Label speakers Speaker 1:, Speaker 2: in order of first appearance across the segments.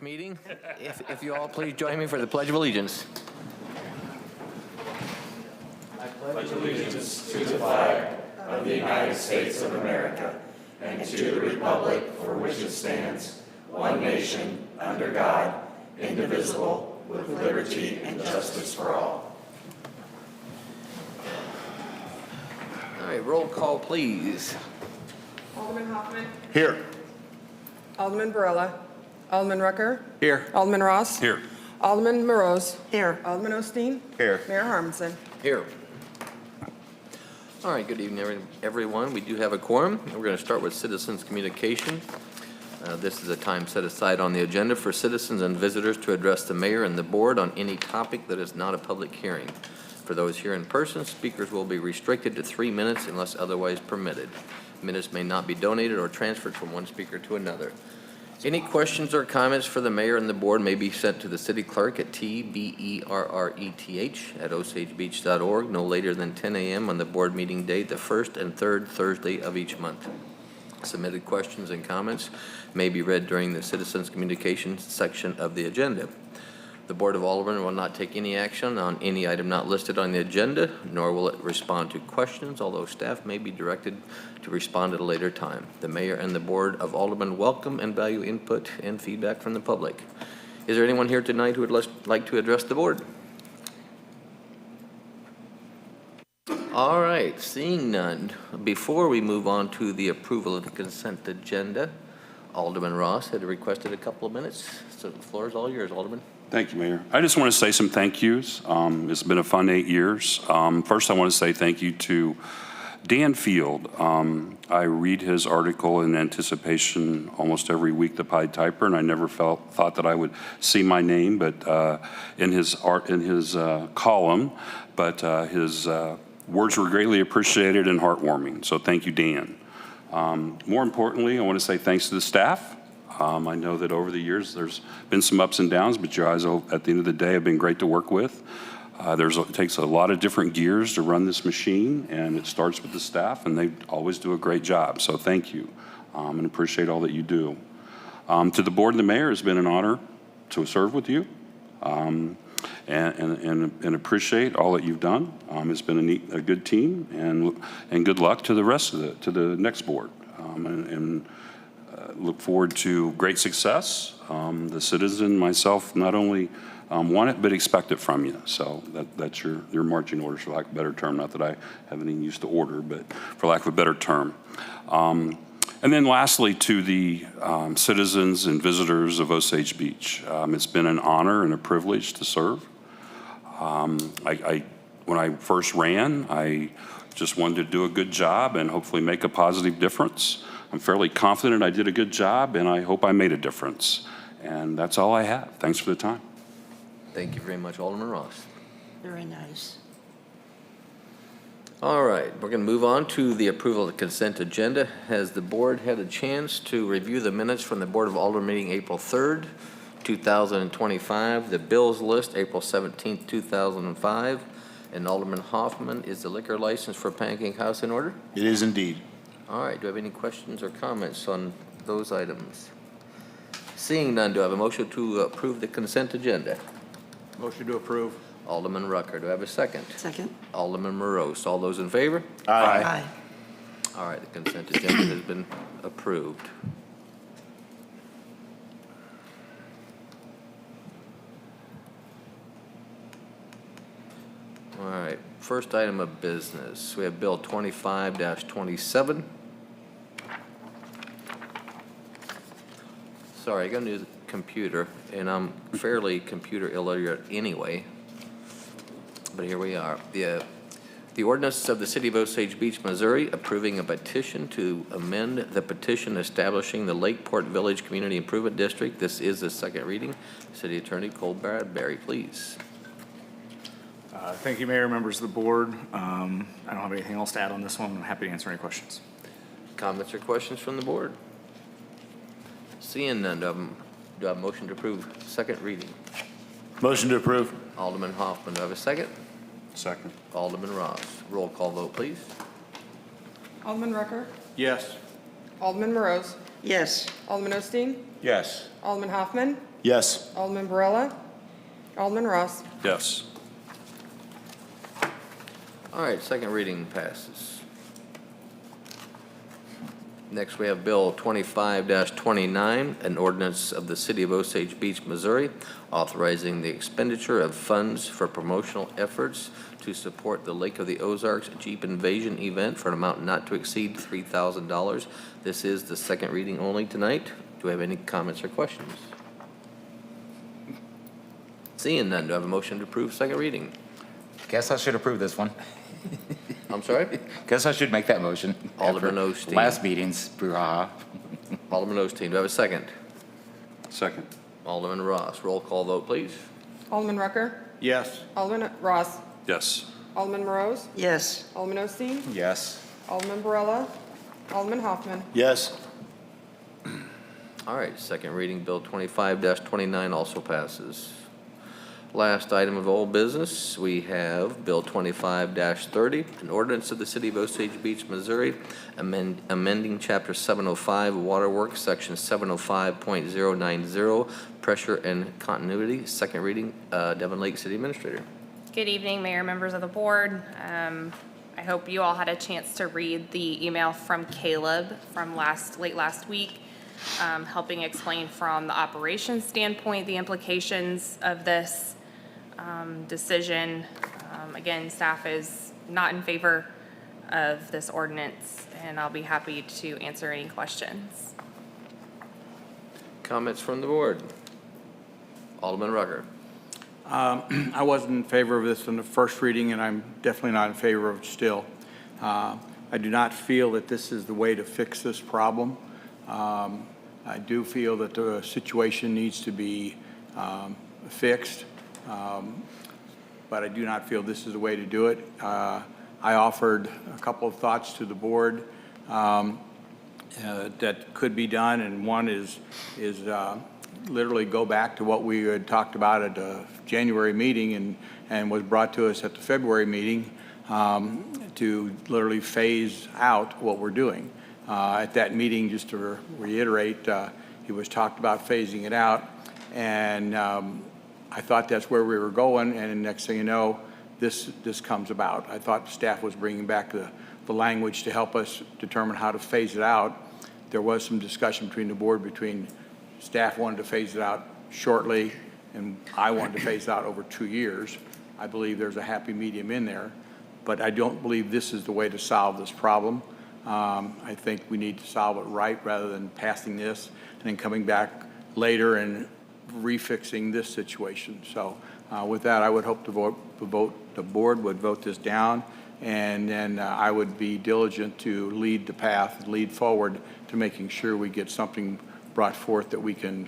Speaker 1: Meeting. If you all please join me for the Pledge of Allegiance.
Speaker 2: I pledge allegiance to the flag of the United States of America and to the republic for which it stands, one nation, under God, indivisible, with liberty and justice for all.
Speaker 1: All right, roll call, please.
Speaker 3: Alderman Hoffman.
Speaker 2: Here.
Speaker 3: Alderman Barilla. Alderman Rucker.
Speaker 1: Here.
Speaker 3: Alderman Ross.
Speaker 2: Here.
Speaker 3: Alderman Morose. Here. Alderman Osteen.
Speaker 2: Here.
Speaker 3: Mayor Harmonson.
Speaker 1: Here. All right, good evening, everyone. We do have a quorum. We're going to start with citizens' communication. This is a time set aside on the agenda for citizens and visitors to address the mayor and the board on any topic that is not a public hearing. For those here in person, speakers will be restricted to 3 minutes unless otherwise permitted. Minutes may not be donated or transferred from one speaker to another. Any questions or comments for the mayor and the board may be sent to the city clerk at tberreth@osagebeach.org no later than 10 a.m. on the board meeting day, the first and third Thursday of each month. Submitted questions and comments may be read during the citizens communication section of the agenda. The Board of Aldermen will not take any action on any item not listed on the agenda, nor will it respond to questions, although staff may be directed to respond at a later time. The mayor and the Board of Aldermen welcome and value input and feedback from the public. Is there anyone here tonight who would like to address the board? All right, seeing none, before we move on to the approval of the consent agenda, Alderman Ross had requested a couple of minutes, so the floor is all yours, Alderman.
Speaker 4: Thank you, Mayor. I just want to say some thank yous. It's been a fun 8 years. First, I want to say thank you to Dan Field. I read his article in anticipation almost every week, the Pied Piper, and I never thought that I would see my name, but in his column. But his words were greatly appreciated and heartwarming. So thank you, Dan. More importantly, I want to say thanks to the staff. I know that over the years there's been some ups and downs, but you guys at the end of the day have been great to work with. It takes a lot of different gears to run this machine, and it starts with the staff, and they always do a great job. So thank you, and appreciate all that you do. To the board and the mayor, it's been an honor to serve with you, and appreciate all that you've done. It's been a good team, and good luck to the rest of the next board. Look forward to great success. The citizen, myself, not only want it, but expect it from you. So that's your marching orders, for lack of a better term. Not that I have any use to order, but for lack of a better term. And then lastly, to the citizens and visitors of Osage Beach. It's been an honor and a privilege to serve. When I first ran, I just wanted to do a good job and hopefully make a positive difference. I'm fairly confident I did a good job, and I hope I made a difference. And that's all I have. Thanks for the time.
Speaker 1: Thank you very much, Alderman Ross.
Speaker 5: Very nice.
Speaker 1: All right, we're going to move on to the approval of the consent agenda. Has the board had a chance to review the minutes from the Board of Aldermen meeting April 3rd, 2025, the bills list April 17th, 2005, and Alderman Hoffman, is the liquor license for Pancake House in order?
Speaker 2: It is indeed.
Speaker 1: All right, do I have any questions or comments on those items? Seeing none, do I have a motion to approve the consent agenda?
Speaker 6: Motion to approve.
Speaker 1: Alderman Rucker, do I have a second?
Speaker 5: Second.
Speaker 1: Alderman Morose, all those in favor?
Speaker 5: Aye.
Speaker 1: All right, the consent agenda has been approved. All right, first item of business. We have Bill 25-27. Sorry, I got a new computer, and I'm fairly computer illiterate anyway. But here we are. The ordinance of the City of Osage Beach, Missouri, approving a petition to amend the petition establishing the Lakeport Village Community Improvement District. This is the second reading. City Attorney Cole Bradbury, please.
Speaker 6: Thank you, Mayor, members of the board. I don't have anything else to add on this one. I'm happy to answer any questions.
Speaker 1: Comments or questions from the board? Seeing none, do I have a motion to approve second reading?
Speaker 2: Motion to approve.
Speaker 1: Alderman Hoffman, do I have a second?
Speaker 4: Second.
Speaker 1: Alderman Ross. Roll call vote, please.
Speaker 3: Alderman Rucker.
Speaker 6: Yes.
Speaker 3: Alderman Morose.
Speaker 5: Yes.
Speaker 3: Alderman Osteen?
Speaker 2: Yes.
Speaker 3: Alderman Hoffman?
Speaker 2: Yes.
Speaker 3: Alderman Barella? Alderman Ross?
Speaker 4: Yes.
Speaker 1: All right, second reading passes. Next, we have Bill 25-29, an ordinance of the City of Osage Beach, Missouri, authorizing the expenditure of funds for promotional efforts to support the Lake of the Ozarks Jeep Invasion event for an amount not to exceed $3,000. This is the second reading only tonight. Do we have any comments or questions? Seeing none, do I have a motion to approve second reading?
Speaker 2: Guess I should approve this one.
Speaker 1: I'm sorry?
Speaker 2: Guess I should make that motion.
Speaker 1: Alderman
Speaker 2: After
Speaker 1: Osteen.
Speaker 2: Last meeting's brouhaha.
Speaker 1: Alderman Osteen, do I have a second?
Speaker 4: Second.
Speaker 1: Alderman Ross, roll call vote, please.
Speaker 3: Alderman Rucker?
Speaker 6: Yes.
Speaker 3: Alderman Ross?
Speaker 4: Yes.
Speaker 3: Alderman Morose?
Speaker 5: Yes.
Speaker 3: Alderman Osteen?
Speaker 2: Yes.
Speaker 3: Alderman Barella? Alderman Hoffman?
Speaker 2: Yes.
Speaker 1: All right, second reading, Bill 25-29 also passes. Last item of old business, we have Bill 25-30, an ordinance of the City of Osage Beach, Missouri, amending Chapter 705 Waterworks, Section 705.090, Pressure and Continuity. Second reading, Devon Lake City Administrator.
Speaker 7: Good evening, Mayor, members of the board. I hope you all had a chance to read the email from Caleb from late last week, helping explain from the operations standpoint the implications of this decision. Again, staff is not in favor of this ordinance, and I'll be happy to answer any questions.
Speaker 1: Comments from the board? Alderman Rucker.
Speaker 8: I wasn't in favor of this in the first reading, and I'm definitely not in favor of it still. I do not feel that this is the way to fix this problem. I do feel that the situation needs to be fixed, but I do not feel this is the way to do it. I offered a couple of thoughts to the board that could be done, and one is literally go back to what we had talked about at the January meeting and was brought to us at the February meeting, to literally phase out what we're doing. At that meeting, just to reiterate, it was talked about phasing it out, and I thought that's where we were going, and next thing you know, this comes about. I thought staff was bringing back the language to help us determine how to phase it out. There was some discussion between the board, staff wanted to phase it out shortly, and I wanted to phase it out over 2 years. I believe there's a happy medium in there, but I don't believe this is the way to solve this problem. I think we need to solve it right rather than passing this and then coming back later and refixing this situation. So with that, I would hope the board would vote this down, and then I would be diligent to lead the path, lead forward to making sure we get something brought forth that we can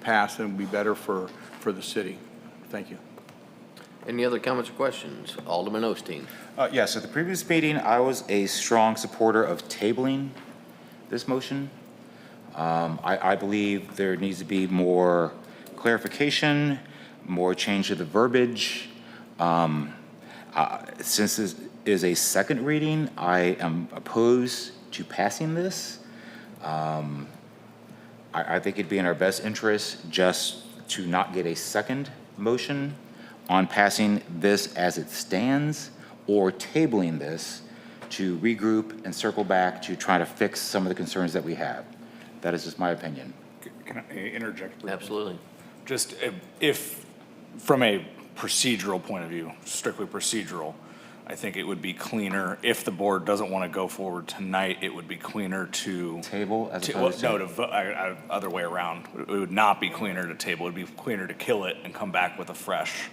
Speaker 8: pass and be better for the city. Thank you.
Speaker 1: Any other comments or questions? Alderman Osteen.
Speaker 2: Yes, at the previous meeting, I was a strong supporter of tabling this motion. I believe there needs to be more clarification, more change to the verbiage. Since this is a second reading, I am opposed to passing this. I think it'd be in our best interest just to not get a second motion on passing this as it stands, or tabling this to regroup and circle back to try to fix some of the concerns that we have. That is just my opinion.
Speaker 6: Can I interject briefly?
Speaker 1: Absolutely.
Speaker 6: Just if, from a procedural point of view, strictly procedural, I think it would be cleaner, if the board doesn't want to go forward tonight, it would be cleaner to
Speaker 2: Table as
Speaker 6: to,
Speaker 2: opposed
Speaker 6: no,
Speaker 2: to.
Speaker 6: other way around. It would not be cleaner to table. It would be cleaner to kill it and come back with a fresh.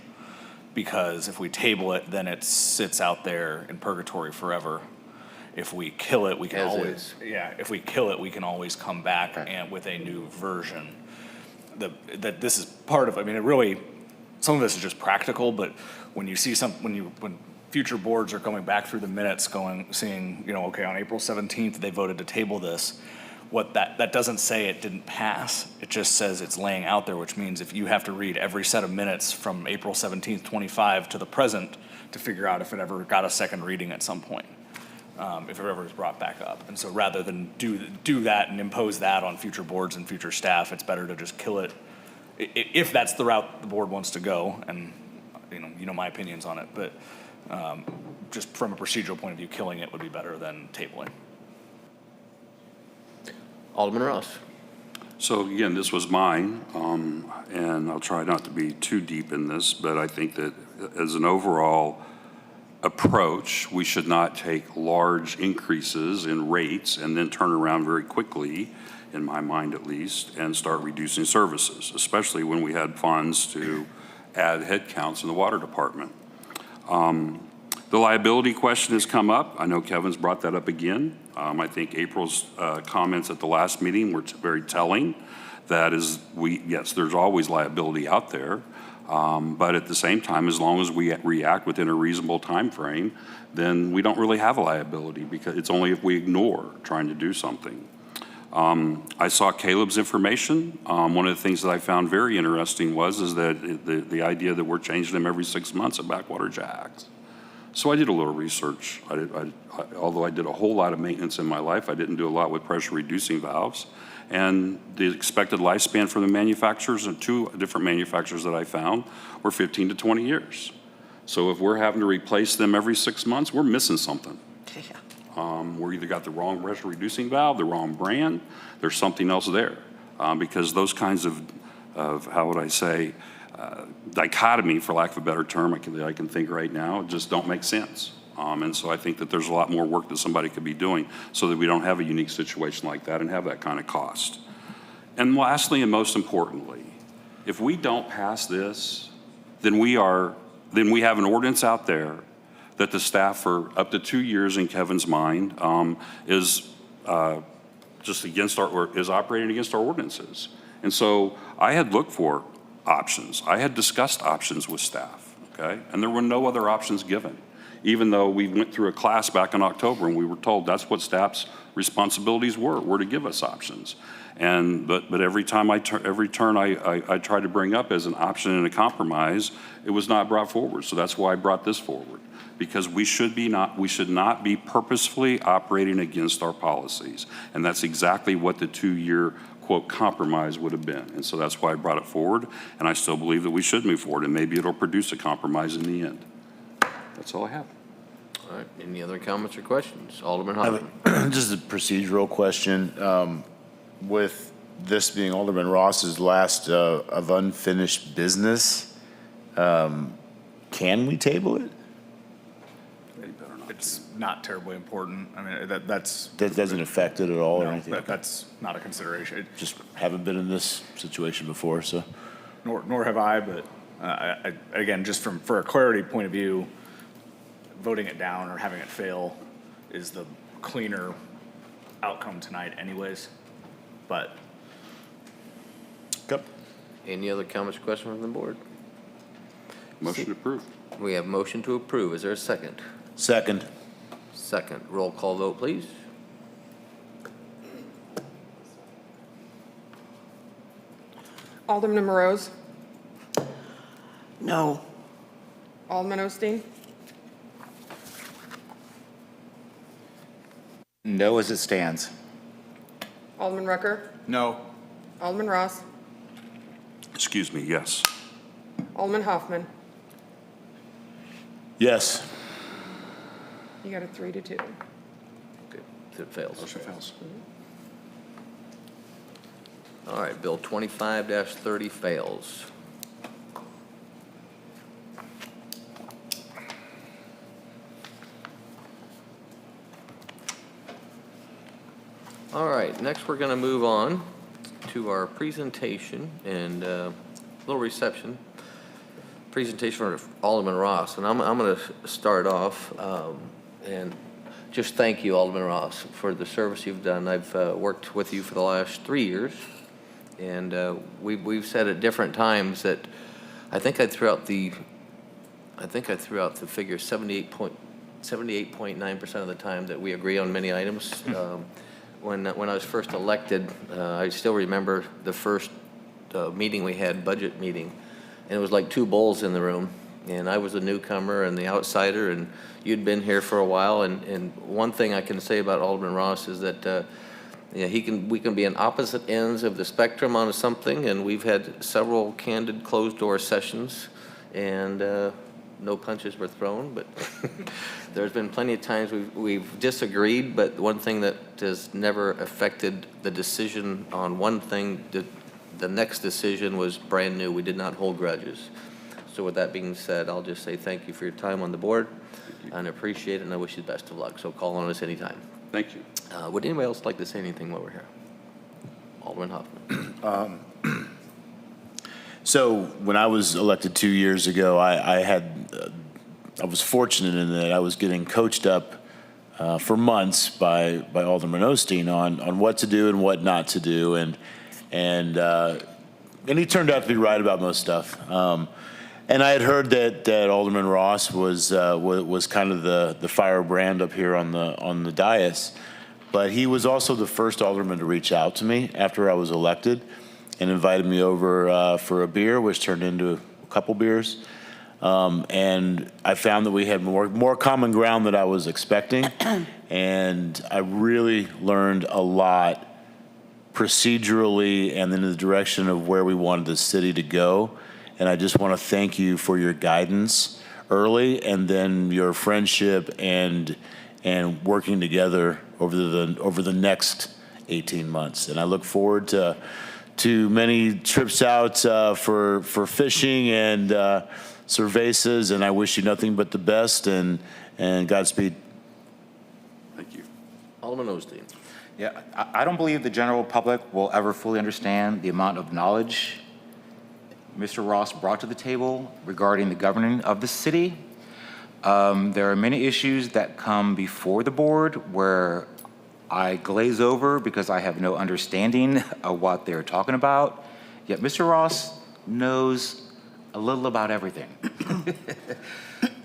Speaker 6: Because if we table it, then it sits out there in purgatory forever. If we kill it, we can
Speaker 1: As
Speaker 6: always, yeah, if we kill it, we can always come back and with a new version. That this is part of, I mean, it really, some of this is just practical, but when you see when future boards are coming back through the minutes seeing, okay, on April 17th, they voted to table this. What that doesn't say it didn't pass. It just says it's laying out there, which means if you have to read every set of minutes from April 17th, 25 to the present to figure out if it ever got a second reading at some point. if it ever is brought back up. And so rather than do that and impose that on future boards and future staff, it's better to just kill it if that's the route the board wants to go. And you know my opinions on it, but just from a procedural point of view, killing it would be better than tabling.
Speaker 1: Alderman Ross.
Speaker 4: So again, this was mine, and I'll try not to be too deep in this, but I think that as an overall approach, we should not take large increases in rates and then turn around very quickly, in my mind at least, and start reducing services, especially when we had funds to add headcounts in the water department. The liability question has come up. I know Kevin's brought that up again. I think April's comments at the last meeting were very telling. That is, yes, there's always liability out there, but at the same time, as long as we react within a reasonable time frame, then we don't really have a liability, because it's only if we ignore trying to do something. I saw Caleb's information. One of the things that I found very interesting is that the idea that we're changing them every 6 months at backwater jacks. So I did a little research. Although I did a whole lot of maintenance in my life, I didn't do a lot with pressure reducing valves. And the expected lifespan for the manufacturers, and 2 different manufacturers that I found, were 15 to 20 years. So if we're having to replace them every 6 months, we're missing something. We're either got the wrong pressure reducing valve, the wrong brand, there's something else there. Because those kinds of how would I say, dichotomy, for lack of a better term, I can think right now, just don't make sense. And so I think that there's a lot more work that somebody could be doing so that we don't have a unique situation like that and have that kind of cost. And lastly, and most importantly, if we don't pass this, then we have an ordinance out there that the staff for up to 2 years, in Kevin's mind, is just is operating against our ordinances. And so I had looked for options. I had discussed options with staff, okay? And there were no other options given, even though we went through a class back in October and we were told that's what staff's responsibilities were to give us options. But every turn I tried to bring up as an option and a compromise, it was not brought forward. So that's why I brought this forward, because we should not be purposefully operating against our policies. And that's exactly what the 2-year quote compromise would have been. And so that's why I brought it forward, and I still believe that we should move forward, and maybe it'll produce a compromise in the end. That's all I have.
Speaker 1: All right, any other comments or questions? Alderman Hoffman.
Speaker 9: Just a procedural question. With this being Alderman Ross's last of unfinished business, can we table it?
Speaker 6: It's not terribly important. I mean, that
Speaker 9: Doesn't affect it at all or anything?
Speaker 6: that's not a consideration.
Speaker 9: Just haven't been in this situation before, so.
Speaker 6: Nor have I, but again, just for a clarity point of view, voting it down or having it fail is the cleaner outcome tonight anyways, but.
Speaker 9: Okay.
Speaker 1: Any other comments or questions from the board?
Speaker 4: Motion approved.
Speaker 1: We have motion to approve. Is there a second?
Speaker 9: Second.
Speaker 1: Second. Roll call vote, please.
Speaker 3: Alderman Morose,
Speaker 5: No.
Speaker 3: Alderman Osteen,
Speaker 2: No as it stands.
Speaker 3: Alderman Rucker,
Speaker 8: No.
Speaker 3: Alderman Ross,
Speaker 4: Excuse me, yes.
Speaker 3: Alderman Hoffman.
Speaker 9: Yes.
Speaker 3: You got a 3-2.
Speaker 1: Okay, it fails.
Speaker 4: Motion fails.
Speaker 1: All right, Bill 25-30 fails. All right, next we're going to move on to our presentation and little reception. Presentation for Alderman Ross, and I'm going to start off and just thank you, Alderman Ross, for the service you've done. I've worked with you for the last 3 years, and we've said at different times that I think I threw out the figure 78.9% of the time that we agree on many items. When I was first elected, I still remember the first meeting we had, budget meeting, and it was like 2 bulls in the room, and I was a newcomer and the outsider, and you'd been here for a while, and one thing I can say about Alderman Ross is that yeah, we can be on opposite ends of the spectrum on something, and we've had several candid closed-door sessions, and no punches were thrown, but there's been plenty of times we've disagreed, but one thing that has never affected the decision on one thing, the next decision was brand new. We did not hold grudges. So with that being said, I'll just say thank you for your time on the board, and appreciate it, and I wish you the best of luck. So call on us anytime.
Speaker 4: Thank you.
Speaker 1: Would anybody else like to say anything while we're here? Alderman Hoffman.
Speaker 9: So when I was elected 2 years ago, I was fortunate in that I was getting coached up for months by Alderman Osteen on what to do and what not to do, and he turned out to be right about most stuff. And I had heard that Alderman Ross was kind of the firebrand up here on the dais, but he was also the first alderman to reach out to me after I was elected and invited me over for a beer, which turned into a couple beers. And I found that we had more common ground than I was expecting, and I really learned a lot procedurally and in the direction of where we wanted the city to go. And I just want to thank you for your guidance early, and then your friendship and working together over the next 18 months. And I look forward to many trips out for fishing and cervezas, and I wish you nothing but the best, and Godspeed.
Speaker 4: Thank you.
Speaker 1: Alderman Osteen.
Speaker 2: Yeah, I don't believe the general public will ever fully understand the amount of knowledge Mr. Ross brought to the table regarding the governing of the city. There are many issues that come before the board where I glaze over because I have no understanding of what they're talking about. Yet Mr. Ross knows a little about everything.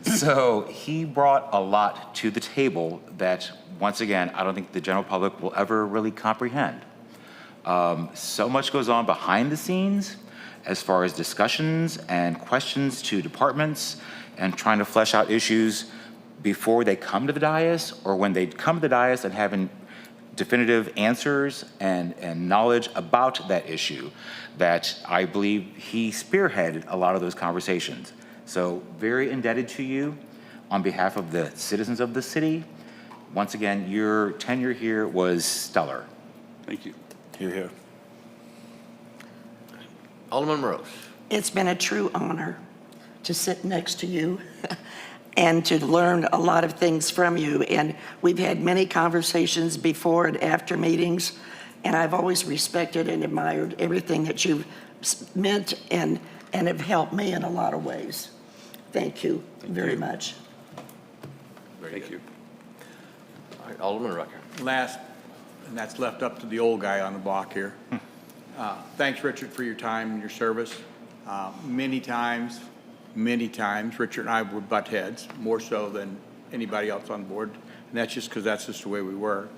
Speaker 2: So he brought a lot to the table that, once again, I don't think the general public will ever really comprehend. So much goes on behind the scenes as far as discussions and questions to departments and trying to flesh out issues before they come to the dais, or when they come to the dais and having definitive answers and knowledge about that issue, that I believe he spearheaded a lot of those conversations. So very indebted to you on behalf of the citizens of the city. Once again, your tenure here was stellar.
Speaker 4: Thank you.
Speaker 9: Hear, hear.
Speaker 1: Alderman Rose.
Speaker 5: It's been a true honor to sit next to you and to learn a lot of things from you. And we've had many conversations before and after meetings, and I've always respected and admired everything that you've meant and have helped me in a lot of ways. Thank you very much.
Speaker 4: Thank you.
Speaker 1: All right, Alderman Rucker.
Speaker 8: Last, and that's left up to the old guy on the block here. Thanks, Richard, for your time and your service. Many times, Richard and I would butt heads, more so than anybody else on board. And that's just because that's just the way we were.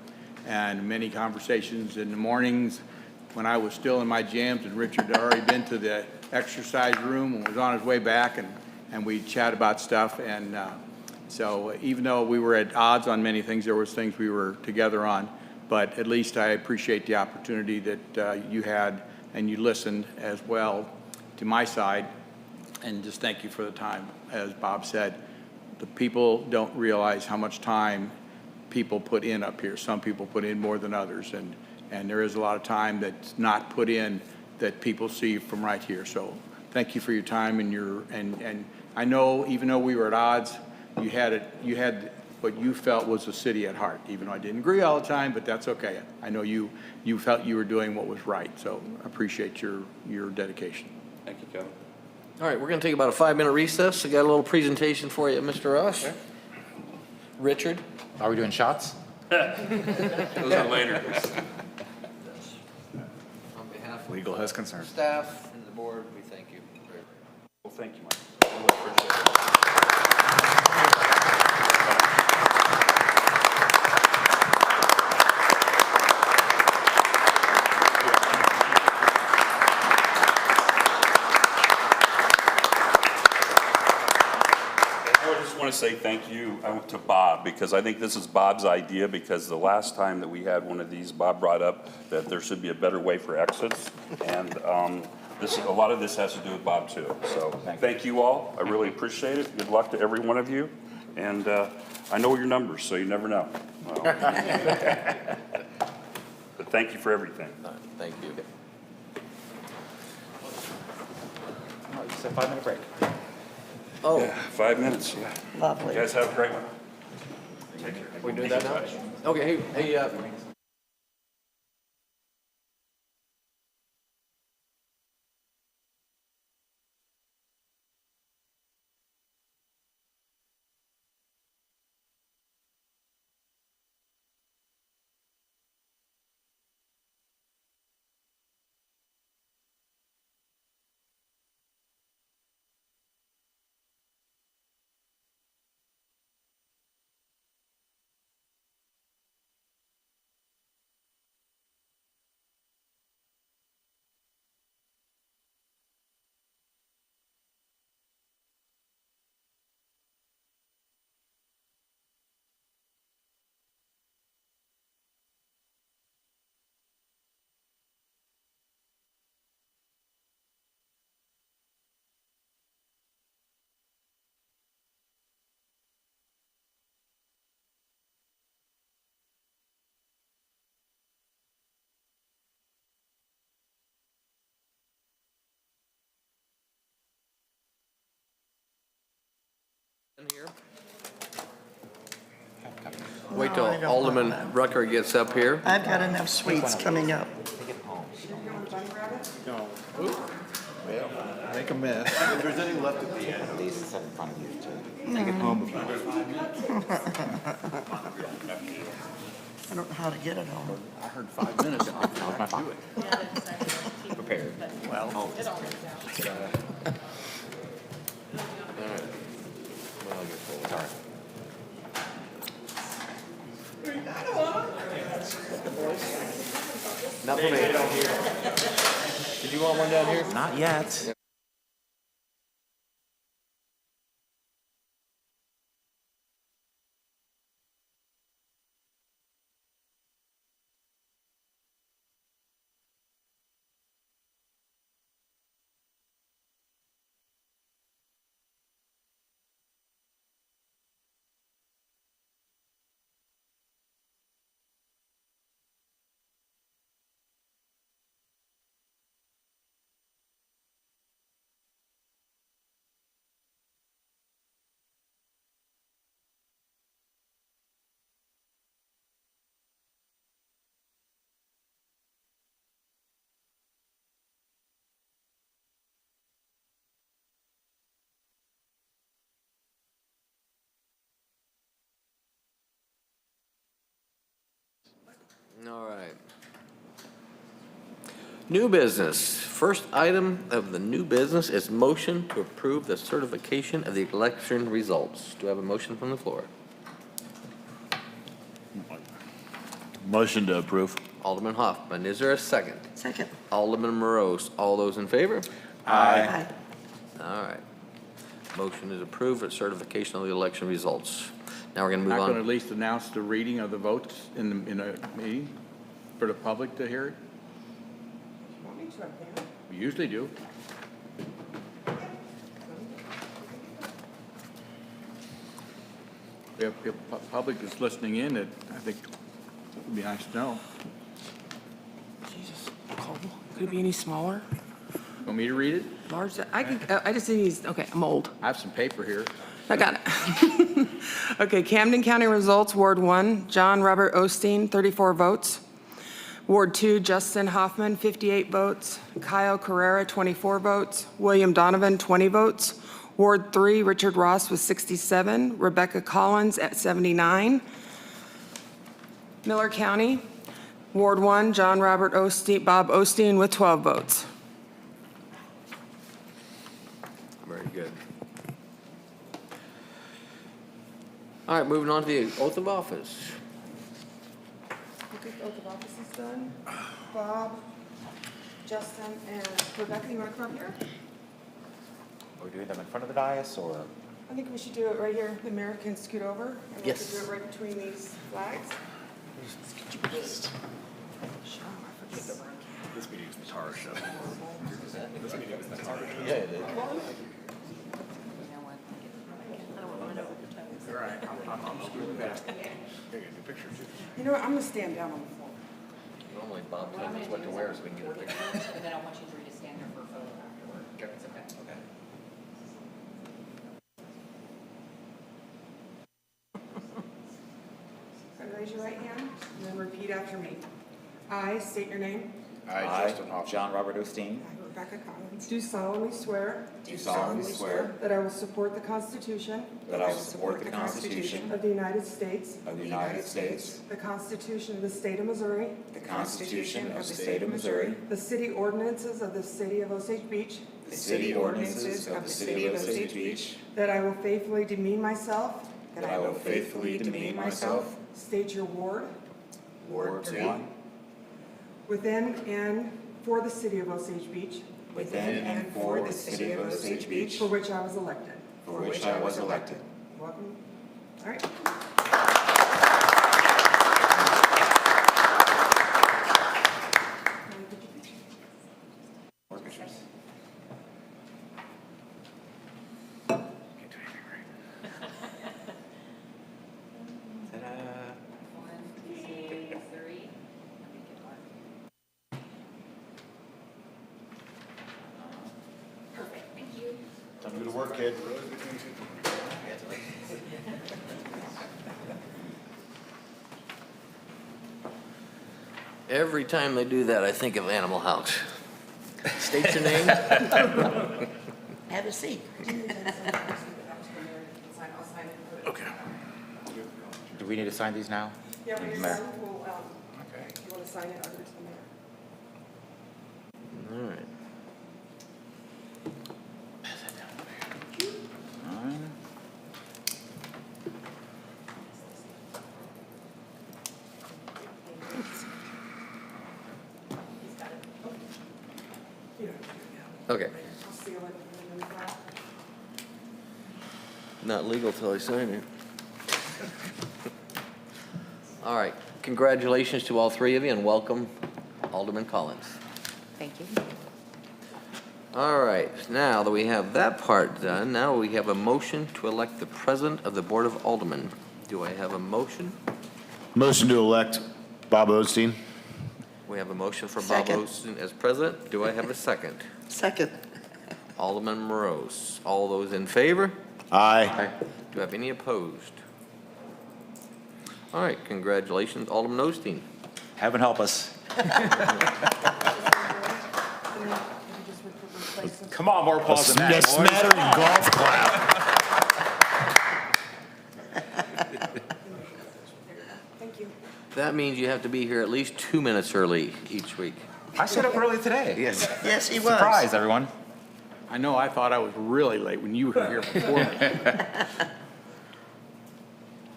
Speaker 8: And many conversations in the mornings when I was still in my jams, and Richard had already been to the exercise room and was on his way back, and we'd chat about stuff. And so even though we were at odds on many things, there was things we were together on. But at least I appreciate the opportunity that you had, and you listened as well to my side. And just thank you for the time. As Bob said, the people don't realize how much time people put in up here. Some people put in more than others, and there is a lot of time that's not put in that people see from right here. So thank you for your time and I know even though we were at odds, you had what you felt was the city at heart, even though I didn't agree all the time, but that's okay. I know you felt you were doing what was right, so I appreciate your dedication.
Speaker 4: Thank you, Kevin.
Speaker 1: All right, we're going to take about a 5-minute recess. I got a little presentation for you, Mr. Ross. Okay. Richard.
Speaker 2: Are we doing shots?
Speaker 4: Those are later.
Speaker 1: On behalf of
Speaker 6: Legal has concerns.
Speaker 1: staff and the board, we thank you.
Speaker 4: Well, thank you, Mike. want to say thank you to Bob, because I think this is Bob's idea, because the last time that we had one of these, Bob brought up that there should be a better way for exits. And a lot of this has to do with Bob too. So thank you all. I really appreciate it. Good luck to every one of you. And I know your numbers, so you never know. Well, but thank you for everything.
Speaker 1: Thank you.
Speaker 2: It's a 5-minute break.
Speaker 1: Oh,
Speaker 4: Yeah, 5 minutes, yeah.
Speaker 5: Lovely.
Speaker 4: You guys have a great one.
Speaker 1: we doing that now? Okay, hey, here. Wait till
Speaker 5: I don't
Speaker 1: Alderman
Speaker 5: want
Speaker 1: Rucker gets up here.
Speaker 5: I've got enough sweets coming up.
Speaker 8: Make a mess.
Speaker 2: If there's any left at the end, these set in front of you to take it home if you want.
Speaker 5: I don't know how to get it home.
Speaker 8: I heard 5 minutes.
Speaker 2: That was my fault. Prepared.
Speaker 8: Well,
Speaker 1: All right. Well, I'll get full.
Speaker 2: All right.
Speaker 1: Not for me. Did you want one down here?
Speaker 2: Not yet.
Speaker 1: All right. New business. First item of the new business is motion to approve the certification of the election results. Do I have a motion from the floor?
Speaker 9: Motion to approve.
Speaker 1: Alderman Hoffman, is there a second?
Speaker 5: Second.
Speaker 1: Alderman Morose, all those in favor?
Speaker 5: Aye.
Speaker 1: All right. Motion is approved for certification of the election results. Now we're going to
Speaker 8: not
Speaker 1: move
Speaker 8: going to at
Speaker 1: on.
Speaker 8: least announce the reading of the votes in a meeting for the public to hear it? We usually do. If public is listening in, it, I think it'd be nice to know.
Speaker 3: Jesus, Cole, could it be any smaller?
Speaker 8: Want me to read it?
Speaker 3: Large, I just need, okay, I'm old.
Speaker 8: I have some paper here.
Speaker 3: I got it. Okay, Camden County results, Ward 1, John Robert Osteen, 34 votes. Ward 2, Justin Hoffman, 58 votes. Kyle Carrera, 24 votes. William Donovan, 20 votes. Ward 3, Richard Ross with 67. Rebecca Collins at 79. Miller County, Ward 1, John Robert Osteen, Bob Osteen with 12 votes.
Speaker 1: Very good. All right, moving on to the oath of office.
Speaker 3: Okay, oath of office is done. Bob, Justin, and Rebecca, you want to come up here?
Speaker 2: Are we doing them in front of the dais or?
Speaker 3: I think we should do it right here. The mayor can scoot over. And we
Speaker 1: Yes.
Speaker 3: can do it right between these flags.
Speaker 6: This meeting is the tar show.
Speaker 1: Yeah, it is.
Speaker 3: You know what, I'm gonna stand down on the floor.
Speaker 1: Normally Bob tells us what to wear so we can get a picture.
Speaker 10: And then I want you three to stand there for a photo afterward. It's okay.
Speaker 3: And raise your right hand and then repeat after me. I state your name.
Speaker 2: I, John Robert Osteen,
Speaker 3: I, Rebecca Collins. Do solemnly swear
Speaker 2: do solemnly swear
Speaker 3: that I will support the Constitution
Speaker 2: that I will support the Constitution
Speaker 3: of the United States,
Speaker 2: of the United States,
Speaker 3: the Constitution of the State of Missouri,
Speaker 2: the Constitution of the State of Missouri,
Speaker 3: the city ordinances of the City of Osage Beach,
Speaker 2: the city ordinances of the City of Osage Beach,
Speaker 3: that I will faithfully demean myself,
Speaker 2: that I will faithfully demean myself,
Speaker 3: state your ward,
Speaker 2: Ward 1,
Speaker 3: within and for the City of Osage Beach,
Speaker 2: within and for the City of Osage Beach,
Speaker 3: for which I was elected.
Speaker 2: for which I was elected.
Speaker 3: Welcome. All right.
Speaker 2: More pictures. Ta-da.
Speaker 10: 1, 2, 3. Perfect, thank you.
Speaker 9: Time to go to work, kid.
Speaker 1: Every time they do that, I think of Animal House. State your name.
Speaker 5: Have a seat.
Speaker 3: Okay.
Speaker 2: Do we need to sign these now?
Speaker 3: Yeah, when you're
Speaker 2: Mayor.
Speaker 3: done, we'll,
Speaker 2: Okay.
Speaker 3: you want to sign it, I'll give it to the mayor.
Speaker 1: All right.
Speaker 2: Sign.
Speaker 3: You don't have to do it
Speaker 1: Okay.
Speaker 3: now. I'll seal it and then file.
Speaker 1: Not legal till I sign it. All right. Congratulations to all three of you and welcome Alderman Collins.
Speaker 10: Thank you.
Speaker 1: All right. Now that we have that part done, now we have a motion to elect the president of the Board of Aldermen. Do I have a motion?
Speaker 9: Motion to elect Bob Osteen.
Speaker 1: We have a motion for Bob
Speaker 5: Second.
Speaker 1: Osteen as president. Do I have a second?
Speaker 5: Second.
Speaker 1: Alderman Morose. All those in favor?
Speaker 9: Aye.
Speaker 1: Do I have any opposed? All right, congratulations, Alderman Osteen.
Speaker 2: Heaven help us.
Speaker 3: And then you just replace them.
Speaker 2: Come on, more applause than
Speaker 9: A
Speaker 2: that, boys.
Speaker 9: smattering golf clap.
Speaker 3: Thank you.
Speaker 1: That means you have to be here at least 2 minutes early each week.
Speaker 2: I showed up early today. Yes.
Speaker 5: Yes, he was.
Speaker 2: Surprise, everyone.
Speaker 8: I know, I thought I was really late when you were here before me.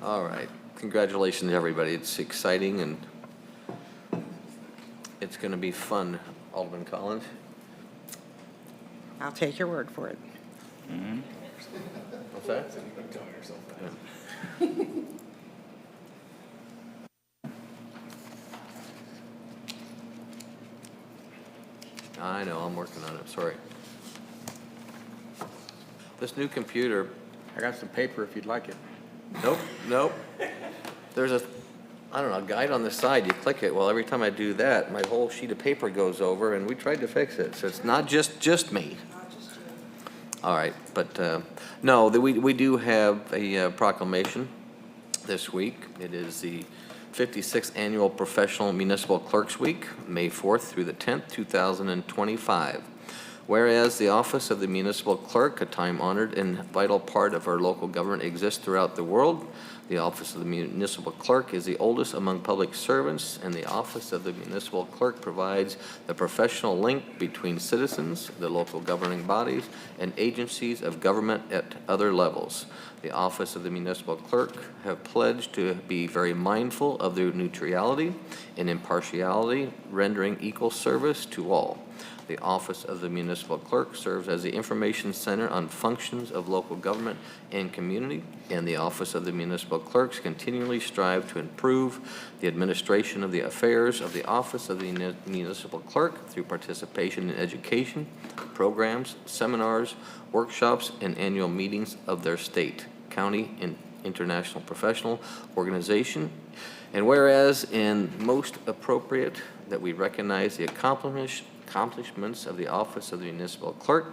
Speaker 1: All right, congratulations, everybody. It's exciting and it's going to be fun, Alderman Collins.
Speaker 5: I'll take your word for it.
Speaker 1: What's that? I know, I'm working on it, sorry. This new computer,
Speaker 8: I got some paper if you'd like it.
Speaker 1: nope. There's a, I don't know, guide on the side, you click it, well, every time I do that, my whole sheet of paper goes over, and we tried to fix it, so it's not just me. All right, but, no, we do have a proclamation this week. It is the 56th Annual Professional Municipal Clerks Week, May 4th through the 10th, 2025. Whereas the office of the municipal clerk, a time-honored and vital part of our local government, exists throughout the world. The office of the municipal clerk is the oldest among public servants, and the office of the municipal clerk provides the professional link between citizens, the local governing bodies, and agencies of government at other levels. The office of the municipal clerk have pledged to be very mindful of their neutrality and impartiality, rendering equal service to all. The Office of the Municipal Clerk serves as the information center on functions of local government and community, and the Office of the Municipal Clerks continually strive to improve the administration of the affairs of the Office of the Municipal Clerk through participation in education, programs, seminars, workshops, and annual meetings of their state, county, and international professional organization. And whereas in most appropriate that we recognize the accomplishments of the Office of the Municipal Clerk.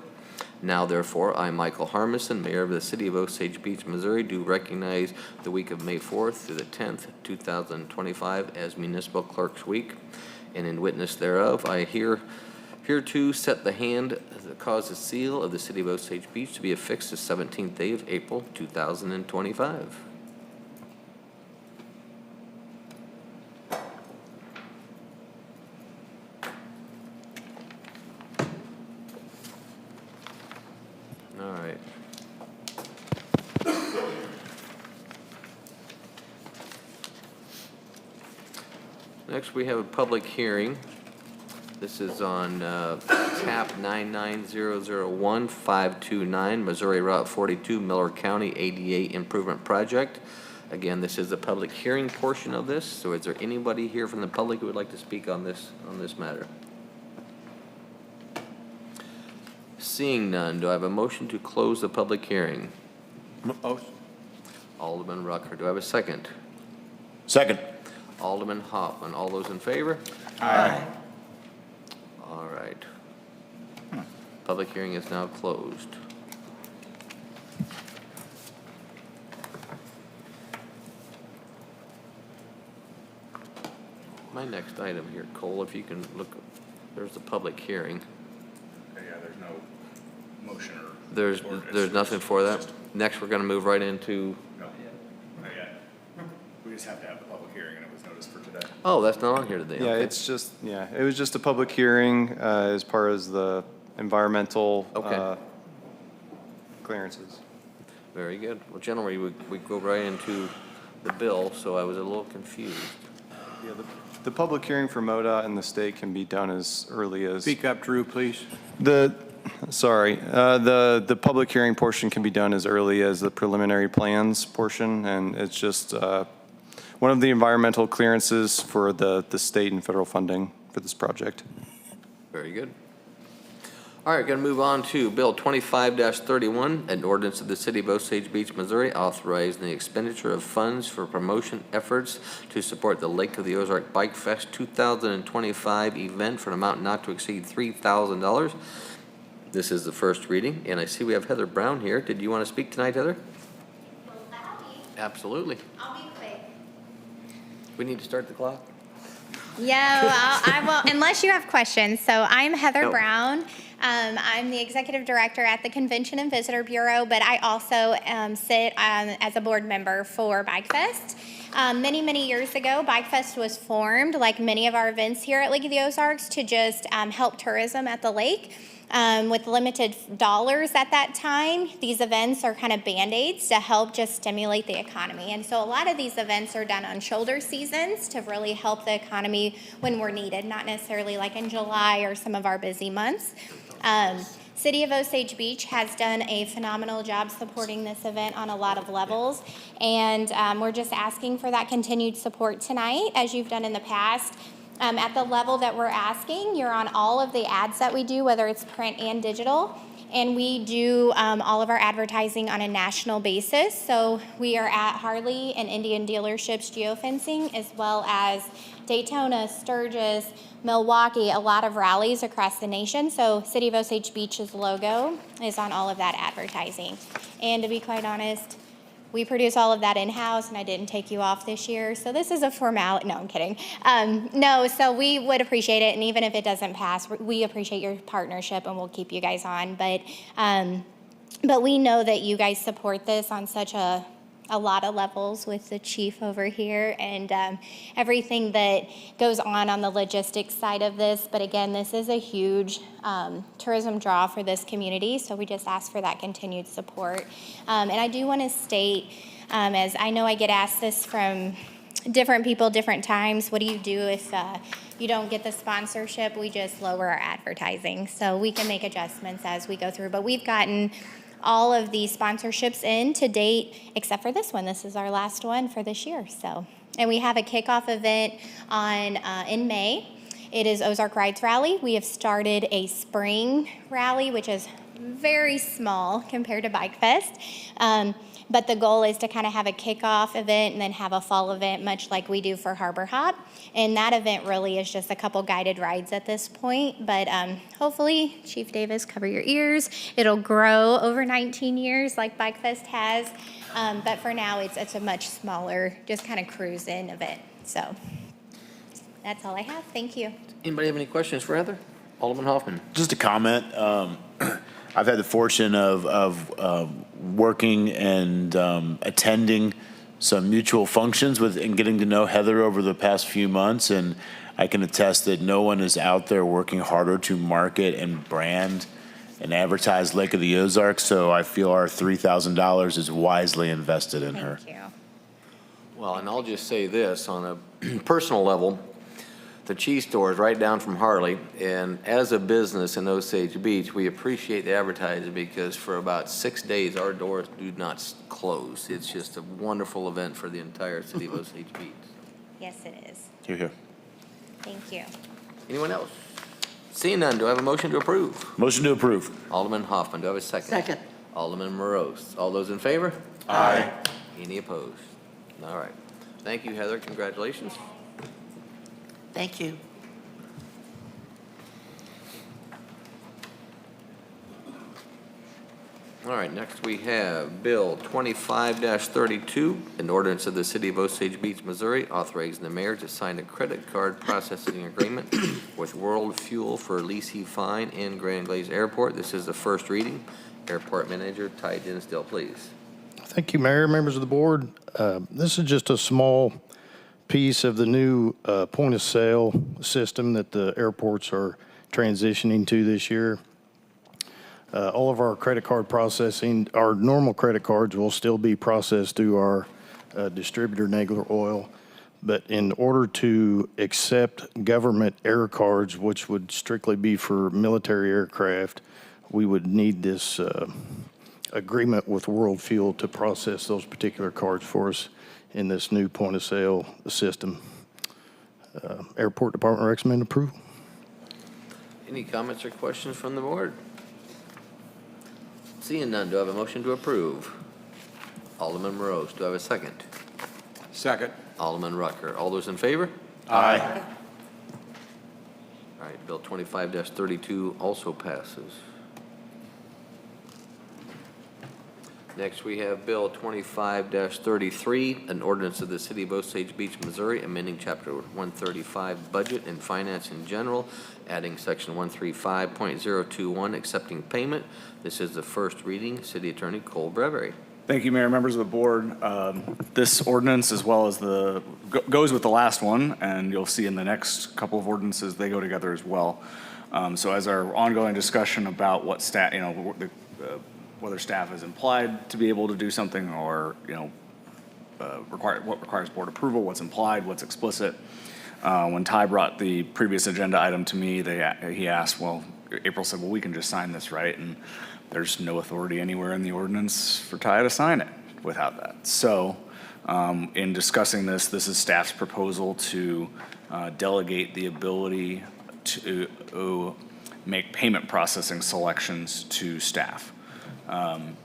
Speaker 1: Now therefore, I, Michael Harmison, Mayor of the City of Osage Beach, Missouri, do recognize the week of May 4th through the 10th, 2025 as Municipal Clerks Week. And in witness thereof, I hereto set the hand that caused the seal of the City of Osage Beach to be affixed the 17th day of April, 2025. All right. Next, we have a public hearing. This is on TAP 99001-529, Missouri Route 42, Miller County ADA Improvement Project. Again, this is the public hearing portion of this. So is there anybody here from the public who would like to speak on this matter? Seeing none, do I have a motion to close the public hearing?
Speaker 8: Motion.
Speaker 1: Alderman Rucker, do I have a second?
Speaker 9: Second.
Speaker 1: Alderman Hoffman, all those in favor?
Speaker 8: Aye.
Speaker 1: All right. Public hearing is now closed. My next item here, Cole, if you can look, there's the public hearing.
Speaker 6: Yeah, there's no motion or.
Speaker 1: There's nothing for that.
Speaker 6: Just-
Speaker 1: Next, we're gonna move right into,
Speaker 6: No, not yet. We just have to have the public hearing, and it was noticed for today.
Speaker 1: oh, that's not on here today.
Speaker 11: Yeah,
Speaker 1: Okay.
Speaker 11: it was just a public hearing as far as the environmental
Speaker 1: Okay.
Speaker 11: clearances.
Speaker 1: Very good. Well, generally, we go right into the bill, so I was a little confused.
Speaker 11: Yeah, the public hearing for MoDOT and the state can be done as early as.
Speaker 8: Speak up, Drew, please.
Speaker 11: The public hearing portion can be done as early as the preliminary plans portion, and it's just one of the environmental clearances for the state and federal funding for this project.
Speaker 1: Very good. All right, going to move on to Bill 25-31, an ordinance of the City of Osage Beach, Missouri, authorizing the expenditure of funds for promotion efforts to support the Lake of the Ozark Bike Fest 2025 event for an amount not to exceed $3,000. This is the first reading, and I see we have Heather Brown here. Did you want to speak tonight, Heather?
Speaker 12: Will allow me.
Speaker 1: Absolutely.
Speaker 12: I'll be quick.
Speaker 1: We need to start the clock.
Speaker 12: I will, unless you have questions. So I'm Heather
Speaker 1: No.
Speaker 12: Brown. I'm the executive director at the Convention and Visitor Bureau, but I also sit as a board member for Bike Fest. Many, many years ago, Bike Fest was formed, like many of our events here at Lake of the Ozarks, to just help tourism at the lake. With limited dollars at that time, these events are kind of Band-Aids to help just stimulate the economy. And so a lot of these events are done on shoulder seasons to really help the economy when we're needed, not necessarily like in July or some of our busy months. City of Osage Beach has done a phenomenal job supporting this event on a lot of levels, and we're just asking for that continued support tonight, as you've done in the past. At the level that we're asking, you're on all of the ads that we do, whether it's print and digital, and we do all of our advertising on a national basis. So we are at Harley and Indian dealerships geofencing, as well as Daytona, Sturgis, Milwaukee, a lot of rallies across the nation. So City of Osage Beach's logo is on all of that advertising. And to be quite honest, we produce all of that in-house, and I didn't take you off this year, so this is a formality. No, I'm kidding. No, so we would appreciate it, and even if it doesn't pass, we appreciate your partnership, and we'll keep you guys on. But we know that you guys support this on such a lot of levels with the chief over here and everything that goes on the logistics side of this. But again, this is a huge tourism draw for this community, so we just ask for that continued support. And I do want to state, as I know I get asked this from different people, different times. What do you do if you don't get the sponsorship? We just lower our advertising. So we can make adjustments as we go through. But we've gotten all of the sponsorships in to date, except for this one. This is our last one for this year. So, and we have a kickoff event on in May. It is Ozark Rides Rally. We have started a spring rally, which is very small compared to Bike Fest. But the goal is to kind of have a kickoff event and then have a fall event, much like we do for Harbor Hop. And that event really is just a couple guided rides at this point. But hopefully, Chief Davis, cover your ears. It'll grow over 19 years like Bike Fest has. But for now, it's a much smaller, just kind of cruise-in event. So that's all I have. Thank you.
Speaker 1: Anybody have any questions for Heather? Alderman Hoffman.
Speaker 9: Just a comment. I've had the fortune of working and attending some mutual functions with and getting to know Heather over the past few months, and I can attest that no one is out there working harder to market and brand and advertise Lake of the Ozarks. So I feel our $3,000 is wisely invested in her.
Speaker 12: Thank you.
Speaker 1: Well, and I'll just say this, on a personal level, the cheese store is right down from Harley, and as a business in Osage Beach, we appreciate the advertising because for about 6 days, our doors do not close. It's just a wonderful event for the entire city of Osage Beach.
Speaker 12: Yes, it is.
Speaker 9: Hear, hear.
Speaker 12: Thank you.
Speaker 1: Anyone else? Seeing none, do I have a motion to approve?
Speaker 9: Motion to approve.
Speaker 1: Alderman Hoffman, do I have a second?
Speaker 5: Second.
Speaker 1: Alderman Morose. All those in favor?
Speaker 9: Aye.
Speaker 1: Any opposed? All right. Thank you, Heather. Congratulations.
Speaker 5: Thank you.
Speaker 1: All right, next we have Bill 25-32, an ordinance of the City of Osage Beach, Missouri, authorizing the mayor to sign a credit card processing agreement with World Fuel for Lisi Fine in Grand Glaze Airport. This is the first reading. Airport Manager Ty Dinsdale, please.
Speaker 13: Thank you, Mayor, members of the board. This is just a small piece of the new point-of-sale system that the airports are transitioning to this year. All of our credit card processing, our normal credit cards will still be processed through our distributor, Nagler Oil. But in order to accept government air cards, which would strictly be for military aircraft, we would need this agreement with World Fuel to process those particular cards for us in this new point-of-sale system. Airport Department recommend approval.
Speaker 1: Any comments or questions from the board? Seeing none, do I have a motion to approve? Alderman Morose, do I have a second?
Speaker 8: Second.
Speaker 1: Alderman Rucker. All those in favor?
Speaker 9: Aye.
Speaker 1: All right, Bill 25-32 also passes. Next, we have Bill 25-33, an ordinance of the City of Osage Beach, Missouri, amending Chapter 135, Budget and Finance in General, adding Section 135.021, accepting payment. This is the first reading. City Attorney Cole Brevery.
Speaker 6: Thank you, Mayor, members of the board. This ordinance, as well as goes with the last one, and you'll see in the next couple of ordinances, they go together as well. So as our ongoing discussion about what whether staff is implied to be able to do something or, what requires board approval, what's implied, what's explicit. When Ty brought the previous agenda item to me, he asked, April said, we can just sign this, right? And there's no authority anywhere in the ordinance for Ty to sign it without that. So in discussing this is staff's proposal to delegate the ability to make payment processing selections to staff. And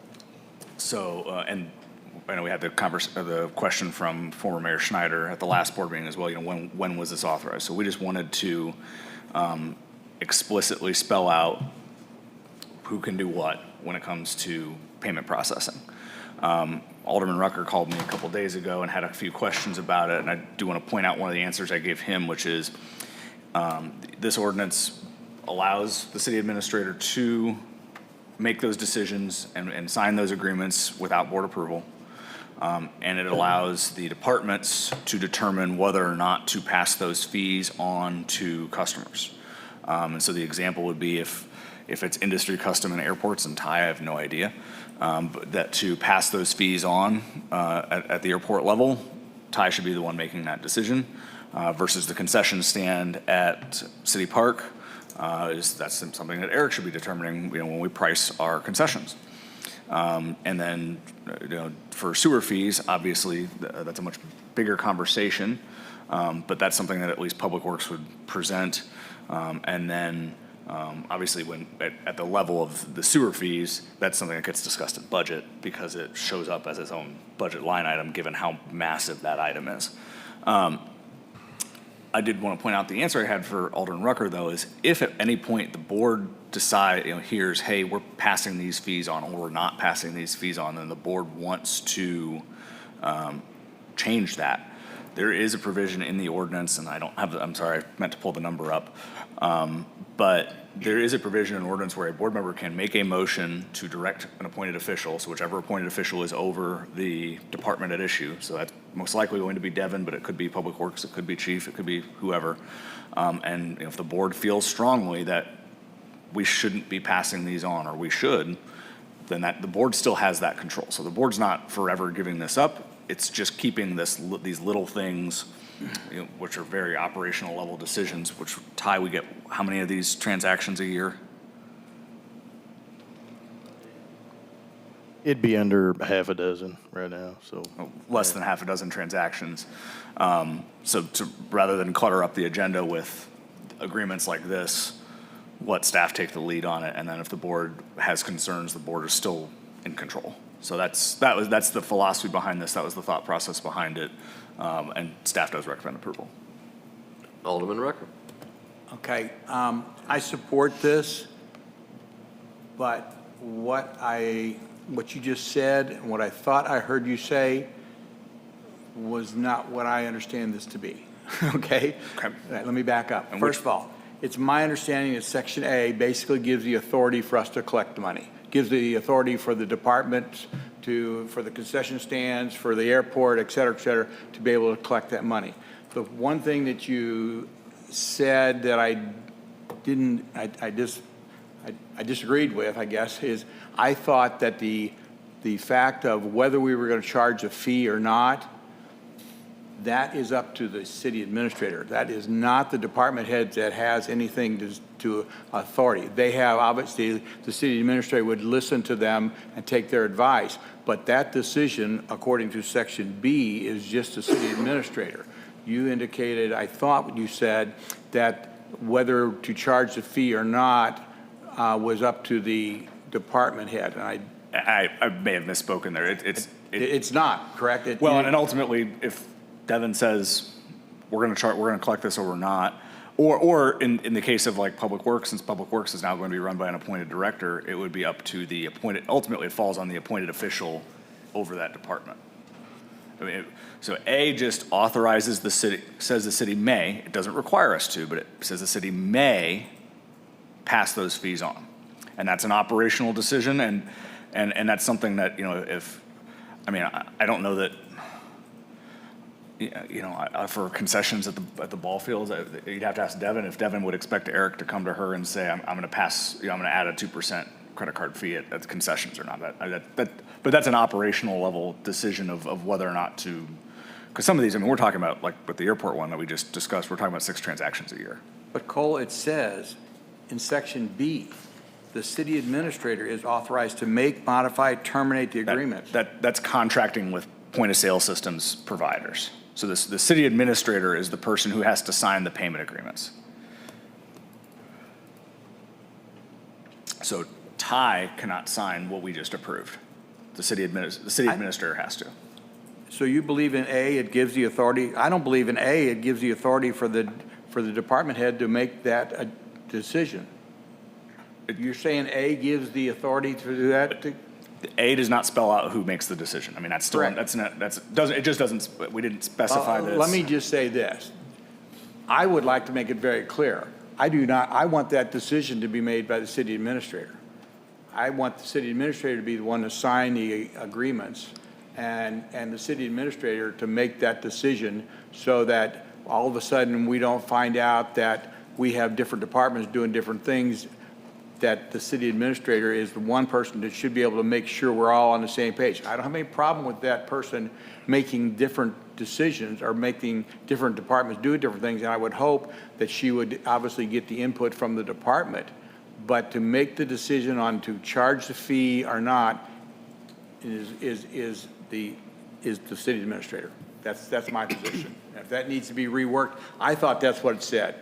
Speaker 6: I know we had the question from former Mayor Schneider at the last board meeting as well, when was this authorized? So we just wanted to explicitly spell out who can do what when it comes to payment processing. Alderman Rucker called me a couple days ago and had a few questions about it, and I do want to point out one of the answers I gave him, which is this ordinance allows the city administrator to make those decisions and sign those agreements without board approval. And it allows the departments to determine whether or not to pass those fees on to customers. And so the example would be if it's industry custom in airports, and Ty, I have no idea, but that to pass those fees on at the airport level, Ty should be the one making that decision, versus the concession stand at City Park. That's something that Eric should be determining, when we price our concessions. And then, for sewer fees, obviously, that's a much bigger conversation. But that's something that at least Public Works would present. And then, obviously, when at the level of the sewer fees, that's something that gets discussed in budget because it shows up as its own budget line item, given how massive that item is. I did want to point out the answer I had for Alderman Rucker, though, is if at any point the board hears, hey, we're passing these fees on, or we're not passing these fees on, then the board wants to change that. There is a provision in the ordinance, and I'm sorry, I meant to pull the number up. But there is a provision in ordinance where a board member can make a motion to direct an appointed official, so whichever appointed official is over the department at issue. So that's most likely going to be Devin, but it could be Public Works, it could be Chief, it could be whoever. And if the board feels strongly that we shouldn't be passing these on, or we should, then the board still has that control. So the board's not forever giving this up. It's just keeping these little things, which are very operational level decisions, which Ty, we get how many of these transactions a year?
Speaker 13: It'd be under half a dozen right now, so.
Speaker 6: Less than half a dozen transactions. So rather than clutter up the agenda with agreements like this, let staff take the lead on it, and then if the board has concerns, the board is still in control. So that's the philosophy behind this. That was the thought process behind it, and staff does recommend approval.
Speaker 1: Alderman Rucker.
Speaker 8: Okay, I support this, but what you just said and what I thought I heard you say was not what I understand this to be. Okay?
Speaker 6: Okay.
Speaker 8: All right, let me back up. First of all, it's my understanding that Section A basically gives the authority for us to collect money. Gives the authority for the department for the concession stands, for the airport, et cetera, to be able to collect that money. The one thing that you said that I disagreed with, I guess, is I thought that the fact of whether we were going to charge a fee or not, that is up to the city administrator. That is not the department head that has anything to authority. They have, obviously, the city administrator would listen to them and take their advice. But that decision, according to Section B, is just the city administrator. You indicated, I thought what you said, that whether to charge the fee or not was up to the department head. And
Speaker 6: I may have misspoken there.
Speaker 8: it's not, correct?
Speaker 6: And ultimately, if Devin says we're going to collect this or we're not, or in the case of like Public Works, since Public Works is now going to be run by an appointed director, it would be up to the appointed. Ultimately, it falls on the appointed official over that department. I mean, so A just authorizes the city, says the city may. It doesn't require us to, but it says the city may pass those fees on, and that's an operational decision, and that's something that I don't know that. For concessions at the ball fields, you'd have to ask Devin if Devin would expect Eric to come to her and say, I'm going to pass, I'm going to add a 2% credit card fee at the concessions or not. But that's an operational level decision of whether or not to, because some of these, we're talking about, like with the airport one that we just discussed, we're talking about 6 transactions a year.
Speaker 8: But Cole, it says in Section B, the city administrator is authorized to make, modify, terminate the agreement.
Speaker 6: That's contracting with point of sale systems providers. So the city administrator is the person who has to sign the payment agreements. So Ty cannot sign what we just approved. The city administrator has to.
Speaker 8: So you believe in A, it gives the authority. I don't believe in A, it gives the authority for the department head to make that a decision. You're saying A gives the authority to do that?
Speaker 6: A does not spell out who makes the decision. I mean, that's still,
Speaker 8: Correct.
Speaker 6: it just doesn't, we didn't specify this.
Speaker 8: Let me just say this. I would like to make it very clear. I want that decision to be made by the city administrator. I want the city administrator to be the one to sign the agreements and the city administrator to make that decision so that all of a sudden we don't find out that we have different departments doing different things, that the city administrator is the one person that should be able to make sure we're all on the same page. I don't have any problem with that person making different decisions or making different departments do different things. And I would hope that she would obviously get the input from the department. But to make the decision on to charge the fee or not is the city administrator. That's my position. If that needs to be reworked, I thought that's what it said.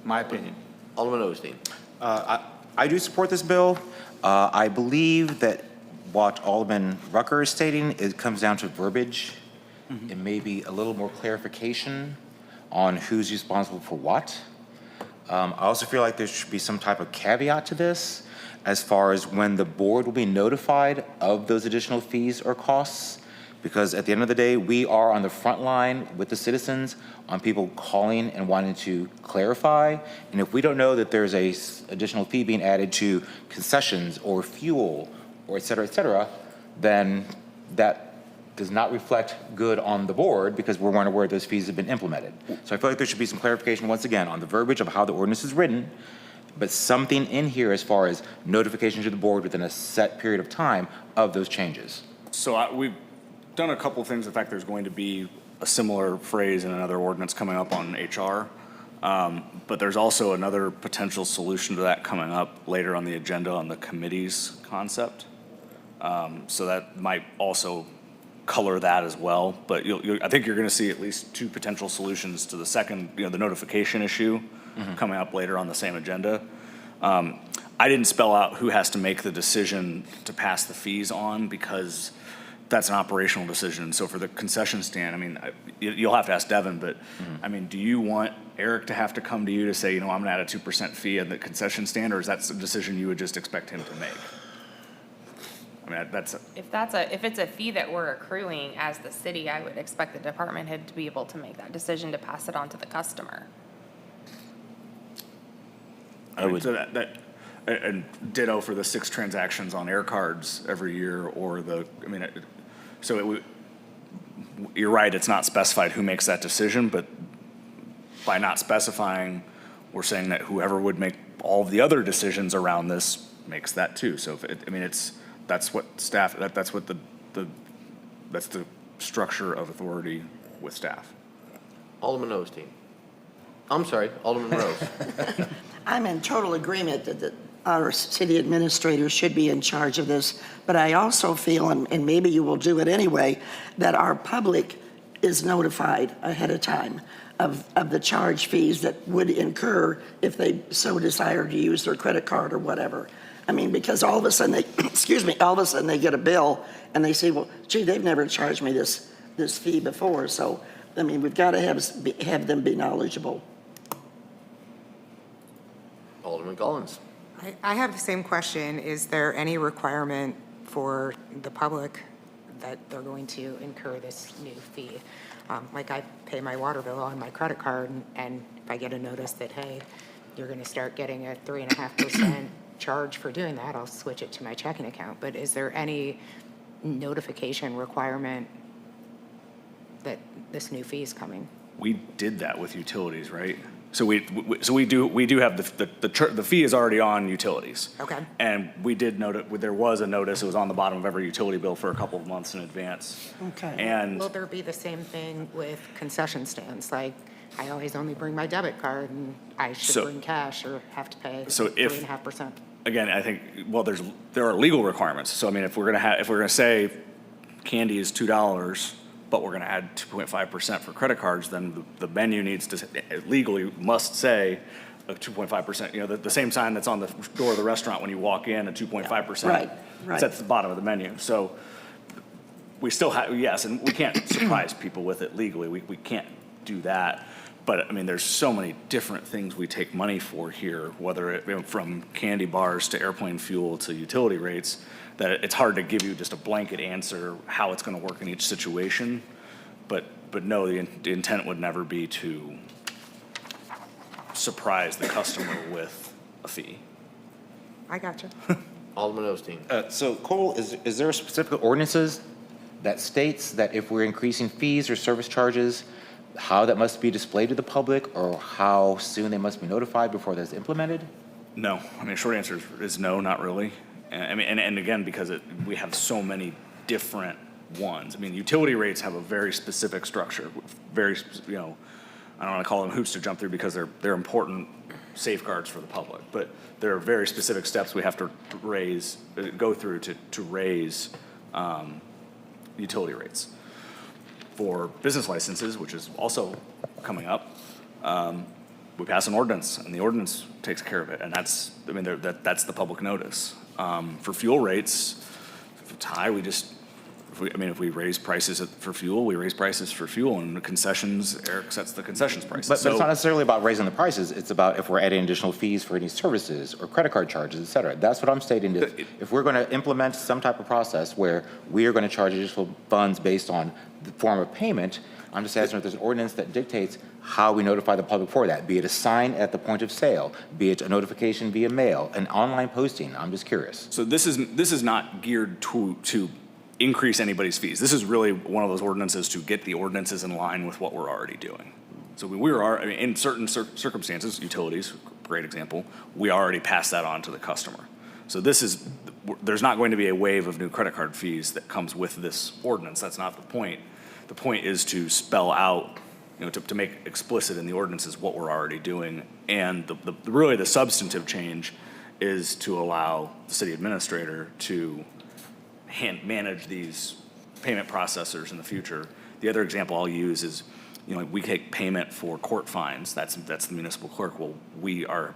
Speaker 8: My opinion.
Speaker 1: Alderman Osteen.
Speaker 10: I do support this bill. I believe that what Alderman Rucker is stating, it comes down to verbiage and maybe a little more clarification on who's responsible for what. I also feel like there should be some type of caveat to this as far as when the board will be notified of those additional fees or costs. Because at the end of the day, we are on the front line with the citizens on people calling and wanting to clarify. And if we don't know that there's a additional fee being added to concessions or fuel or et cetera, then that does not reflect good on the board because we weren't aware those fees have been implemented. So I feel like there should be some clarification once again on the verbiage of how the ordinance is written, but something in here as far as notification to the board within a set period of time of those changes.
Speaker 6: So we've done a couple of things. In fact, there's going to be a similar phrase in another ordinance coming up on HR. But there's also another potential solution to that coming up later on the agenda on the committees concept. So that might also color that as well. But I think you're going to see at least two potential solutions to the second, the notification issue coming up later on the same agenda. I didn't spell out who has to make the decision to pass the fees on because that's an operational decision. So for the concession stand, I mean, you'll have to ask Devin, but I mean, do you want Eric to have to come to you to say, I'm going to add a 2% fee at the concession stand, or is that a decision you would just expect him to make? I mean,
Speaker 7: If it's a fee that we're accruing as the city, I would expect the department head to be able to make that decision to pass it on to the customer.
Speaker 6: I would. So and ditto for the 6 transactions on air cards every year, or you're right, it's not specified who makes that decision, but by not specifying, we're saying that whoever would make all of the other decisions around this makes that too. So that's what staff, that's the structure of authority with staff.
Speaker 1: Alderman Osteen. I'm sorry, Alderman Rose.
Speaker 5: I'm in total agreement that our city administrators should be in charge of this, but I also feel, and maybe you will do it anyway, that our public is notified ahead of time of the charge fees that would incur if they so desire to use their credit card or whatever. I mean, because all of a sudden they get a bill and they say, well, gee, they've never charged me this fee before. So, I mean, we've got to have them be knowledgeable.
Speaker 1: Alderman Collins.
Speaker 10: I have the same question. Is there any requirement for the public that they're going to incur this new fee? Like I pay my water bill on my credit card, and if I get a notice that, hey, you're going to start getting a 3.5% charge for doing that, I'll switch it to my checking account. But is there any notification requirement that this new fee is coming?
Speaker 6: We did that with utilities, right? So we do have the fee is already on utilities.
Speaker 10: Okay.
Speaker 6: And we did note there was a notice. It was on the bottom of every utility bill for a couple of months in advance.
Speaker 5: Okay.
Speaker 6: And
Speaker 10: Will there be the same thing with concession stands? Like, I always only bring my debit card, and I should bring cash or have to pay 3.5%.
Speaker 6: Again, I think there are legal requirements. So I mean, if we're gonna say candy is $2, but we're going to add 2.5% for credit cards, then the menu needs to legally must say a 2.5%. The same sign that's on the door of the restaurant when you walk in, a 2.5%.
Speaker 5: Right.
Speaker 6: Sets the bottom of the menu. So we still have, yes, and we can't surprise people with it legally. We can't do that. But I mean, there's so many different things we take money for here, whether it from candy bars to airplane fuel to utility rates, that it's hard to give you just a blanket answer how it's going to work in each situation. But no, the intent would never be to surprise the customer with a fee.
Speaker 10: I gotcha.
Speaker 1: Alderman Osteen.
Speaker 10: So Cole, is there specific ordinances that states that if we're increasing fees or service charges, how that must be displayed to the public, or how soon they must be notified before that's implemented?
Speaker 6: No, I mean, short answer is no, not really. I mean, and again, because we have so many different ones. I mean, utility rates have a very specific structure, very, you know, I don't want to call them hoops to jump through because they're important safeguards for the public, but there are very specific steps we have to go through to raise utility rates. For business licenses, which is also coming up, we pass an ordinance, and the ordinance takes care of it, and that's the public notice. For fuel rates, if it's high, if we raise prices for fuel, we raise prices for fuel, and the concessions, Eric sets the concessions prices.
Speaker 10: But it's not necessarily about raising the prices, it's about if we're adding additional fees for any services or credit card charges, et cetera. That's what I'm stating, if we're gonna implement some type of process where we are gonna charge additional funds based on the form of payment, I'm just asking if there's an ordinance that dictates how we notify the public for that, be it a sign at the point of sale, be it a notification via mail, an online posting, I'm just curious.
Speaker 6: So this is not geared to increase anybody's fees. This is really one of those ordinances to get the ordinances in line with what we're already doing. So in certain circumstances, utilities, great example, we already pass that on to the customer. So there's not going to be a wave of new credit card fees that comes with this ordinance. That's not the point. The point is to spell out, to make explicit in the ordinances what we're already doing. And really the substantive change is to allow the city administrator to manage these payment processors in the future. The other example I'll use is, we take payment for court fines. That's the municipal clerk. Well, we are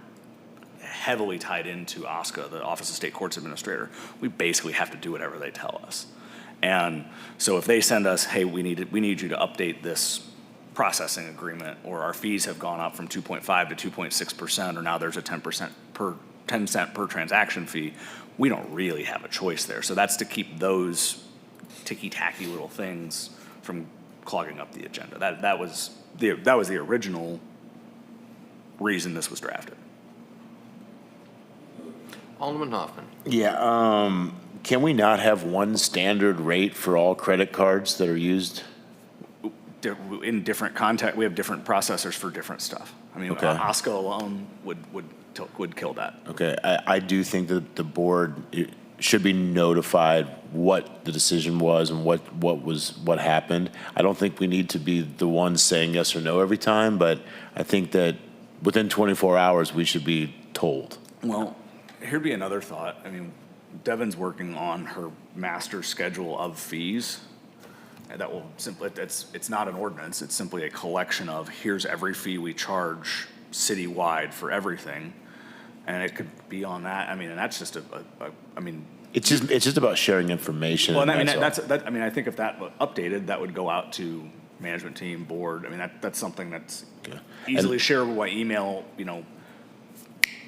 Speaker 6: heavily tied into OSCA, the Office of State Courts Administrator. We basically have to do whatever they tell us. And so if they send us, hey, we need you to update this processing agreement, or our fees have gone up from 2.5 to 2.6%, or now there's a 10 cent per transaction fee, we don't really have a choice there. So that's to keep those ticky-tacky little things from clogging up the agenda. That was the original reason this was drafted.
Speaker 1: Alderman Hoffman.
Speaker 9: Yeah, can we not have one standard rate for all credit cards that are used?
Speaker 6: In different context, we have different processors for different stuff. I mean,
Speaker 9: Okay.
Speaker 6: OSCA alone would kill that.
Speaker 9: Okay, I do think that the board should be notified what the decision was and what happened. I don't think we need to be the ones saying yes or no every time, but I think that within 24 hours, we should be told.
Speaker 6: Well, here'd be another thought. I mean, Devin's working on her master schedule of fees. And that will simply, it's not an ordinance, it's simply a collection of, here's every fee we charge citywide for everything. And it could be on that, and that's just
Speaker 9: It's just about sharing information.
Speaker 6: well,
Speaker 9: and that's all.
Speaker 6: I think if that were updated, that would go out to management team, board. That's something that's
Speaker 9: Yeah.
Speaker 6: easily shareable by email,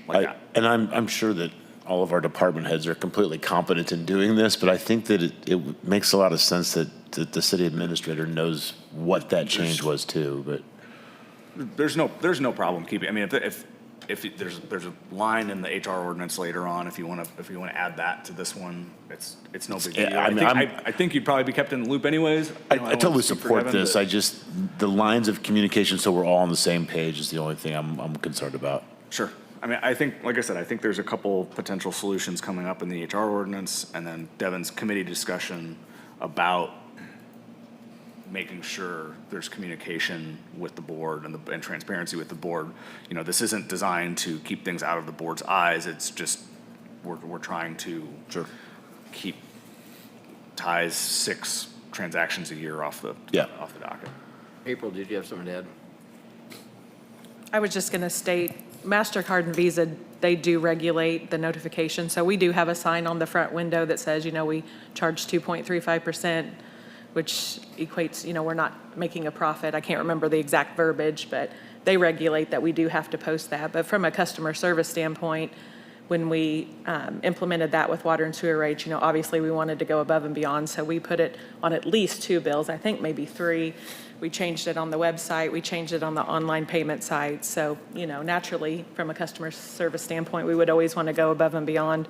Speaker 6: like that.
Speaker 9: And I'm sure that all of our department heads are completely competent in doing this, but I think that it makes a lot of sense that the city administrator knows what that change was too, but.
Speaker 6: There's no problem keeping, if there's a line in the HR ordinance later on, if you want to add that to this one, it's no big deal.
Speaker 9: Yeah,
Speaker 6: I think you'd probably be kept in the loop anyways.
Speaker 9: I
Speaker 6: don't wanna
Speaker 9: totally
Speaker 6: speak for
Speaker 9: support
Speaker 6: Devin,
Speaker 9: this.
Speaker 6: but-
Speaker 9: The lines of communication so we're all on the same page is the only thing I'm concerned about.
Speaker 6: Sure. I think, like I said, I think there's a couple potential solutions coming up in the HR ordinance, and then Devin's committee discussion about making sure there's communication with the board and transparency with the board. This isn't designed to keep things out of the board's eyes. It's just, we're trying to keep ties 6 transactions a year off the docket.
Speaker 1: April, did you have something to add?
Speaker 14: I was just going to state, MasterCard and Visa, they do regulate the notification. So we do have a sign on the front window that says, we charge 2.35%, which equates, we're not making a profit. I can't remember the exact verbiage, but they regulate that we do have to post that. But from a customer service standpoint, when we implemented that with water and sewer rates, obviously we wanted to go above and beyond. So we put it on at least 2 bills, I think maybe 3. We changed it on the website. We changed it on the online payment site. So, naturally, from a customer service standpoint, we would always want to go above and beyond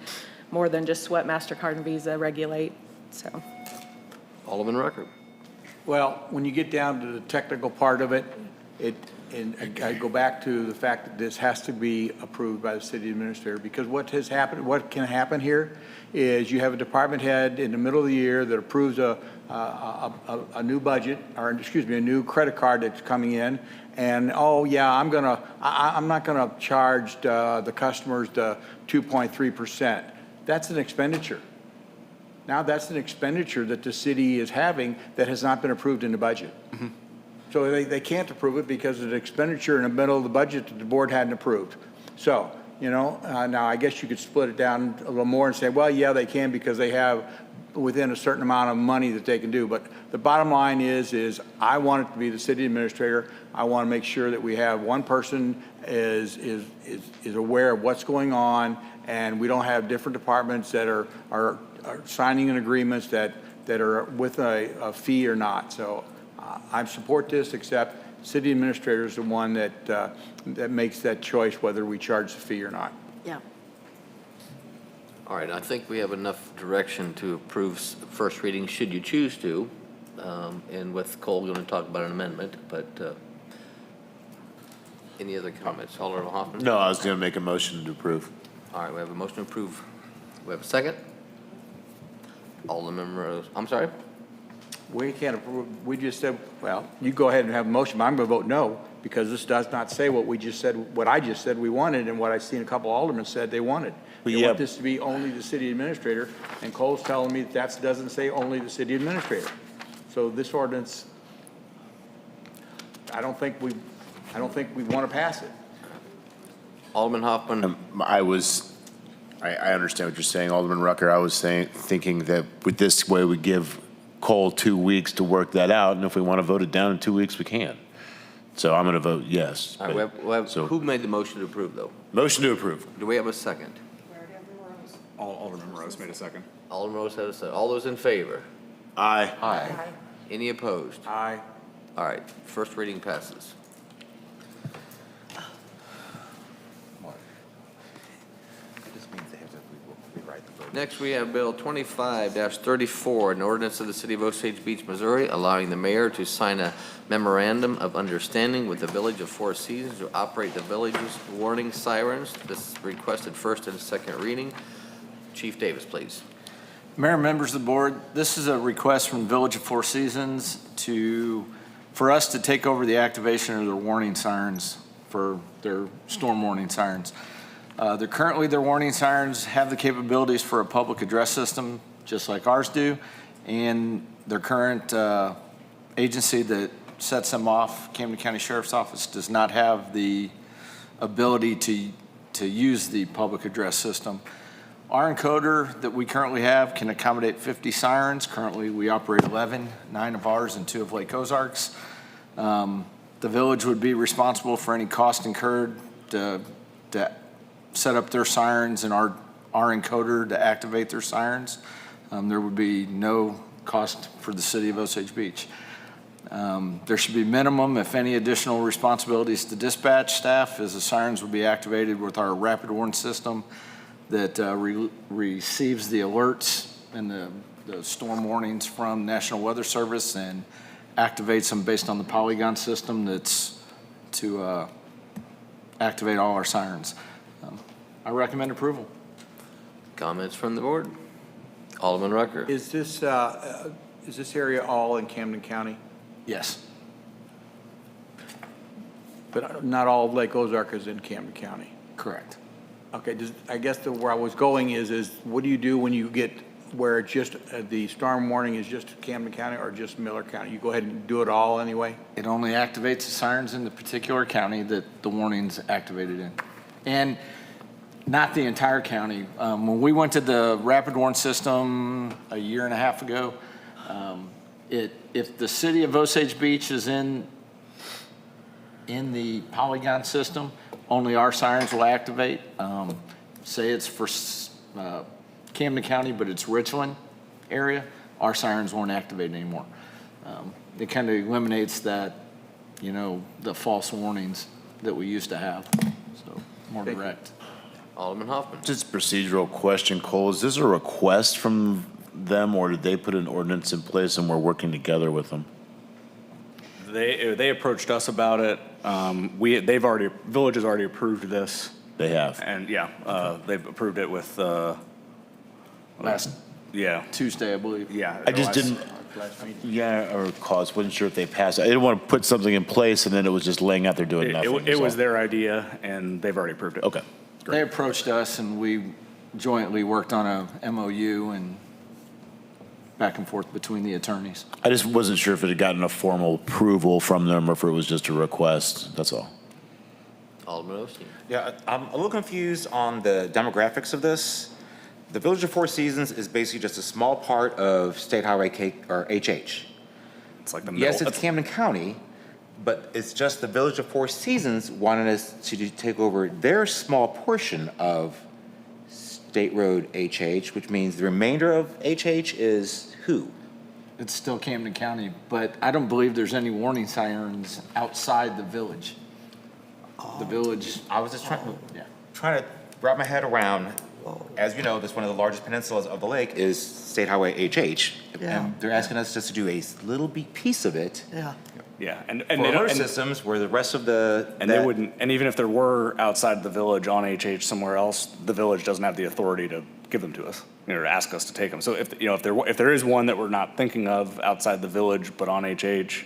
Speaker 14: more than just what MasterCard and Visa regulate. So,
Speaker 1: Alderman Rucker.
Speaker 8: Well, when you get down to the technical part of it, and I go back to the fact that this has to be approved by the city administrator, because what can happen here is you have a department head in the middle of the year that approves a new budget, or excuse me, a new credit card that's coming in, and, oh, yeah, I'm not gonna charge the customers the 2.3%. That's an expenditure. Now that's an expenditure that the city is having that has not been approved in the budget. So they can't approve it because of the expenditure in the middle of the budget that the board hadn't approved. So, now I guess you could split it down a little more and say, well, yeah, they can because they have within a certain amount of money that they can do. But the bottom line is I want it to be the city administrator. I want to make sure that we have one person is aware of what's going on, and we don't have different departments that are signing in agreements that are with a fee or not. So I support this, except city administrator is the one that makes that choice whether we charge the fee or not.
Speaker 5: Yeah.
Speaker 1: All right, I think we have enough direction to approve first reading, should you choose to. And with Cole, we're going to talk about an amendment, but any other comments? Alderman Hoffman?
Speaker 9: No, I was going to make a motion to approve.
Speaker 1: All right, we have a motion to approve. We have a second? Alderman Rose, I'm sorry?
Speaker 8: We can't approve, we just said, well, you go ahead and have a motion, but I'm going to vote no, because this does not say what I just said we wanted, and what I've seen a couple aldermen said they wanted. They want this to be only the city administrator, and Cole's telling me that doesn't say only the city administrator. So this ordinance, I don't think we want to pass it.
Speaker 1: Alderman Hoffman?
Speaker 9: I understand what you're saying, Alderman Rucker. I was thinking that with this way, we give Cole 2 weeks to work that out, and if we want to vote it down in 2 weeks, we can. So I'm going to vote yes.
Speaker 1: All right, who made the motion to approve, though?
Speaker 9: Motion to approve.
Speaker 1: Do we have a second?
Speaker 6: Alderman Rose made a second.
Speaker 1: Alderman Rose has a second. All those in favor?
Speaker 9: Aye.
Speaker 1: Aye. Any opposed?
Speaker 8: Aye.
Speaker 1: All right, first reading passes. Next, we have Bill 25-34, an ordinance of the City of Osage Beach, Missouri, allowing the mayor to sign a memorandum of understanding with the Village of Four Seasons to operate the village's warning sirens. This is requested first and second reading. Chief Davis, please.
Speaker 15: Mayor, members of the board, this is a request from the Village of Four Seasons for us to take over the activation of their warning sirens, for their storm warning sirens. Their warning sirens have the capabilities for a public address system, just like ours do, and their current agency that sets them off, Camden County Sheriff's Office, does not have the ability to use the public address system. Our encoder that we currently have can accommodate 50 sirens. Currently, we operate 11, 9 of ours and 2 of Lake Ozarks. The village would be responsible for any cost incurred to set up their sirens and our encoder to activate their sirens. There would be no cost for the city of Osage Beach. There should be minimum, if any, additional responsibilities to dispatch staff, as the sirens will be activated with our rapid warning system that receives the alerts and the storm warnings from National Weather Service and activates them based on the polygon system that's to activate all our sirens. I recommend approval.
Speaker 1: Comments from the board? Alderman Rucker.
Speaker 8: Is this area all in Camden County?
Speaker 15: Yes.
Speaker 8: But not all of Lake Ozark is in Camden County?
Speaker 15: Correct.
Speaker 8: Okay, I guess where I was going is what do you do when you get where it's just, the storm warning is just Camden County or just Miller County? You go ahead and do it all anyway?
Speaker 15: It only activates the sirens in the particular county that the warning's activated in. And not the entire county. When we went to the rapid warning system a year and a half ago, if the city of Osage Beach is in the polygon system, only our sirens will activate. Say it's for Camden County, but it's Richland area, our sirens won't activate anymore. It kind of eliminates that, the false warnings that we used to have. So more direct.
Speaker 1: Alderman Hoffman.
Speaker 9: Just a procedural question, Cole. Is this a request from them, or did they put an ordinance in place and we're working together with them?
Speaker 6: They approached us about it. Village has already approved this.
Speaker 9: They have.
Speaker 6: And yeah, they've approved it with,
Speaker 15: Last
Speaker 6: yeah,
Speaker 15: Tuesday, I believe.
Speaker 6: yeah.
Speaker 9: I just didn't, or cause, wasn't sure if they passed. I didn't want to put something in place and then it was just laying out there doing nothing.
Speaker 6: It was
Speaker 9: so.
Speaker 6: their idea and they've already approved it.
Speaker 9: Okay.
Speaker 15: They approached us and we jointly worked on a MOU and back and forth between the attorneys.
Speaker 9: I just wasn't sure if it had gotten a formal approval from them or if it was just a request, that's all.
Speaker 1: Alderman Osteen.
Speaker 10: Yeah, I'm a little confused on the demographics of this. The Village of Four Seasons is basically just a small part of State Highway K, or HH.
Speaker 6: It's like the middle.
Speaker 10: Yes, it's Camden County, but it's just the Village of Four Seasons wanted us to take over their small portion of State Road HH, which means the remainder of HH is who?
Speaker 15: It's still Camden County, but I don't believe there's any warning sirens outside the village. The village,
Speaker 10: I was just
Speaker 15: yeah.
Speaker 10: trying to wrap my head around. As you know, this one of the largest peninsulas of the lake is State Highway HH.
Speaker 5: Yeah.
Speaker 10: And they're asking us just to do a little piece of it
Speaker 5: Yeah.
Speaker 6: Yeah, and
Speaker 10: for
Speaker 6: they
Speaker 10: our
Speaker 6: don't,
Speaker 10: systems where the rest of the.
Speaker 6: and they wouldn't, and even if there were outside the village on HH somewhere else, the village doesn't have the authority to give them to us, or to ask us to take them. So if there is one that we're not thinking of outside the village but on HH,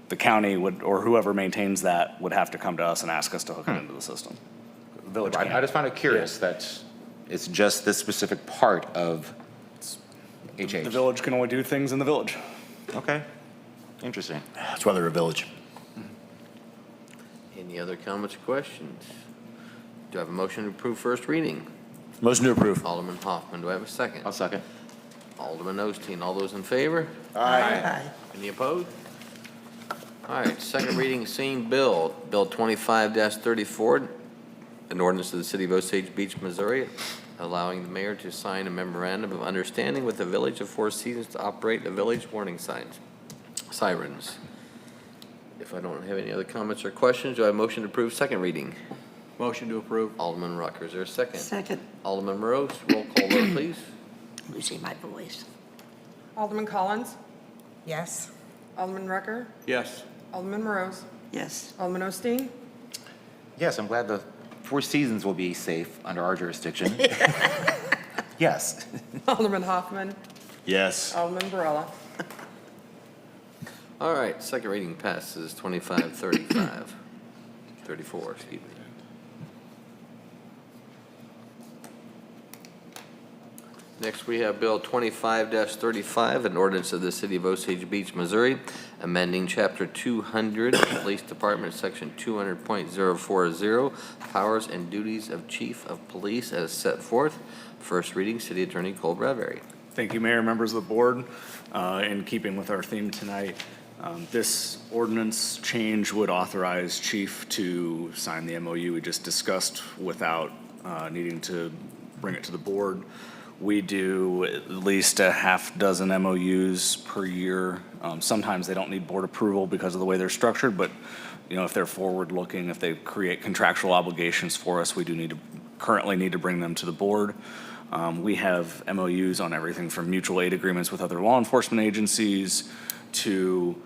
Speaker 6: the county would, or whoever maintains that, would have to come to us and ask us to hook it into the system. The village
Speaker 10: I
Speaker 6: can't.
Speaker 10: just found it curious that it's just this specific part of HH.
Speaker 6: The village can only do things in the village.
Speaker 10: Okay, interesting.
Speaker 9: That's why they're a village.
Speaker 1: Any other comments or questions? Do I have a motion to approve first reading?
Speaker 9: Motion to approve.
Speaker 1: Alderman Hoffman, do I have a second?
Speaker 10: I'll second.
Speaker 1: Alderman Osteen, all those in favor?
Speaker 5: Aye.
Speaker 1: Any opposed? All right, second reading, same bill, Bill 25-34, an ordinance of the City of Osage Beach, Missouri, allowing the mayor to sign a memorandum of understanding with the Village of Four Seasons to operate the village warning sirens. If I don't have any other comments or questions, do I have a motion to approve second reading?
Speaker 8: Motion to approve.
Speaker 1: Alderman Rucker, is there a second?
Speaker 5: Second.
Speaker 1: Alderman Morose, roll call vote, please.
Speaker 5: Losing my voice.
Speaker 3: Alderman Collins?
Speaker 5: Yes.
Speaker 3: Alderman Rucker?
Speaker 8: Yes.
Speaker 3: Alderman Morose?
Speaker 5: Yes.
Speaker 3: Alderman Osteen?
Speaker 10: Yes, I'm glad the Four Seasons will be safe under our jurisdiction. Yes.
Speaker 3: Alderman Hoffman?
Speaker 9: Yes.
Speaker 3: Alderman Barella?
Speaker 1: All right, second reading passes 25-34, excuse me. Next, we have Bill 25-35, an ordinance of the City of Osage Beach, Missouri, amending Chapter 200, Police Department, Section 200.040, Powers and Duties of Chief of Police as set forth. First reading, City Attorney Cole Bradbury.
Speaker 6: Thank you, Mayor, members of the board. In keeping with our theme tonight, this ordinance change would authorize chief to sign the MOU we just discussed without needing to bring it to the board. We do at least a half dozen MOUs per year. Sometimes they don't need board approval because of the way they're structured, but if they're forward-looking, if they create contractual obligations for us, we do currently need to bring them to the board. We have MOUs on everything from mutual aid agreements with other law enforcement agencies to,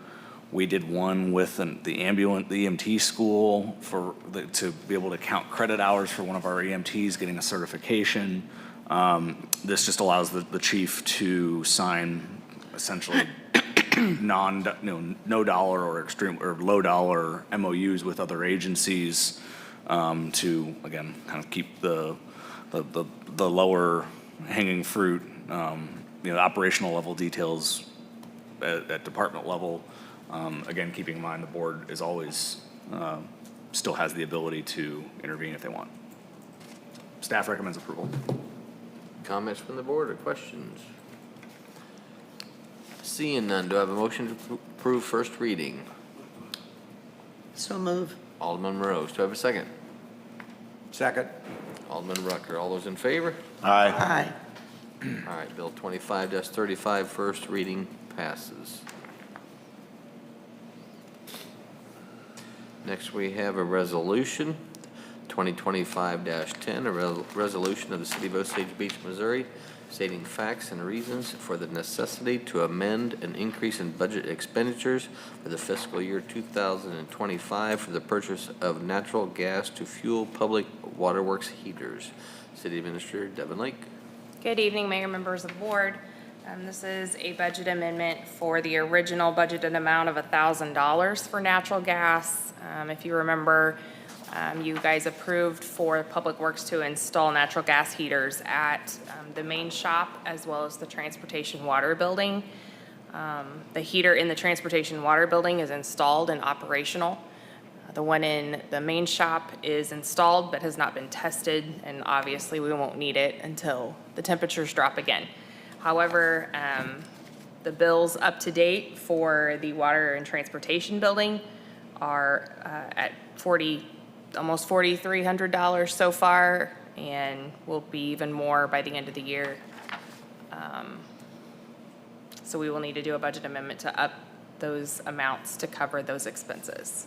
Speaker 6: we did one with the EMT school to be able to count credit hours for one of our EMTs getting a certification. This just allows the chief to sign essentially no dollar or extreme or low dollar MOUs with other agencies to, again, kind of keep the lower hanging fruit, operational level details at department level. Again, keeping in mind the board is always still has the ability to intervene if they want. Staff recommends approval.
Speaker 1: Comments from the board or questions? Seeing none, do I have a motion to approve first reading?
Speaker 5: So move.
Speaker 1: Alderman Morose, do I have a second?
Speaker 8: Second.
Speaker 1: Alderman Rucker, all those in favor?
Speaker 9: Aye.
Speaker 5: Aye.
Speaker 1: All right, Bill 25-35, first reading passes. Next, we have a resolution, 2025-10, a resolution of the City of Osage Beach, Missouri, stating facts and reasons for the necessity to amend an increase in budget expenditures for the fiscal year 2025 for the purchase of natural gas to fuel public waterworks heaters. City Administrator Devin Lake.
Speaker 7: Good evening, Mayor, members of the board. This is a budget amendment for the original budgeted amount of $1,000 for natural gas. If you remember, you guys approved for Public Works to install natural gas heaters at the main shop as well as the Transportation Water Building. The heater in the Transportation Water Building is installed and operational. The one in the main shop is installed but has not been tested, and obviously we won't need it until the temperatures drop again. However, the bills up to date for the Water and Transportation Building are at almost $4,300 so far, and will be even more by the end of the year. So we will need to do a budget amendment to up those amounts to cover those expenses.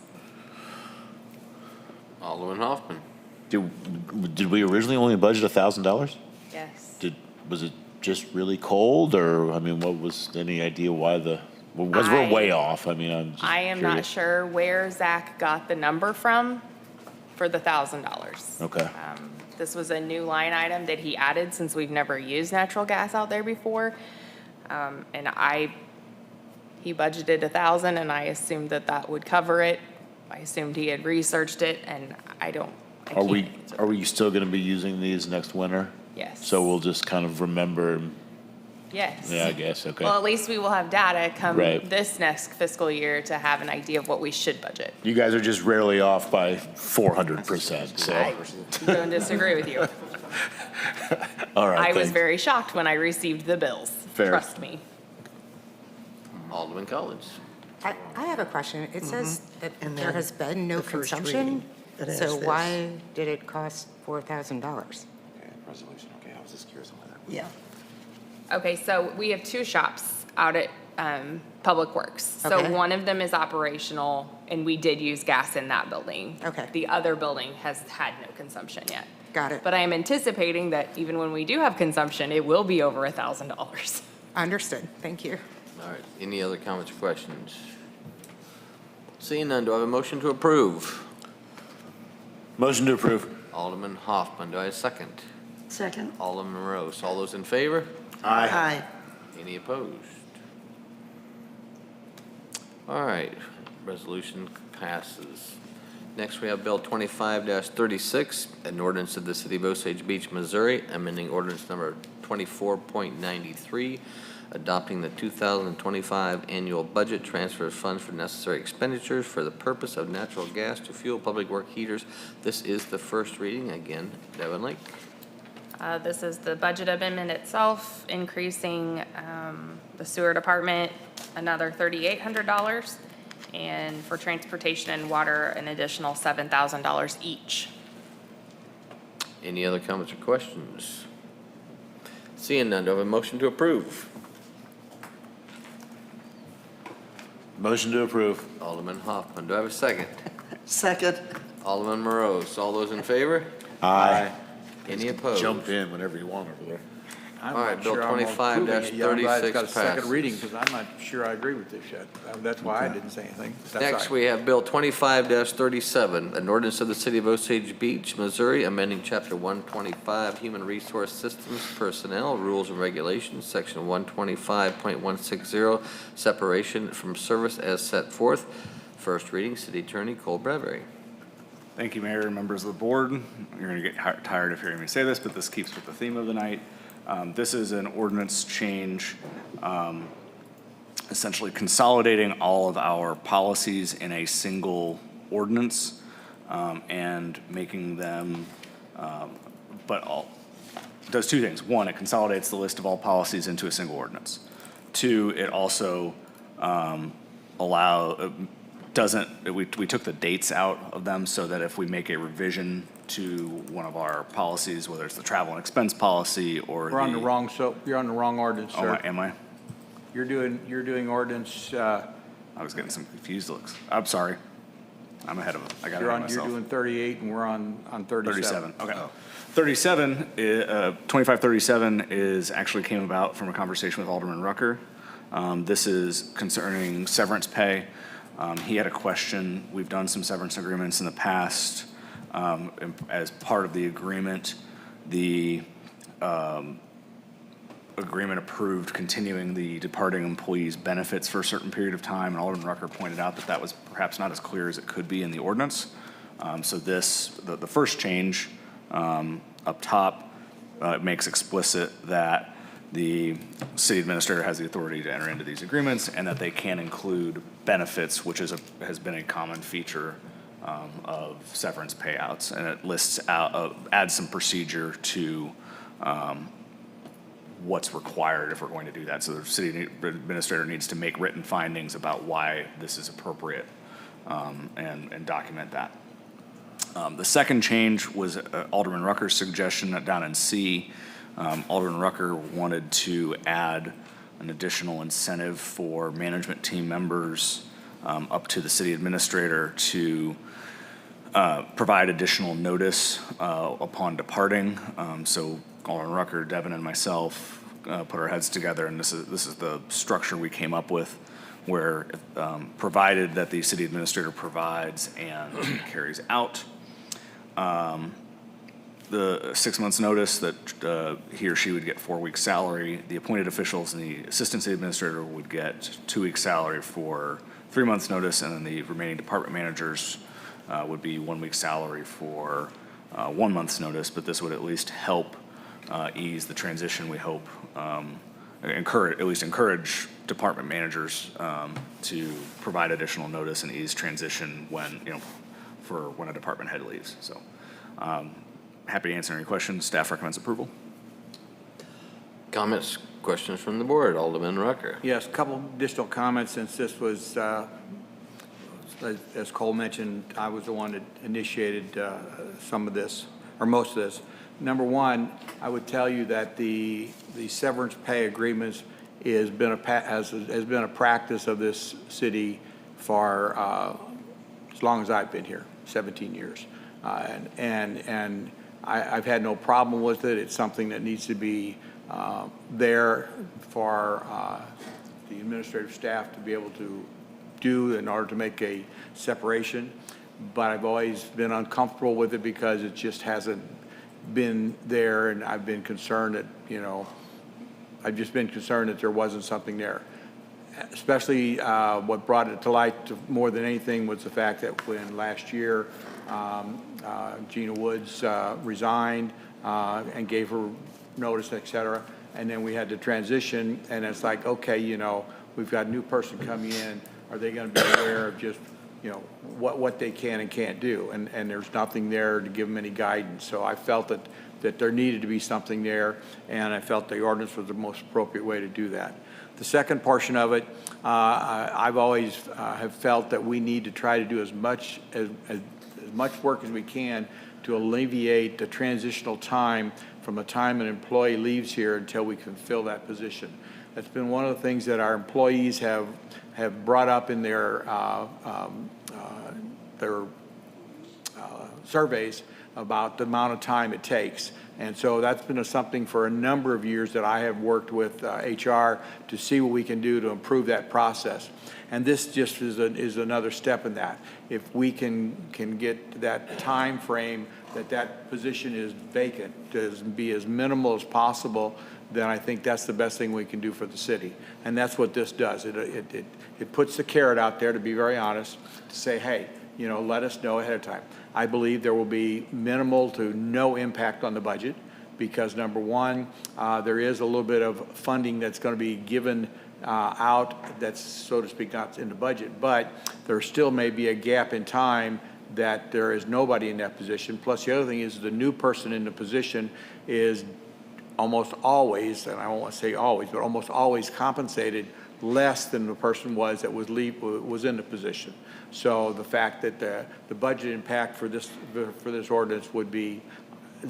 Speaker 1: Alderman Hoffman.
Speaker 9: Did we originally only budget $1,000?
Speaker 7: Yes.
Speaker 9: Was it just really cold, or, I mean, what was, any idea why we're way off? I mean, I'm just
Speaker 7: I am not
Speaker 9: curious.
Speaker 7: sure where Zach got the number from for the $1,000.
Speaker 9: Okay.
Speaker 7: This was a new line item that he added since we've never used natural gas out there before. And he budgeted $1,000, and I assumed that would cover it. I assumed he had researched it, and I can't answer.
Speaker 9: Are we still gonna be using these next winter?
Speaker 7: Yes.
Speaker 9: So we'll just kind of remember,
Speaker 7: Yes.
Speaker 9: yeah, I guess, okay.
Speaker 7: Well, at least we will have data come
Speaker 9: Right.
Speaker 7: this next fiscal year to have an idea of what we should budget.
Speaker 9: You guys are just rarely off by 400%, so.
Speaker 7: I don't disagree with you.
Speaker 9: All right,
Speaker 7: I was
Speaker 9: thanks.
Speaker 7: very shocked when I received the bills.
Speaker 9: Fair.
Speaker 7: Trust me.
Speaker 1: Alderman Collins.
Speaker 16: I have a question. It says that
Speaker 5: And
Speaker 16: there
Speaker 5: then
Speaker 16: has been no
Speaker 5: the first
Speaker 16: consumption,
Speaker 5: reading that has
Speaker 16: so
Speaker 5: this.
Speaker 16: why did it cost $4,000?
Speaker 10: Resolution, okay, I was just curious on that.
Speaker 5: Yeah.
Speaker 7: Okay, so we have two shops out at Public Works. So
Speaker 16: Okay.
Speaker 7: one of them is operational, and we did use gas in that building.
Speaker 16: Okay.
Speaker 7: The other building has had no consumption yet.
Speaker 16: Got it.
Speaker 7: But I am anticipating that even when we do have consumption, it will be over $1,000.
Speaker 16: Understood. Thank you.
Speaker 1: All right, any other comments or questions? Seeing none, do I have a motion to approve?
Speaker 9: Motion to approve.
Speaker 1: Alderman Hoffman, do I have a second?
Speaker 5: Second?
Speaker 1: Alderman Rose, all those in favor?
Speaker 5: Aye.
Speaker 1: Any opposed? All right, resolution passes. Next, we have Bill 25-36, an ordinance of the City of Osage Beach, Missouri, amending ordinance number 24.93, adopting the 2025 annual budget, transfer of funds for necessary expenditures for the purpose of natural gas to fuel public work heaters. This is the first reading. Again, Devin Lake.
Speaker 7: This is the budget amendment itself, increasing the sewer department another $3,800, and for transportation and water, an additional $7,000 each.
Speaker 1: Any other comments or questions? Seeing none, do I have a motion to approve?
Speaker 9: Motion to approve.
Speaker 1: Alderman Hoffman, do I have a second?
Speaker 5: Second?
Speaker 1: Alderman Morose, all those in favor?
Speaker 9: Aye.
Speaker 1: Any opposed?
Speaker 9: Jump in whenever you want over there.
Speaker 8: I'm
Speaker 1: All right,
Speaker 8: not
Speaker 1: Bill
Speaker 8: sure I'm approving it yet. I'm glad it's got a
Speaker 1: 25-36
Speaker 8: second
Speaker 1: passes.
Speaker 8: reading, because I'm not sure I agree with this yet. That's why I didn't say anything. That's all
Speaker 1: Next,
Speaker 8: right.
Speaker 1: we have Bill 25-37, an ordinance of the City of Osage Beach, Missouri, amending Chapter 125, Human Resource Systems, Personnel, Rules and Regulations, Section 125.160, Separation from Service as set forth. First reading, City Attorney Cole Bradbury.
Speaker 6: Thank you, Mayor and members of the board. You're going to get tired of hearing me say this, but this keeps with the theme of the night. This is an ordinance change, essentially consolidating all of our policies in a single ordinance and making them, does two things. One, it consolidates the list of all policies into a single ordinance. Two, it also we took the dates out of them so that if we make a revision to one of our policies, whether it's the travel and expense policy or
Speaker 8: You're on the wrong ordinance,
Speaker 6: Oh,
Speaker 8: sir.
Speaker 6: am I?
Speaker 8: You're doing ordinance,
Speaker 6: I was getting some confused looks. I'm sorry. I'm ahead of, I got it
Speaker 8: You're
Speaker 6: on
Speaker 8: on, you're
Speaker 6: myself.
Speaker 8: doing 38 and we're on 37.
Speaker 6: 37, okay. 2537 is, actually came about from a conversation with Alderman Rucker. This is concerning severance pay. He had a question. We've done some severance agreements in the past. As part of the agreement, the agreement approved continuing the departing employee's benefits for a certain period of time, and Alderman Rucker pointed out that that was perhaps not as clear as it could be in the ordinance. So the first change up top makes explicit that the city administrator has the authority to enter into these agreements and that they can include benefits, which has been a common feature of severance payouts. And it lists out, adds some procedure to what's required if we're going to do that. So the city administrator needs to make written findings about why this is appropriate and document that. The second change was Alderman Rucker's suggestion that down in C. Alderman Rucker wanted to add an additional incentive for management team members up to the city administrator to provide additional notice upon departing. So Alderman Rucker, Devin, and myself put our heads together, and this is the structure we came up with, where provided that the city administrator provides and carries out the 6 months notice that he or she would get 4 weeks salary. The appointed officials and the assistant city administrator would get 2 weeks salary for 3 months notice, and then the remaining department managers would be 1 week salary for 1 month's notice. But this would at least help ease the transition, we hope, encourage department managers to provide additional notice and ease transition when, for when a department head leaves. So happy to answer any questions. Staff recommends approval.
Speaker 1: Comments, questions from the board? Alderman Rucker.
Speaker 8: Yes, a couple additional comments, since this was, as Cole mentioned, I was the one that initiated some of this, or most of this. Number one, I would tell you that the severance pay agreements has been a practice of this city for as long as I've been here, 17 years. And I've had no problem with it. It's something that needs to be there for the administrative staff to be able to do in order to make a separation. But I've always been uncomfortable with it because it just hasn't been there, and I've been concerned that, I've just been concerned that there wasn't something there. Especially what brought it to light more than anything was the fact that when last year Gina Woods resigned and gave her notice, et cetera, and then we had to transition, and it's like, okay, we've got a new person coming in. Are they going to be aware of just, what they can and can't do? And there's nothing there to give them any guidance. So I felt that there needed to be something there, and I felt the ordinance was the most appropriate way to do that. The second portion of it, I've always have felt that we need to try to do as much work as we can to alleviate the transitional time from the time an employee leaves here until we can fill that position. That's been one of the things that our employees have brought up in their surveys about the amount of time it takes. And so that's been something for a number of years that I have worked with HR to see what we can do to improve that process. And this just is another step in that. If we can get that time frame that position is vacant to be as minimal as possible, then I think that's the best thing we can do for the city. And that's what this does. It puts the carrot out there, to be very honest, to say, hey, let us know ahead of time. I believe there will be minimal to no impact on the budget because, number one, there is a little bit of funding that's going to be given out that's, so to speak, not in the budget, but there still may be a gap in time that there is nobody in that position. Plus, the other thing is the new person in the position is almost always, and I won't want to say always, but almost always compensated less than the person was that was in the position. So the fact that the budget impact for this ordinance would be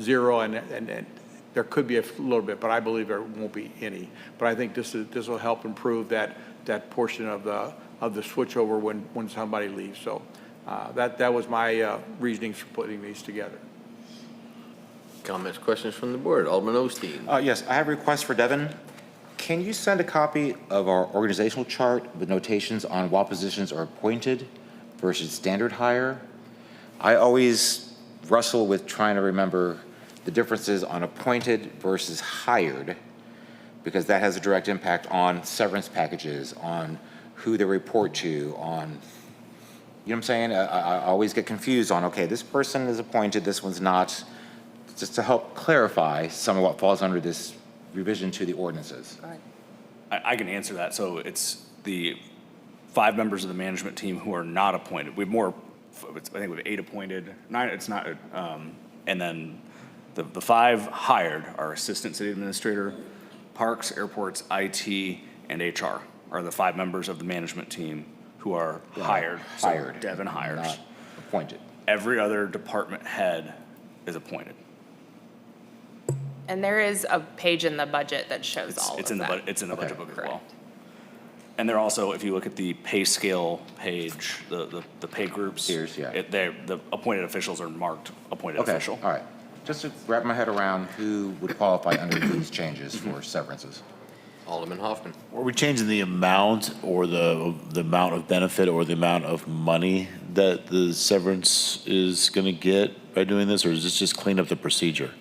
Speaker 8: zero, and there could be a little bit, but I believe there won't be any. But I think this will help improve that portion of the switchover when somebody leaves. So That was my reasonings for putting these together.
Speaker 1: Comments, questions from the board? Alderman Osteen.
Speaker 10: Yes, I have a request for Devin. Can you send a copy of our organizational chart with notations on what positions are appointed versus standard hire? I always wrestle with trying to remember the differences on appointed versus hired, because that has a direct impact on severance packages, on who they report to, on, you know what I'm saying? I always get confused on, okay, this person is appointed, this one's not, just to help clarify some of what falls under this revision to the ordinances.
Speaker 6: I can answer that. So it's the 5 members of the management team who are not appointed. We have more, I think we have 8 appointed, 9, it's not, and then the 5 hired are assistant city administrator, parks, airports, IT, and HR are the 5 members of the management team who are hired.
Speaker 10: Hired.
Speaker 6: So Devin hires.
Speaker 10: Not appointed.
Speaker 6: Every other department head is appointed.
Speaker 7: And there is a page in the budget that shows all
Speaker 6: It's
Speaker 7: of
Speaker 6: in the
Speaker 7: that.
Speaker 6: it's in the budget book as well.
Speaker 7: Correct.
Speaker 6: And they're also, if you look at the pay scale page, the pay groups.
Speaker 10: Tiers, yeah.
Speaker 6: The appointed officials are marked appointed
Speaker 10: Okay,
Speaker 6: official.
Speaker 10: all right. Just to wrap my head around who would qualify under these changes for severances.
Speaker 1: Alderman Hoffman.
Speaker 9: Are we changing the amount or the amount of benefit or the amount of money that the severance is going to get by doing this, or is this just clean up the procedure?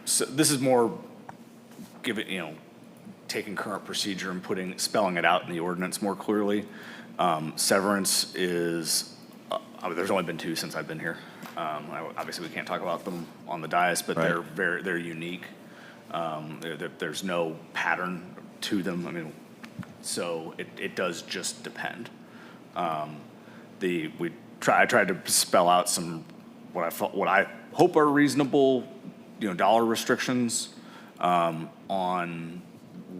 Speaker 6: So this is more, taking current procedure and spelling it out in the ordinance more clearly. Severance is, there's only been 2 since I've been here. Obviously, we can't talk about them on the dais, but
Speaker 9: Right.
Speaker 6: they're unique. There's no pattern to them. I mean, so it does just depend. I tried to spell out some what I hope are reasonable, dollar restrictions on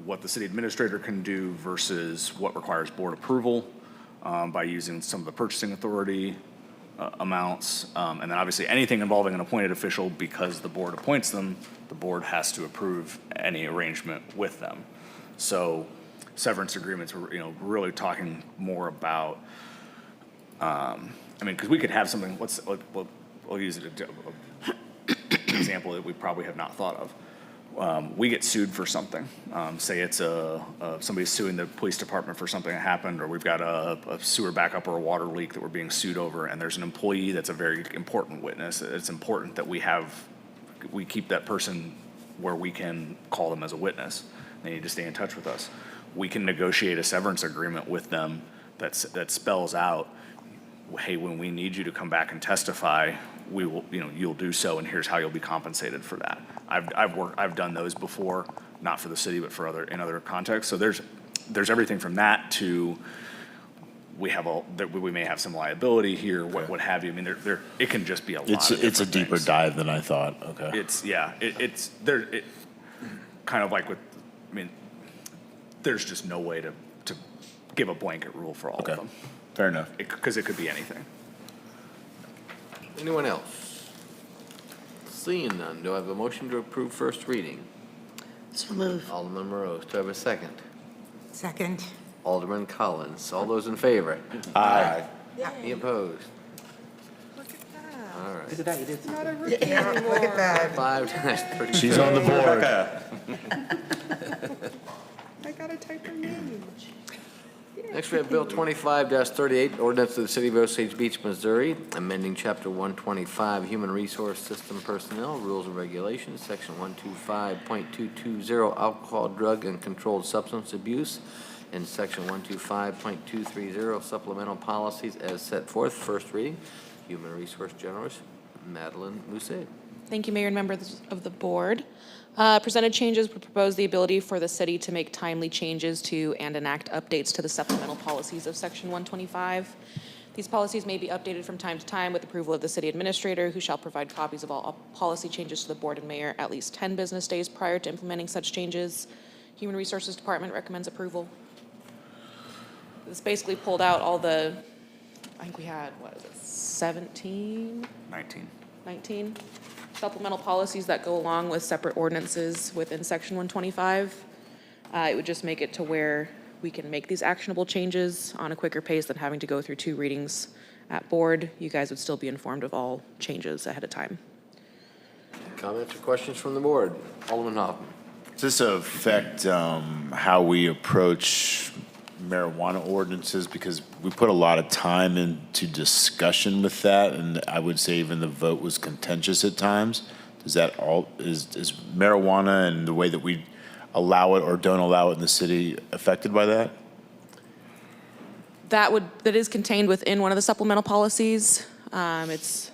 Speaker 6: what the city administrator can do versus what requires board approval by using some of the purchasing authority amounts. And then obviously anything involving an appointed official, because the board appoints them, the board has to approve any arrangement with them. So severance agreements, we're really talking more about, because we could have something, we'll use an example that we probably have not thought of. We get sued for something. Say it's somebody's suing the police department for something that happened, or we've got a sewer backup or a water leak that we're being sued over, and there's an employee that's a very important witness. It's important that we keep that person where we can call them as a witness. They need to stay in touch with us. We can negotiate a severance agreement with them that spells out, hey, when we need you to come back and testify, we will, you'll do so, and here's how you'll be compensated for that. I've done those before, not for the city, but in other contexts. So there's everything from that to we may have some liability here, what have you. I mean, it can just be a lot.
Speaker 9: It's a deeper dive than I thought. Okay.
Speaker 6: It's kind of like there's just no way to give a blanket rule for all of them.
Speaker 9: Fair enough.
Speaker 6: Because it could be anything.
Speaker 1: Anyone else? Seeing none, do I have a motion to approve first reading?
Speaker 5: So move.
Speaker 1: Alderman Morose, do I have a second?
Speaker 16: Second.
Speaker 1: Alderman Collins, all those in favor?
Speaker 9: Aye.
Speaker 1: Any opposed?
Speaker 16: Look at that.
Speaker 1: All right.
Speaker 10: Look at that, you did.
Speaker 16: Not a rookie anymore. Look at that.
Speaker 1: 5-30.
Speaker 9: She's on the board.
Speaker 16: I gotta type her name.
Speaker 1: Next, we have Bill 25-38, ordinance of the City of Osage Beach, Missouri, amending Chapter 125, Human Resource System Personnel, Rules and Regulations, Section 125.220, Alcohol, Drug, and Controlled Substance Abuse, and Section 125.230, Supplemental Policies as set forth. First reading. Human Resource Generalist Madeline Musset.
Speaker 17: Thank you, Mayor and members of the board. Presented changes would propose the ability for the city to make timely changes to and enact updates to the supplemental policies of Section 125. These policies may be updated from time to time with approval of the city administrator, who shall provide copies of all policy changes to the board and mayor at least 10 business days prior to implementing such changes. Human Resources Department recommends approval. This basically pulled out all I think we had, 17? 19 supplemental policies that go along with separate ordinances within Section 125. It would just make it to where we can make these actionable changes on a quicker pace than having to go through 2 readings at board, you guys would still be informed of all changes ahead of time.
Speaker 1: Comments or questions from the board? Alderman Hoffman.
Speaker 9: Does this affect how we approach marijuana ordinances? Because we put a lot of time into discussion with that, and I would say even the vote was contentious at times. Is that all, is marijuana and the way that we allow it or don't allow it in the city affected by that?
Speaker 17: That is contained within one of the supplemental policies. It's,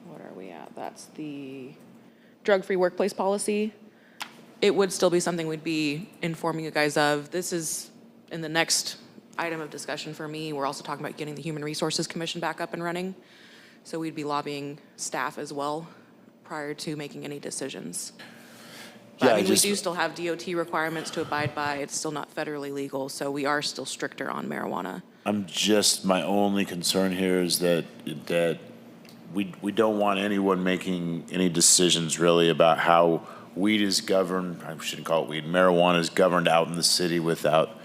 Speaker 17: what are we at? That's the drug-free workplace policy. It would still be something we'd be informing you guys of. This is in the next item of discussion for me. We're also talking about getting the Human Resources Commission back up and running. So we'd be lobbying staff as well prior to making any decisions. But, I mean, we do still have DOT requirements to abide by. It's still not federally legal, so we are still stricter on marijuana.
Speaker 9: My only concern here is that we don't want anyone making any decisions really about how weed is governed. I shouldn't call it weed. Marijuana is governed out in the city without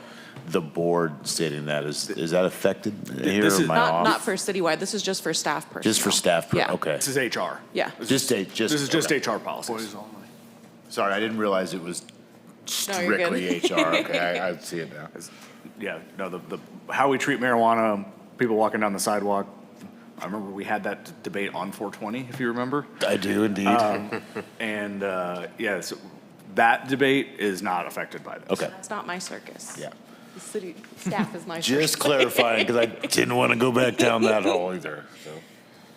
Speaker 9: the board stating that. Is that affected here?
Speaker 6: This
Speaker 9: Or
Speaker 6: is
Speaker 9: am I off?
Speaker 17: Not for citywide. This is just for staff personnel.
Speaker 9: Just for staff.
Speaker 17: Yeah.
Speaker 9: Okay.
Speaker 6: This is HR.
Speaker 17: Yeah.
Speaker 6: This is just HR policies.
Speaker 9: Sorry, I didn't realize it was
Speaker 17: No, you're good.
Speaker 9: strictly HR. Okay, I see it now.
Speaker 6: Yeah, no, the how we treat marijuana, people walking down the sidewalk. I remember we had that debate on 420, if you remember.
Speaker 9: I do indeed.
Speaker 6: Yeah, so that debate is not affected by this.
Speaker 9: Okay.
Speaker 17: It's not my circus.
Speaker 9: Yeah.
Speaker 17: The city staff is my circus.
Speaker 9: Just clarifying, because I didn't want to go back down that hole either. So.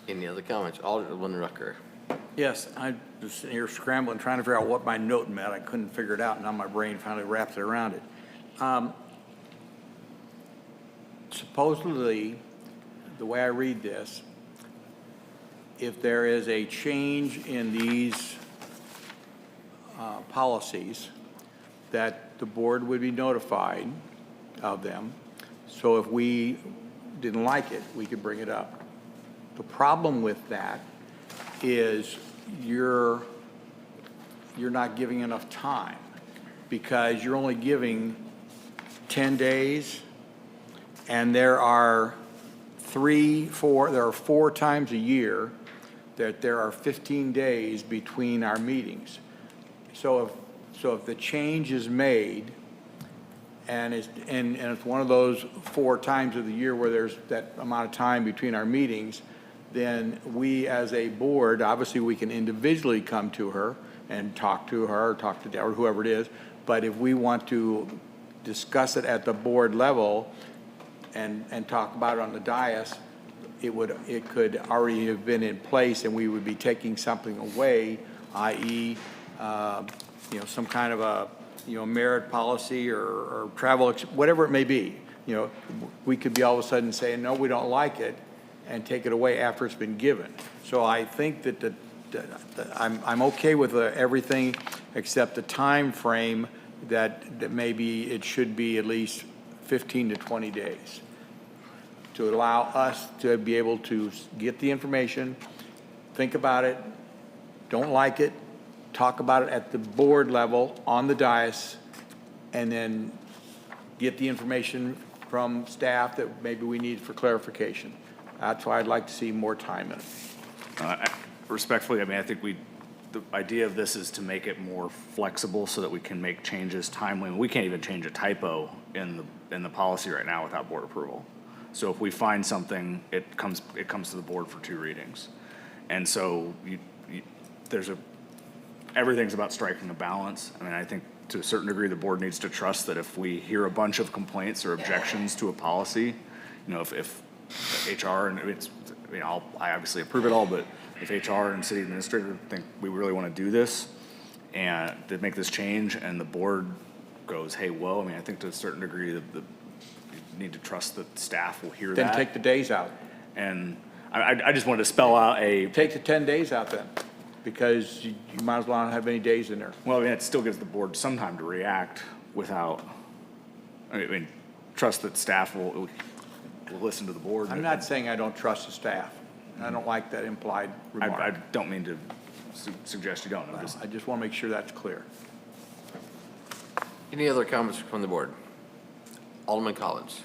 Speaker 1: Any other comments? Alderman Rucker.
Speaker 8: Yes, I was sitting here scrambling, trying to figure out what my note meant. I couldn't figure it out, and now my brain finally wraps it around it. Supposedly, the way I read this, if there is a change in these policies, that the board would be notified of them. So if we didn't like it, we could bring it up. The problem with that is you're not giving enough time, because you're only giving 10 days, and there are 4 times a year that there are 15 days between our meetings. So if the change is made, and it's one of those 4 times of the year where there's that amount of time between our meetings, then we as a board, obviously we can individually come to her and talk to her, or talk to Deb, or whoever it is, but if we want to discuss it at the board level and talk about it on the dais, it could already have been in place, and we would be taking something away, i.e., some kind of a, merit policy or travel, whatever it may be. We could be all of a sudden saying, no, we don't like it, and take it away after it's been given. So I think that I'm okay with everything except the time frame that maybe it should be at least 15 to 20 days to allow us to be able to get the information, think about it, don't like it, talk about it at the board level on the dais, and then get the information from staff that maybe we need for clarification. That's why I'd like to see more time in it.
Speaker 6: Respectfully, I think the idea of this is to make it more flexible so that we can make changes timely. We can't even change a typo in the policy right now without board approval. So if we find something, it comes to the board for 2 readings. And so everything's about striking a balance. I think to a certain degree, the board needs to trust that if we hear a bunch of complaints or objections to a policy, if HR, and I obviously approve it all, but if HR and city administrator think we really want to do this and to make this change, and the board goes, hey, whoa, I think to a certain degree, you need to trust that staff will hear that.
Speaker 8: Then take the days out.
Speaker 6: And I just wanted to spell out
Speaker 8: Take the 10 days out then, because you might as well not have any days in there.
Speaker 6: Well, it still gives the board some time to react without, trust that staff will listen to the board.
Speaker 8: I'm not saying I don't trust the staff. I don't like that implied remark.
Speaker 6: I don't mean to suggest you don't.
Speaker 8: I just want to make sure that's clear.
Speaker 1: Any other comments from the board? Alderman Collins.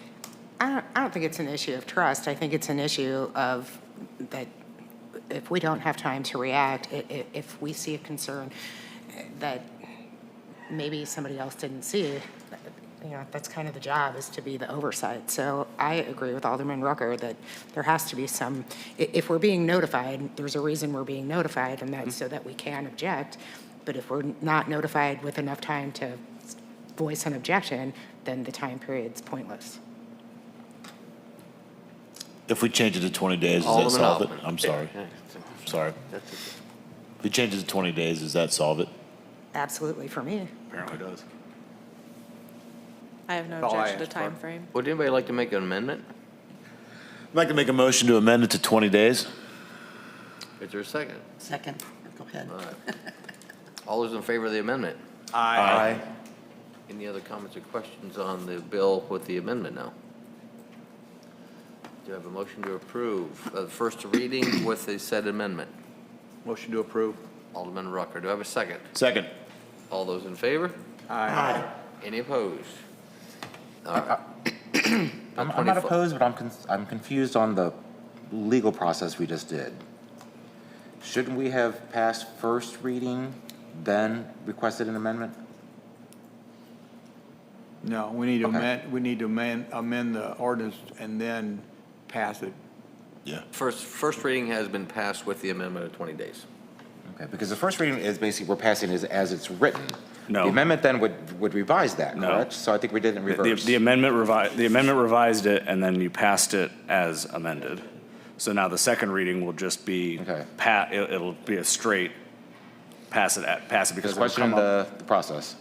Speaker 16: I don't think it's an issue of trust. I think it's an issue of that if we don't have time to react, if we see a concern that maybe somebody else didn't see, that's kind of the job, is to be the oversight. So I agree with Alderman Rucker that there has to be some, if we're being notified, there's a reason we're being notified, and that's so that we can object. But if we're not notified with enough time to voice an objection, then the time period's pointless.
Speaker 9: If we change it to 20 days, does that
Speaker 1: Alderman
Speaker 9: solve it?
Speaker 1: Hoffman.
Speaker 9: I'm sorry. Sorry.
Speaker 1: That's okay.
Speaker 9: If we change it to 20 days, does that solve it?
Speaker 16: Absolutely for me.
Speaker 6: Apparently does.
Speaker 14: I have no
Speaker 8: That's all I
Speaker 14: objection to
Speaker 8: asked for.
Speaker 14: timeframe.
Speaker 1: Would anybody like to make an amendment?
Speaker 9: I'd like to make a motion to amend it to 20 days.
Speaker 1: Is there a second?
Speaker 5: Second, go ahead.
Speaker 1: All right. All those in favor of the amendment?
Speaker 8: Aye.
Speaker 1: Any other comments or questions on the bill with the amendment now? Do you have a motion to approve the first reading with the said amendment?
Speaker 8: Motion to approve.
Speaker 1: Alderman Rucker. Do I have a second?
Speaker 9: Second.
Speaker 1: All those in favor?
Speaker 8: Aye.
Speaker 1: Any opposed? All right.
Speaker 10: I'm not opposed, but I'm confused on the legal process we just did. Shouldn't we have passed first reading, then requested an amendment?
Speaker 8: No, we need to
Speaker 10: Okay.
Speaker 8: amend the ordinance and then pass it.
Speaker 9: Yeah.
Speaker 1: First reading has been passed with the amendment of 20 days.
Speaker 10: Okay, because the first reading is basically, we're passing it as it's written.
Speaker 6: No.
Speaker 10: The amendment then would revise that,
Speaker 6: No.
Speaker 10: correct? So I think we did it in reverse.
Speaker 6: The amendment revised it, and then you passed it as amended. So now the second reading will just be,
Speaker 10: Okay.
Speaker 6: it'll be a straight pass it because
Speaker 10: Just
Speaker 6: it'll
Speaker 10: question
Speaker 6: come up.
Speaker 10: the process.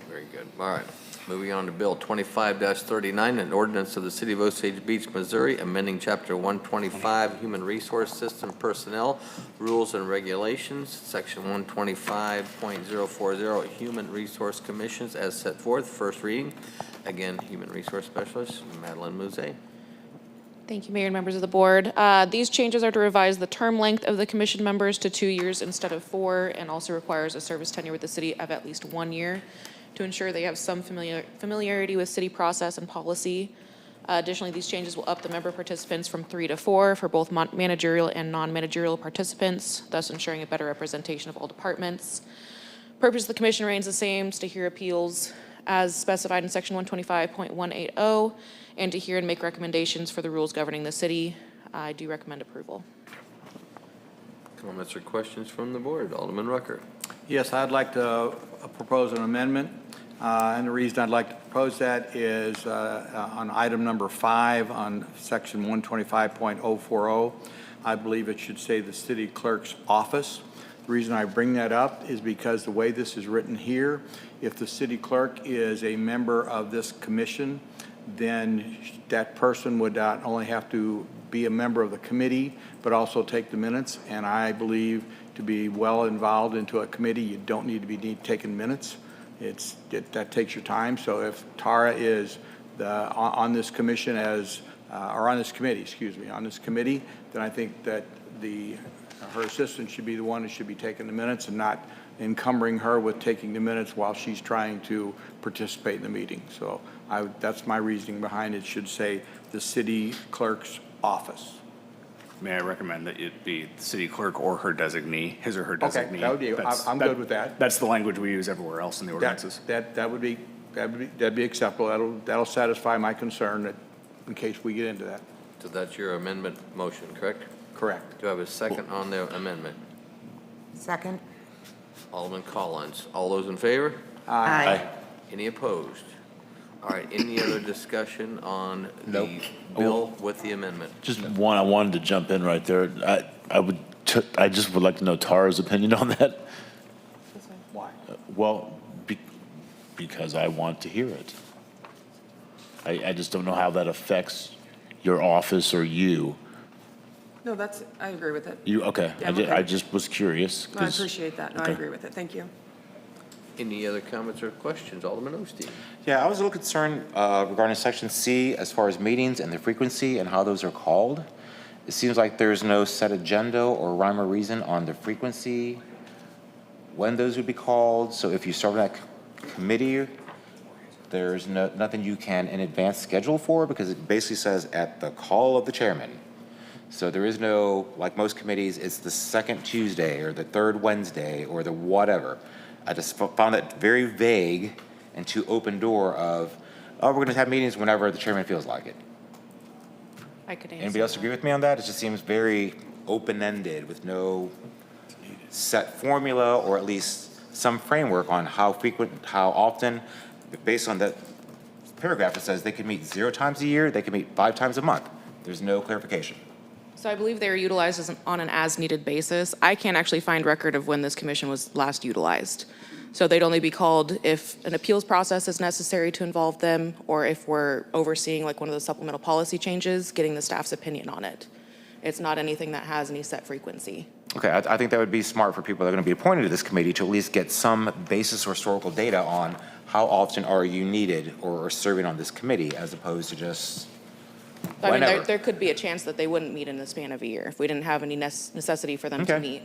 Speaker 1: Very good. All right. Moving on to Bill 25-39, an ordinance of the City of Osage Beach, Missouri, amending Chapter 125, Human Resource System Personnel, Rules and Regulations, Section 125.040, Human Resource Commissions, as set forth. First reading. Again, Human Resource Specialist, Madeline Mouze.
Speaker 17: Thank you, Mayor and members of the board. These changes are to revise the term length of the commission members to 2 years instead of 4, and also requires a service tenure with the city of at least 1 year to ensure they have some familiarity with city process and policy. Additionally, these changes will up the member participants from 3 to 4 for both managerial and non-managerial participants, thus ensuring a better representation of all departments. Purpose of the commission remains the same, to hear appeals as specified in section 125.180, and to hear and make recommendations for the rules governing the city. I do recommend approval.
Speaker 1: Comments or questions from the board? Alderman Rucker.
Speaker 8: Yes, I'd like to propose an amendment, and the reason I'd like to propose that is on item number 5 on section 125.040, I believe it should say the city clerk's office. The reason I bring that up is because the way this is written here, if the city clerk is a member of this commission, then that person would not only have to be a member of the committee, but also take the minutes. And I believe to be well involved into a committee, you don't need to be taking minutes. That takes your time. So if Tara is on this commission or on this committee, on this committee, then I think that her assistant should be the one who should be taking the minutes and not encumbering her with taking the minutes while she's trying to participate in the meeting. So that's my reasoning behind it. Should say the city clerk's office.
Speaker 6: May I recommend that it be the city clerk or her designee, his or her designee?
Speaker 8: Okay, that would be, I'm good with that.
Speaker 6: That's the language we use everywhere else in the ordinances.
Speaker 8: That'd be acceptable. That'll satisfy my concern that in case we get into that.
Speaker 1: So that's your amendment motion, correct?
Speaker 8: Correct.
Speaker 1: Do I have a second on the amendment?
Speaker 16: Second?
Speaker 1: Alderman Collins. All those in favor?
Speaker 5: Aye.
Speaker 1: Any opposed? All right, any other discussion on the
Speaker 10: Nope.
Speaker 1: bill with the amendment?
Speaker 9: Just one, I wanted to jump in right there. I just would like to know Tara's opinion on that.
Speaker 8: Why?
Speaker 9: Well, because I want to hear it. I just don't know how that affects your office or you.
Speaker 3: No, I agree with it.
Speaker 9: Okay.
Speaker 3: Yeah, I'm okay.
Speaker 9: I just was curious.
Speaker 3: No, I appreciate that. No, I
Speaker 9: Okay.
Speaker 3: agree with it. Thank you.
Speaker 1: Any other comments or questions? Alderman Osteen.
Speaker 10: Yeah, I was a little concerned regarding section C as far as meetings and the frequency and how those are called. It seems like there's no set agenda or rhyme or reason on the frequency, when those would be called. So if you serve on that committee, There's nothing you can in advance schedule for because it basically says at the call of the chairman. So there is no, like most committees, it's the second Tuesday or the third Wednesday or the whatever. I just found that very vague and too open door of, oh, we're going to have meetings whenever the chairman feels like it.
Speaker 17: I could answer
Speaker 10: Anybody else
Speaker 17: that.
Speaker 10: agree with me on that? It just seems very open-ended with no set formula or at least some framework on how frequent, how often, based on that paragraph, it says they can meet 0 times a year, they can meet 5 times a month. There's no clarification.
Speaker 17: So I believe they are utilized on an as-needed basis. I can't actually find record of when this commission was last utilized. So they'd only be called if an appeals process is necessary to involve them, or if we're overseeing like one of the supplemental policy changes, getting the staff's opinion on it. It's not anything that has any set frequency.
Speaker 10: Okay, I think that would be smart for people that are going to be appointed to this committee to at least get some basis or historical data on how often are you needed or serving on this committee as opposed to just
Speaker 17: I mean,
Speaker 10: whenever.
Speaker 17: there could be a chance that they wouldn't meet in the span of a year if we didn't have any necessity for them to
Speaker 10: Okay.
Speaker 17: meet.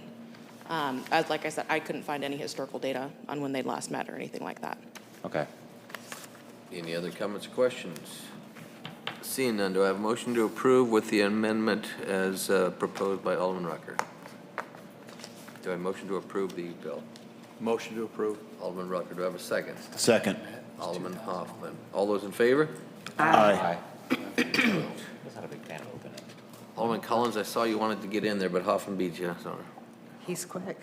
Speaker 17: As like I said, I couldn't find any historical data on when they last met or anything like that.
Speaker 10: Okay.
Speaker 1: Any other comments or questions? Seeing none, do I have a motion to approve with the amendment as proposed by Alderman Rucker? Do I have a motion to approve the bill?
Speaker 8: Motion to approve.
Speaker 1: Alderman Rucker, do I have a second?
Speaker 9: Second.
Speaker 1: Alderman Hoffman. All those in favor?
Speaker 9: Aye.
Speaker 10: That's not a big fan of open-ended.
Speaker 1: Alderman Collins, I saw you wanted to get in there, but Hoffman beat you, sorry.
Speaker 5: He's quick.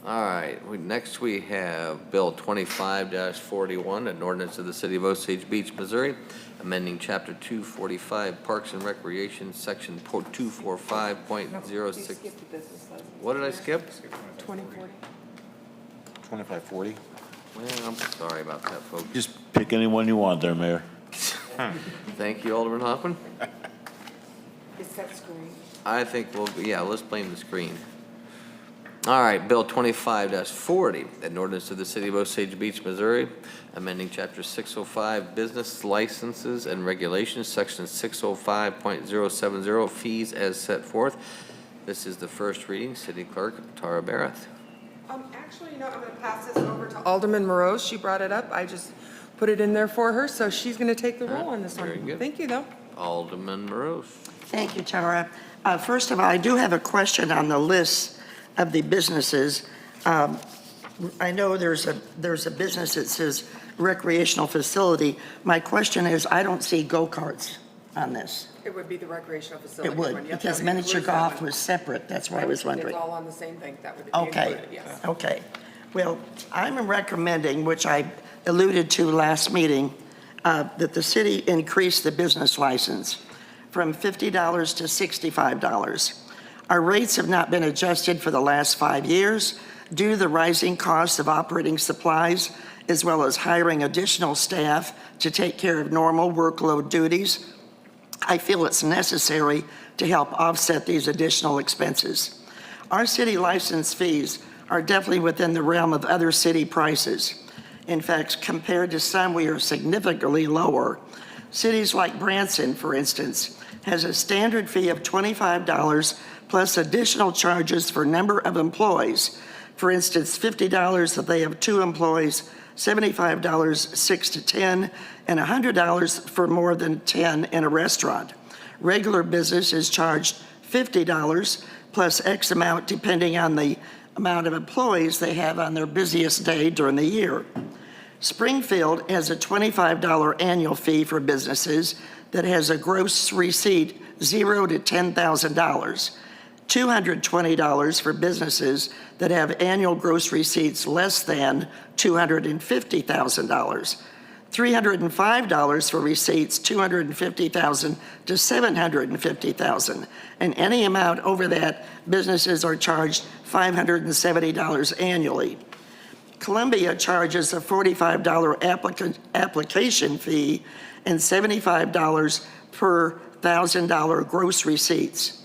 Speaker 1: All right, next we have Bill 25-41, an ordinance of the City of Osage Beach, Missouri, amending Chapter 245 Parks and Recreation, Section 245.06. What did I skip?
Speaker 3: 2040.
Speaker 10: 2540.
Speaker 1: Well, I'm sorry about that, folks.
Speaker 9: Just pick anyone you want there, Mayor.
Speaker 1: Thank you, Alderman Hoffman.
Speaker 3: Is that screen?
Speaker 1: I think let's blame the screen. All right, Bill 25-40, an ordinance of the City of Osage Beach, Missouri, amending Chapter 605 Business Licenses and Regulations, Section 605.070 Fees as set forth. This is the first reading. City Clerk Tara Barrett.
Speaker 3: Actually, I'm going to pass this over to Alderman Morose. She brought it up. I just put it in there for her, so she's going to take the roll on this one.
Speaker 1: Very good.
Speaker 3: Thank you, though.
Speaker 1: Alderman Morose.
Speaker 5: Thank you, Tara. First of all, I do have a question on the list of the businesses. I know there's a business that says recreational facility. My question is, I don't see go-karts on this.
Speaker 3: It would be the recreational facility.
Speaker 5: It would, because miniature golf was separate. That's why I was wondering.
Speaker 3: It's all on the same thing. That would be
Speaker 5: Okay,
Speaker 3: included, yes.
Speaker 5: okay. Well, I'm recommending, which I alluded to last meeting, that the city increase the business license from $50 to $65. Our rates have not been adjusted for the last 5 years due to the rising costs of operating supplies, as well as hiring additional staff to take care of normal workload duties. I feel it's necessary to help offset these additional expenses. Our city license fees are definitely within the realm of other city prices. In fact, compared to some, we are significantly lower. Cities like Branson, for instance, has a standard fee of $25 plus additional charges for number of employees. For instance, $50 if they have 2 employees, $75 6 to 10, and $100 for more than 10 in a restaurant. Regular business is charged $50 plus X amount depending on the amount of employees they have on their busiest day during the year. Springfield has a $25 annual fee for businesses that has a gross receipt $0 to $10,000. $220 for businesses that have annual gross receipts less than $250,000. $305 for receipts $250,000 to $750,000. And any amount over that, businesses are charged $570 annually. Columbia charges a $45 application fee and $75 per $1,000 gross receipts.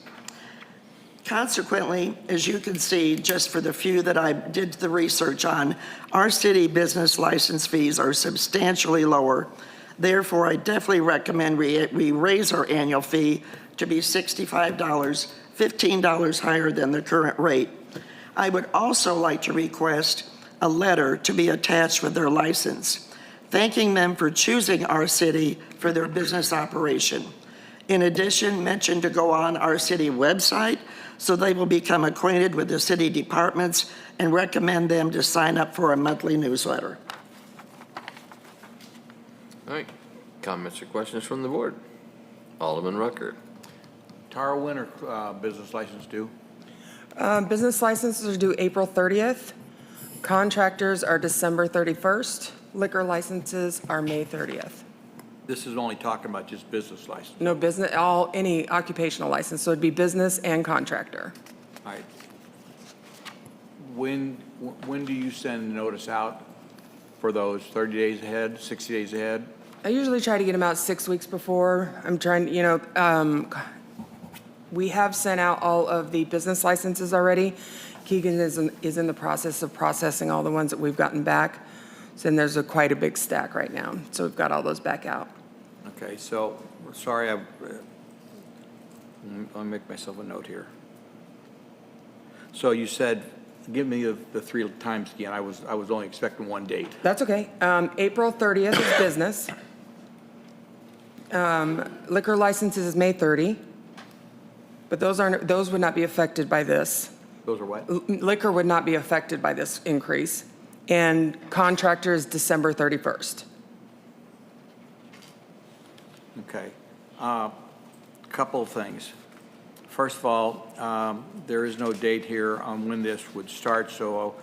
Speaker 5: Consequently, as you can see, just for the few that I did the research on, our city business license fees are substantially lower. Therefore, I definitely recommend we raise our annual fee to be $65, $15 higher than the current rate. I would also like to request a letter to be attached with their license, thanking them for choosing our city for their business operation. In addition, mention to go on our city website so they will become acquainted with the city departments and recommend them to sign up for a monthly newsletter.
Speaker 1: All right, comments or questions from the board? Alderman Rucker.
Speaker 8: Tara, when are business license due?
Speaker 3: Business licenses are due April 30th. Contractors are December 31st. Liquor licenses are May 30th.
Speaker 8: This is only talking about just business license.
Speaker 3: No business, any occupational license, so it'd be business and contractor.
Speaker 8: All right. When do you send notice out for those? 30 days ahead, 60 days ahead?
Speaker 3: I usually try to get them out 6 weeks before. I'm trying, we have sent out all of the business licenses already. Keegan is in the process of processing all the ones that we've gotten back. So then there's quite a big stack right now. So we've got all those back out.
Speaker 8: Okay, so, sorry, let me make myself a note here. So you said, give me the 3 times again. I was only expecting one date.
Speaker 3: That's okay. April 30th is business. Liquor licenses is May 30. But those would not be affected by this.
Speaker 8: Those are what?
Speaker 3: Liquor would not be affected by this increase. And contractor is December 31st.
Speaker 8: Okay. Couple of things. First of all, there is no date here on when this would start, so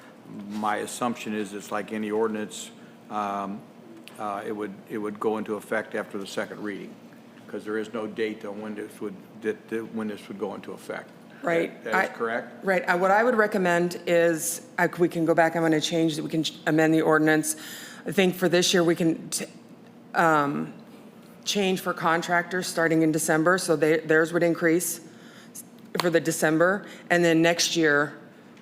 Speaker 8: my assumption is it's like any ordinance, it would go into effect after the second reading, because there is no date on when this would go into effect.
Speaker 3: Right.
Speaker 8: That is correct?
Speaker 3: Right. What I would recommend is, we can go back, I'm going to change, we can amend the ordinance. I think for this year, we can change for contractors starting in December, so theirs would increase for the December, and then next year,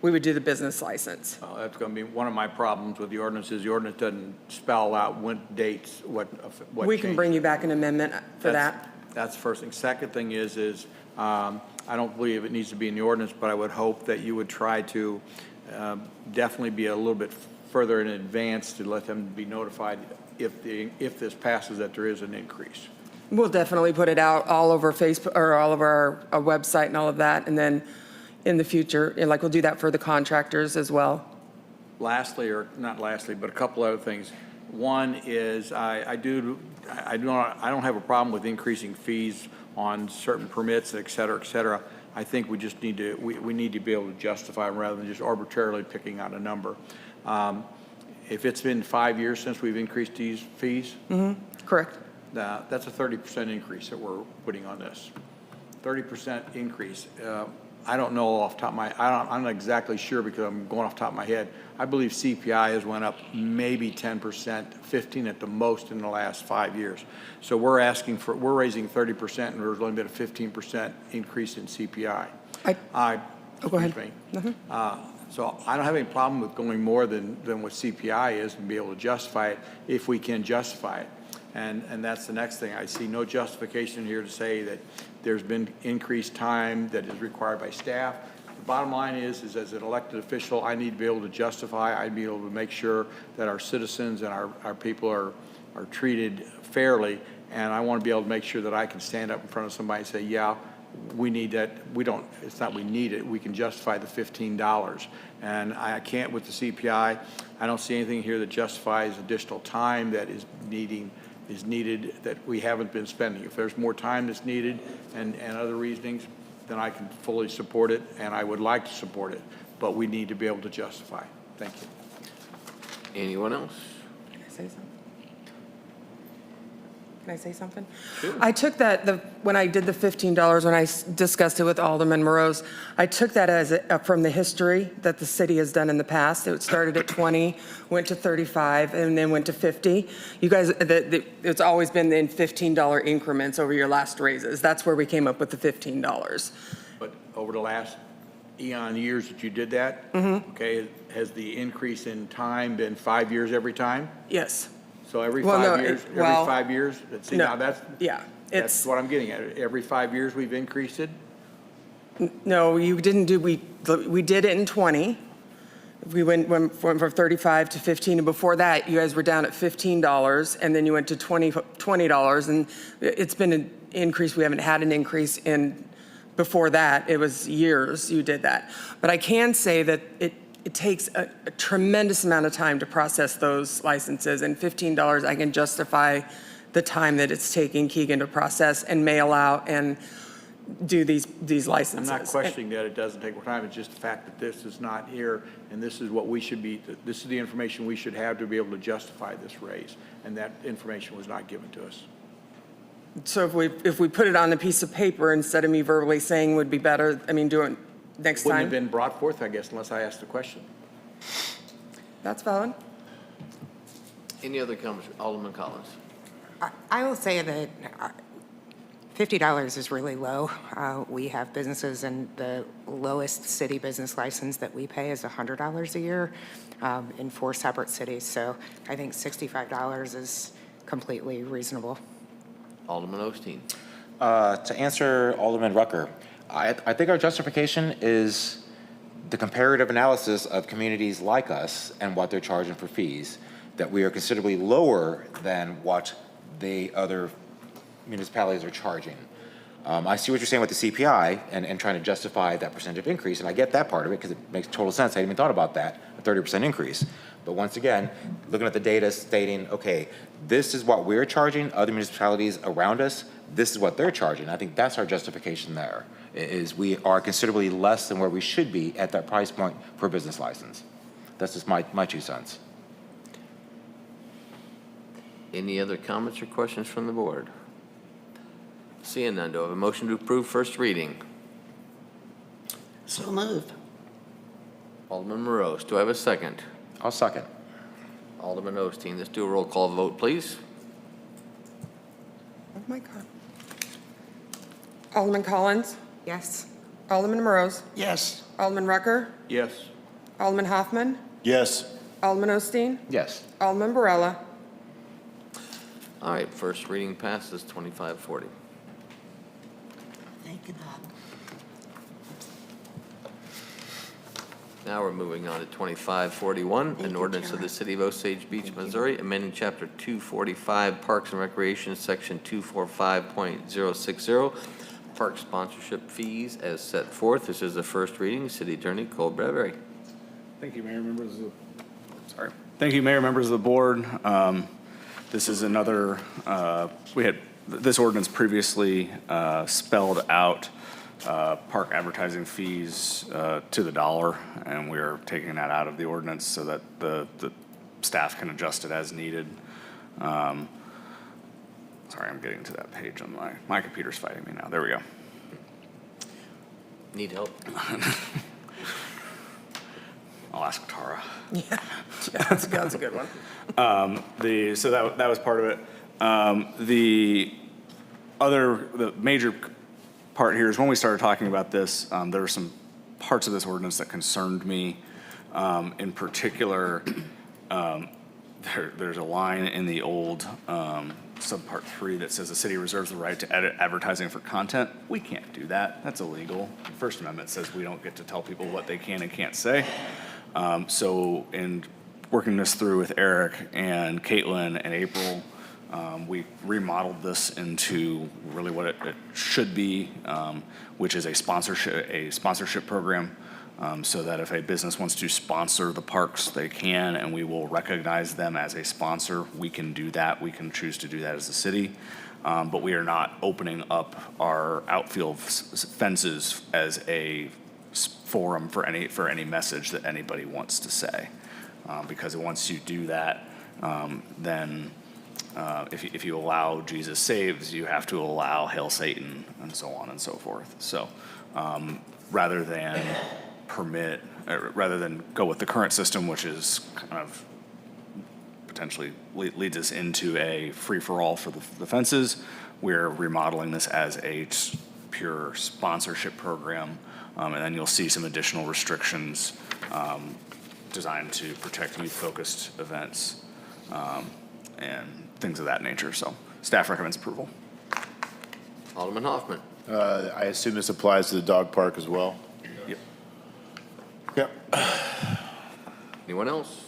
Speaker 3: we would do the business license.
Speaker 8: That's going to be one of my problems with the ordinance, is the ordinance doesn't spell out when dates, what
Speaker 3: We can
Speaker 8: change.
Speaker 3: bring you back an amendment for that.
Speaker 8: That's the first thing. Second thing is I don't believe it needs to be in the ordinance, but I would hope that you would try to definitely be a little bit further in advance to let them be notified if this passes that there is an increase.
Speaker 3: We'll definitely put it out all over Facebook, or all over our website and all of that, and then in the future, like we'll do that for the contractors as well.
Speaker 8: Lastly, or not lastly, but a couple other things. One is I don't have a problem with increasing fees on certain permits, et cetera, et cetera. I think we just need to, we need to be able to justify them rather than just arbitrarily picking out a number. If it's been 5 years since we've increased these fees,
Speaker 3: Correct.
Speaker 8: that's a 30% increase that we're putting on this. 30% increase. I don't know off the top of my, I'm not exactly sure because I'm going off the top of my head. I believe CPI has went up maybe 10%, 15 at the most in the last 5 years. So we're raising 30% and there's only been a 15% increase in CPI.
Speaker 3: Go ahead.
Speaker 8: So I don't have any problem with going more than what CPI is and be able to justify it if we can justify it. And that's the next thing. I see no justification here to say that there's been increased time that is required by staff. The bottom line is as an elected official, I need to be able to justify, I'd be able to make sure that our citizens and our people are treated fairly. And I want to be able to make sure that I can stand up in front of somebody and say, yeah, we need that. It's not we need it, we can justify the $15. And I can't with the CPI. I don't see anything here that justifies additional time that is needed that we haven't been spending. If there's more time that's needed and other reasonings, then I can fully support it, and I would like to support it, but we need to be able to justify. Thank you.
Speaker 1: Anyone else?
Speaker 3: Can I say something? Can I say something? Sure. I took that, when I did the $15, when I discussed it with Alderman Morose, I took that as from the history that the city has done in the past. It started at 20, went to 35, and then went to 50. You guys, it's always been in $15 increments over your last raises. That's where we came up with the $15.
Speaker 8: But over the last eon years that you did that, okay, has the increase in time been 5 years every time?
Speaker 3: Yes.
Speaker 8: So every 5 years, every 5 years? See,
Speaker 3: no,
Speaker 8: now that's what I'm getting at. Every 5 years we've increased it?
Speaker 3: No, you didn't do, we did it in 20. We went from 35 to 15, and before that, you guys were down at $15, and then you went to $20, and it's been an increase. We haven't had an increase in, before that, it was years you did that. But I can say that it takes a tremendous amount of time to process those licenses, and $15, I can justify the time that it's taking Keegan to process and mail out and do these licenses.
Speaker 8: I'm not questioning that it doesn't take more time. It's just the fact that this is not here, and this is what we should be, this is the information we should have to be able to justify this raise, and that information was not given to us.
Speaker 3: So if we put it on a piece of paper instead of me verbally saying would be better, I mean, do it next
Speaker 8: Wouldn't have
Speaker 3: time?
Speaker 8: been brought forth, I guess, unless I asked the question.
Speaker 3: That's valid.
Speaker 1: Any other comments? Alderman Collins.
Speaker 16: I will say that $50 is really low. We have businesses, and the lowest city business license that we pay is $100 a year in 4 separate cities. So I think $65 is completely reasonable.
Speaker 1: Alderman Osteen.
Speaker 10: To answer Alderman Rucker, I think our justification is the comparative analysis of communities like us and what they're charging for fees, that we are considerably lower than what the other municipalities are charging. I see what you're saying with the CPI and trying to justify that percentage of increase, and I get that part of it because it makes total sense. I hadn't even thought about that, a 30% increase. But once again, looking at the data stating, okay, this is what we're charging, other municipalities around us, this is what they're charging. I think that's our justification there, is we are considerably less than where we should be at that price point for a business license. That's just my 2 cents.
Speaker 1: Any other comments or questions from the board? Seeing none, do I have a motion to approve first reading?
Speaker 5: So moved.
Speaker 1: Alderman Morose, do I have a second?
Speaker 10: I'll second.
Speaker 1: Alderman Osteen, let's do a roll call vote, please.
Speaker 3: Oh, my God. Alderman Collins?
Speaker 16: Yes.
Speaker 3: Alderman Morose?
Speaker 5: Yes.
Speaker 3: Alderman Rucker?
Speaker 8: Yes.
Speaker 3: Alderman Hoffman?
Speaker 9: Yes.
Speaker 3: Alderman Osteen?
Speaker 10: Yes.
Speaker 3: Alderman Barella?
Speaker 1: All right, first reading passes 2540.
Speaker 5: Thank you, Bob.
Speaker 1: Now we're moving on to 2541, an ordinance of the City of Osage Beach, Missouri, amending Chapter 245 Parks and Recreation, Section 245.060, park sponsorship fees as set forth. This is the first reading. City Attorney Cole Bradbury.
Speaker 6: Thank you, Mayor, members of Thank you, Mayor, members of the board. This is another, we had this ordinance previously spelled out park advertising fees to the dollar, and we are taking that out of the ordinance so that the staff can adjust it as needed. Sorry, I'm getting to that page on my computer's fighting me now. There we go.
Speaker 1: Need help?
Speaker 6: I'll ask Tara.
Speaker 3: Yeah, that's a good one.
Speaker 6: So that was part of it. The major part here is when we started talking about this, there were some parts of this ordinance that concerned me. In particular, there's a line in the old subpart 3 that says the city reserves the right to edit advertising for content. We can't do that. That's illegal. The First Amendment says we don't get to tell people what they can and can't say. So in working this through with Eric and Caitlin and April, we remodeled this into really what it should be, which is a sponsorship program, so that if a business wants to sponsor the parks, they can, and we will recognize them as a sponsor. We can do that. We can choose to do that as a city, but we are not opening up our outfield fences as a forum for any message that anybody wants to say, because once you do that, then if you allow Jesus saves, you have to allow hail Satan, and so on and so forth. So rather than go with the current system, which is kind of potentially leads us into a free-for-all for the fences, we're remodeling this as a pure sponsorship program, and then you'll see some additional restrictions designed to protect youth-focused events and things of that nature. So staff recommends approval.
Speaker 1: Alderman Hoffman.
Speaker 9: I assume this applies to the dog park as well?
Speaker 6: Yep.
Speaker 9: Yep.
Speaker 1: Anyone else?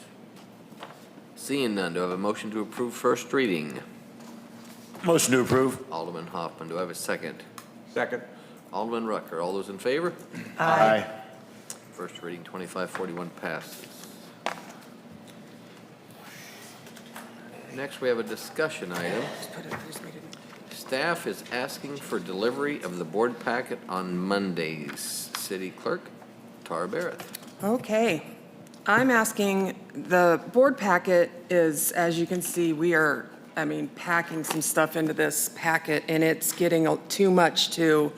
Speaker 1: Seeing none, do I have a motion to approve first reading?
Speaker 9: Motion to approve.
Speaker 1: Alderman Hoffman, do I have a second?
Speaker 8: Second.
Speaker 1: Alderman Rucker, all those in favor?
Speaker 9: Aye.
Speaker 1: First reading 2541 passes. Next, we have a discussion item. Staff is asking for delivery of the board packet on Mondays. City Clerk, Tara Barrett.
Speaker 3: Okay. I'm asking, the board packet is, as you can see, we are, packing some stuff into this packet, and it's getting too much to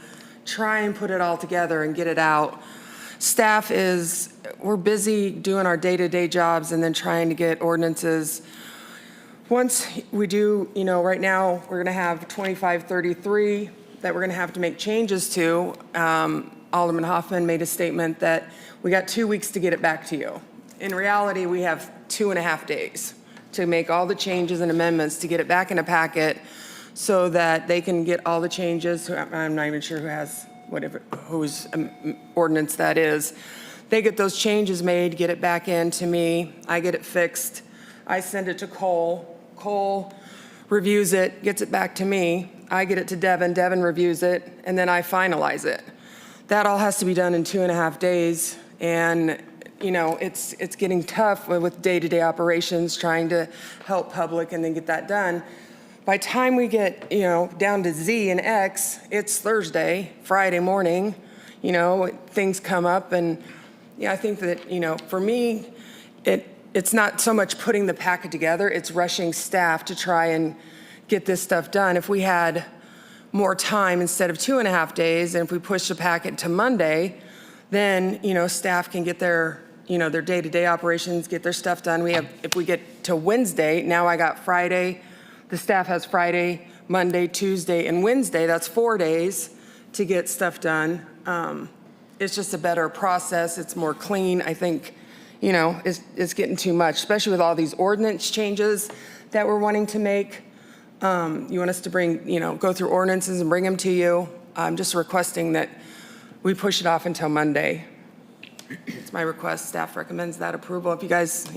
Speaker 3: try and put it all together and get it out. Staff we're busy doing our day-to-day jobs and then trying to get ordinances. Once we do, right now, we're gonna have 2533 that we're gonna have to make changes to. Alderman Hoffman made a statement that we got 2 weeks to get it back to you. In reality, we have 2.5 days to make all the changes and amendments to get it back in a packet so that they can get all the changes. I'm not even sure whose ordinance that is. They get those changes made, get it back in to me. I get it fixed. I send it to Cole. Cole reviews it, gets it back to me. I get it to Devin. Devin reviews it, and then I finalize it. That all has to be done in 2.5 days. And it's getting tough with day-to-day operations, trying to help public and then get that done. By the time we get, down to Z and X, it's Thursday, Friday morning, things come up. And I think that, for me, it's not so much putting the packet together, it's rushing staff to try and get this stuff done. If we had more time instead of 2.5 days, and if we push the packet to Monday, then, staff can get their day-to-day operations, get their stuff done. If we get to Wednesday, now I got Friday, the staff has Friday, Monday, Tuesday, and Wednesday. That's 4 days to get stuff done. It's just a better process. It's more clean. I think, it's getting too much, especially with all these ordinance changes that we're wanting to make. You want us to go through ordinances and bring them to you. I'm just requesting that we push it off until Monday. It's my request. Staff recommends that approval. If you guys,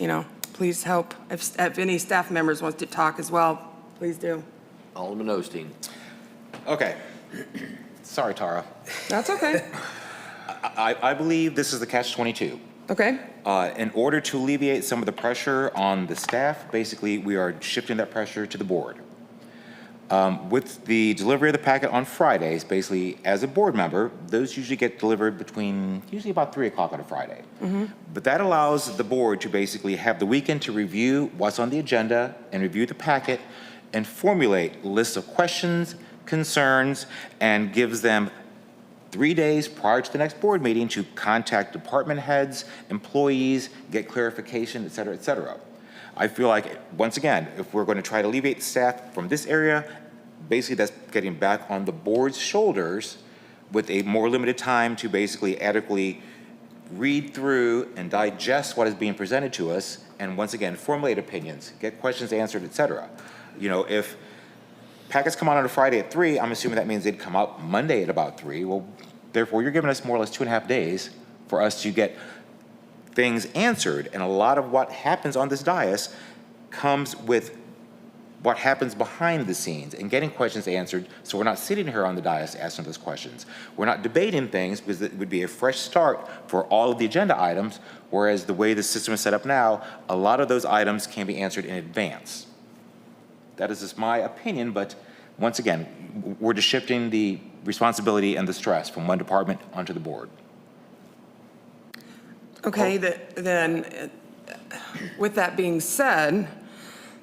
Speaker 3: please help. If any staff members wants to talk as well, please do.
Speaker 1: Alderman Osteen.
Speaker 10: Okay. Sorry, Tara.
Speaker 3: That's okay.
Speaker 10: I believe this is the catch-22.
Speaker 3: Okay.
Speaker 10: In order to alleviate some of the pressure on the staff, basically, we are shifting that pressure to the board. With the delivery of the packet on Fridays, basically, as a board member, those usually get delivered between usually about 3 o'clock on a Friday.
Speaker 3: Mm-hmm.
Speaker 10: But that allows the board to basically have the weekend to review what's on the agenda and review the packet and formulate lists of questions, concerns, and gives them 3 days prior to the next board meeting to contact department heads, employees, get clarification, et cetera, et cetera. I feel like, once again, if we're going to try to alleviate the staff from this area, basically that's getting back on the board's shoulders with a more limited time to basically adequately read through and digest what is being presented to us, and once again, formulate opinions, get questions answered, et cetera. If packets come out on a Friday at 3, I'm assuming that means they'd come out Monday at about 3. Well, therefore, you're giving us more or less 2.5 days for us to get things answered. And a lot of what happens on this dais comes with what happens behind the scenes and getting questions answered. So we're not sitting here on the dais asking those questions. We're not debating things because it would be a fresh start for all of the agenda items, whereas the way the system is set up now, a lot of those items can be answered in advance. That is just my opinion, but once again, we're just shifting the responsibility and the stress from one department onto the board.
Speaker 3: Okay, then with that being said,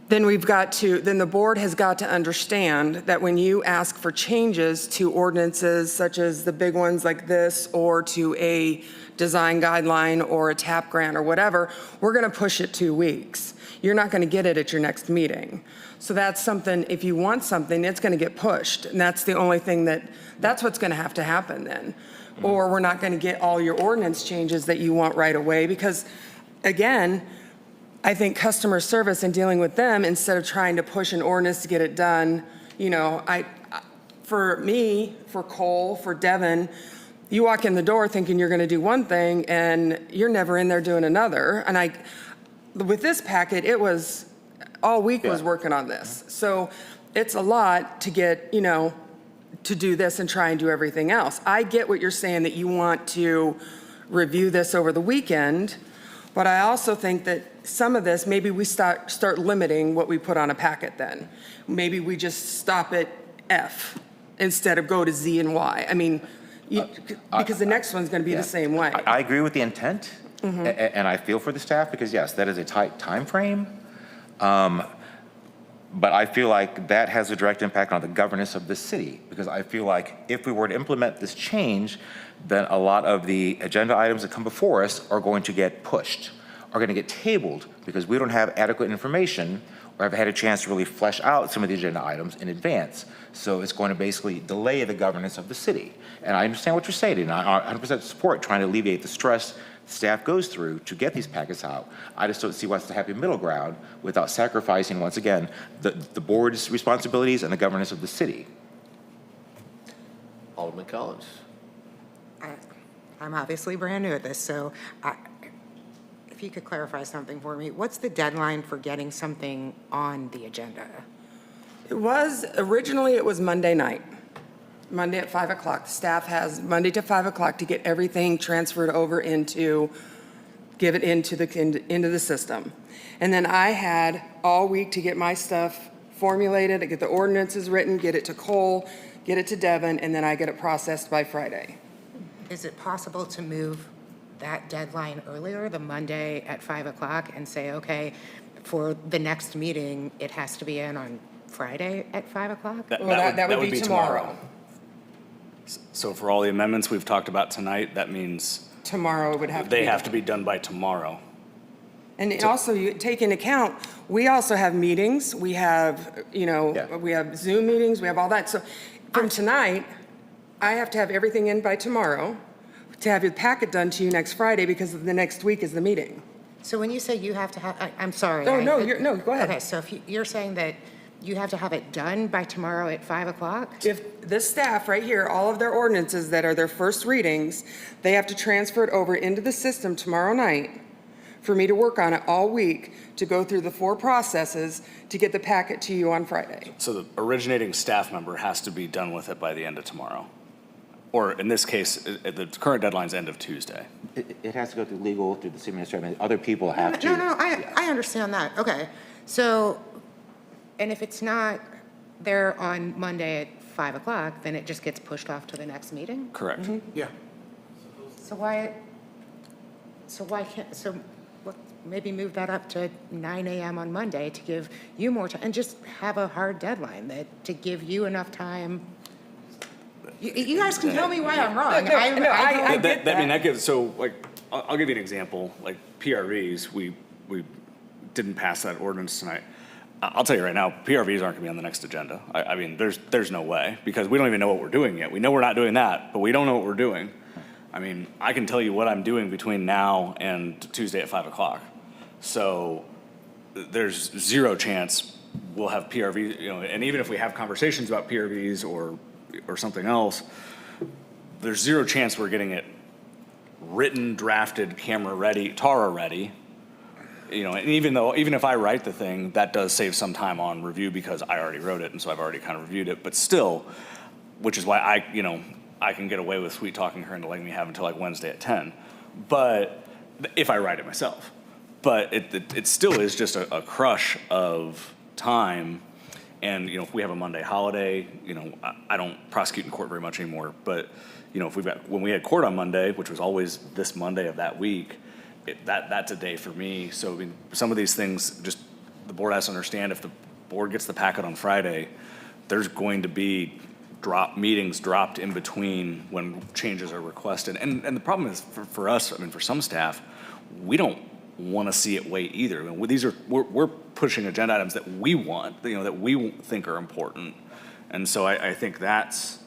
Speaker 3: then the board has got to understand that when you ask for changes to ordinances such as the big ones like this, or to a design guideline or a TAP grant or whatever, we're gonna push it 2 weeks. You're not gonna get it at your next meeting. So that's something, if you want something, it's gonna get pushed. And that's the only thing that's what's gonna have to happen then. Or we're not gonna get all your ordinance changes that you want right away, because again, I think customer service and dealing with them, instead of trying to push an ordinance to get it done, for me, for Cole, for Devin, you walk in the door thinking you're gonna do one thing and you're never in there doing another. And with this packet, it was, all week was
Speaker 10: Yeah.
Speaker 3: working on this. So it's a lot to get, to do this and try and do everything else. I get what you're saying, that you want to review this over the weekend, but I also think that some of this, maybe we start limiting what we put on a packet then. Maybe we just stop at F instead of go to Z and Y. I mean, because the next one's going to be the same way.
Speaker 10: I agree with the intent, and I feel for the staff, because yes, that is a tight time frame. But I feel like that has a direct impact on the governance of the city, because I feel like if we were to implement this change, then a lot of the agenda items that come before us are going to get pushed, are going to get tabled, because we don't have adequate information or have had a chance to really flesh out some of the agenda items in advance. So it's going to basically delay the governance of the city. And I understand what you're saying, and I 100% support trying to alleviate the stress staff goes through to get these packets out. I just don't see what's the happy middle ground without sacrificing, once again, the board's responsibilities and the governance of the city.
Speaker 1: Alderman Collins.
Speaker 16: I'm obviously brand new at this, so if you could clarify something for me, what's the deadline for getting something on the agenda?
Speaker 3: Originally it was Monday night, Monday at 5 o'clock. Staff has Monday to 5 o'clock to get everything transferred over give it into the system. And then I had all week to get my stuff formulated, to get the ordinances written, get it to Cole, get it to Devin, and then I get it processed by Friday.
Speaker 16: Is it possible to move that deadline earlier, the Monday at 5 o'clock, and say, okay, for the next meeting, it has to be in on Friday at 5 o'clock?
Speaker 3: That would be tomorrow.
Speaker 6: So for all the amendments we've talked about tonight, that means
Speaker 3: Tomorrow it would have to be.
Speaker 6: they have to be done by tomorrow.
Speaker 3: And also, you take into account, we also have meetings, we have, we have Zoom meetings, we have all that. So from tonight, I have to have everything in by tomorrow to have your packet done to you next Friday, because the next week is the meeting.
Speaker 16: So when you say you have to have, I'm sorry.
Speaker 3: No, go ahead.
Speaker 16: Okay, so if you're saying that you have to have it done by tomorrow at 5 o'clock?
Speaker 3: If this staff right here, all of their ordinances that are their first readings, they have to transfer it over into the system tomorrow night for me to work on it all week, to go through the 4 processes to get the packet to you on Friday.
Speaker 6: So the originating staff member has to be done with it by the end of tomorrow. Or in this case, the current deadline's end of Tuesday.
Speaker 10: It has to go through legal, through the city administrator, other people have to.
Speaker 16: No, I understand that. Okay. So, and if it's not there on Monday at 5 o'clock, then it just gets pushed off to the next meeting?
Speaker 6: Correct.
Speaker 8: Yeah.
Speaker 16: So why can't, maybe move that up to 9 a.m. on Monday to give you more time, and just have a hard deadline to give you enough time. You guys can tell me why I'm wrong.
Speaker 3: I get that.
Speaker 6: I mean, that gives, so like, I'll give you an example, like PRVs, we didn't pass that ordinance tonight. I'll tell you right now, PRVs aren't gonna be on the next agenda. I mean, there's no way, because we don't even know what we're doing yet. We know we're not doing that, but we don't know what we're doing. I mean, I can tell you what I'm doing between now and Tuesday at 5 o'clock. So there's zero chance we'll have PRVs, and even if we have conversations about PRVs or something else, there's zero chance we're getting it written, drafted, camera ready, Tara ready. And even if I write the thing, that does save some time on review, because I already wrote it, and so I've already kind of reviewed it. But still, which is why I can get away with sweet talking her into letting me have until like Wednesday at 10. But if I write it myself, but it still is just a crush of time. And if we have a Monday holiday, I don't prosecute in court very much anymore. But when we had court on Monday, which was always this Monday of that week, that's a day for me. So I mean, some of these things, just the board has to understand, if the board gets the packet on Friday, there's going to be meetings dropped in between when changes are requested. And the problem is for us, I mean, for some staff, we don't want to see it wait either. I mean, we're pushing agenda items that we want, that we think are important. And so I think that's,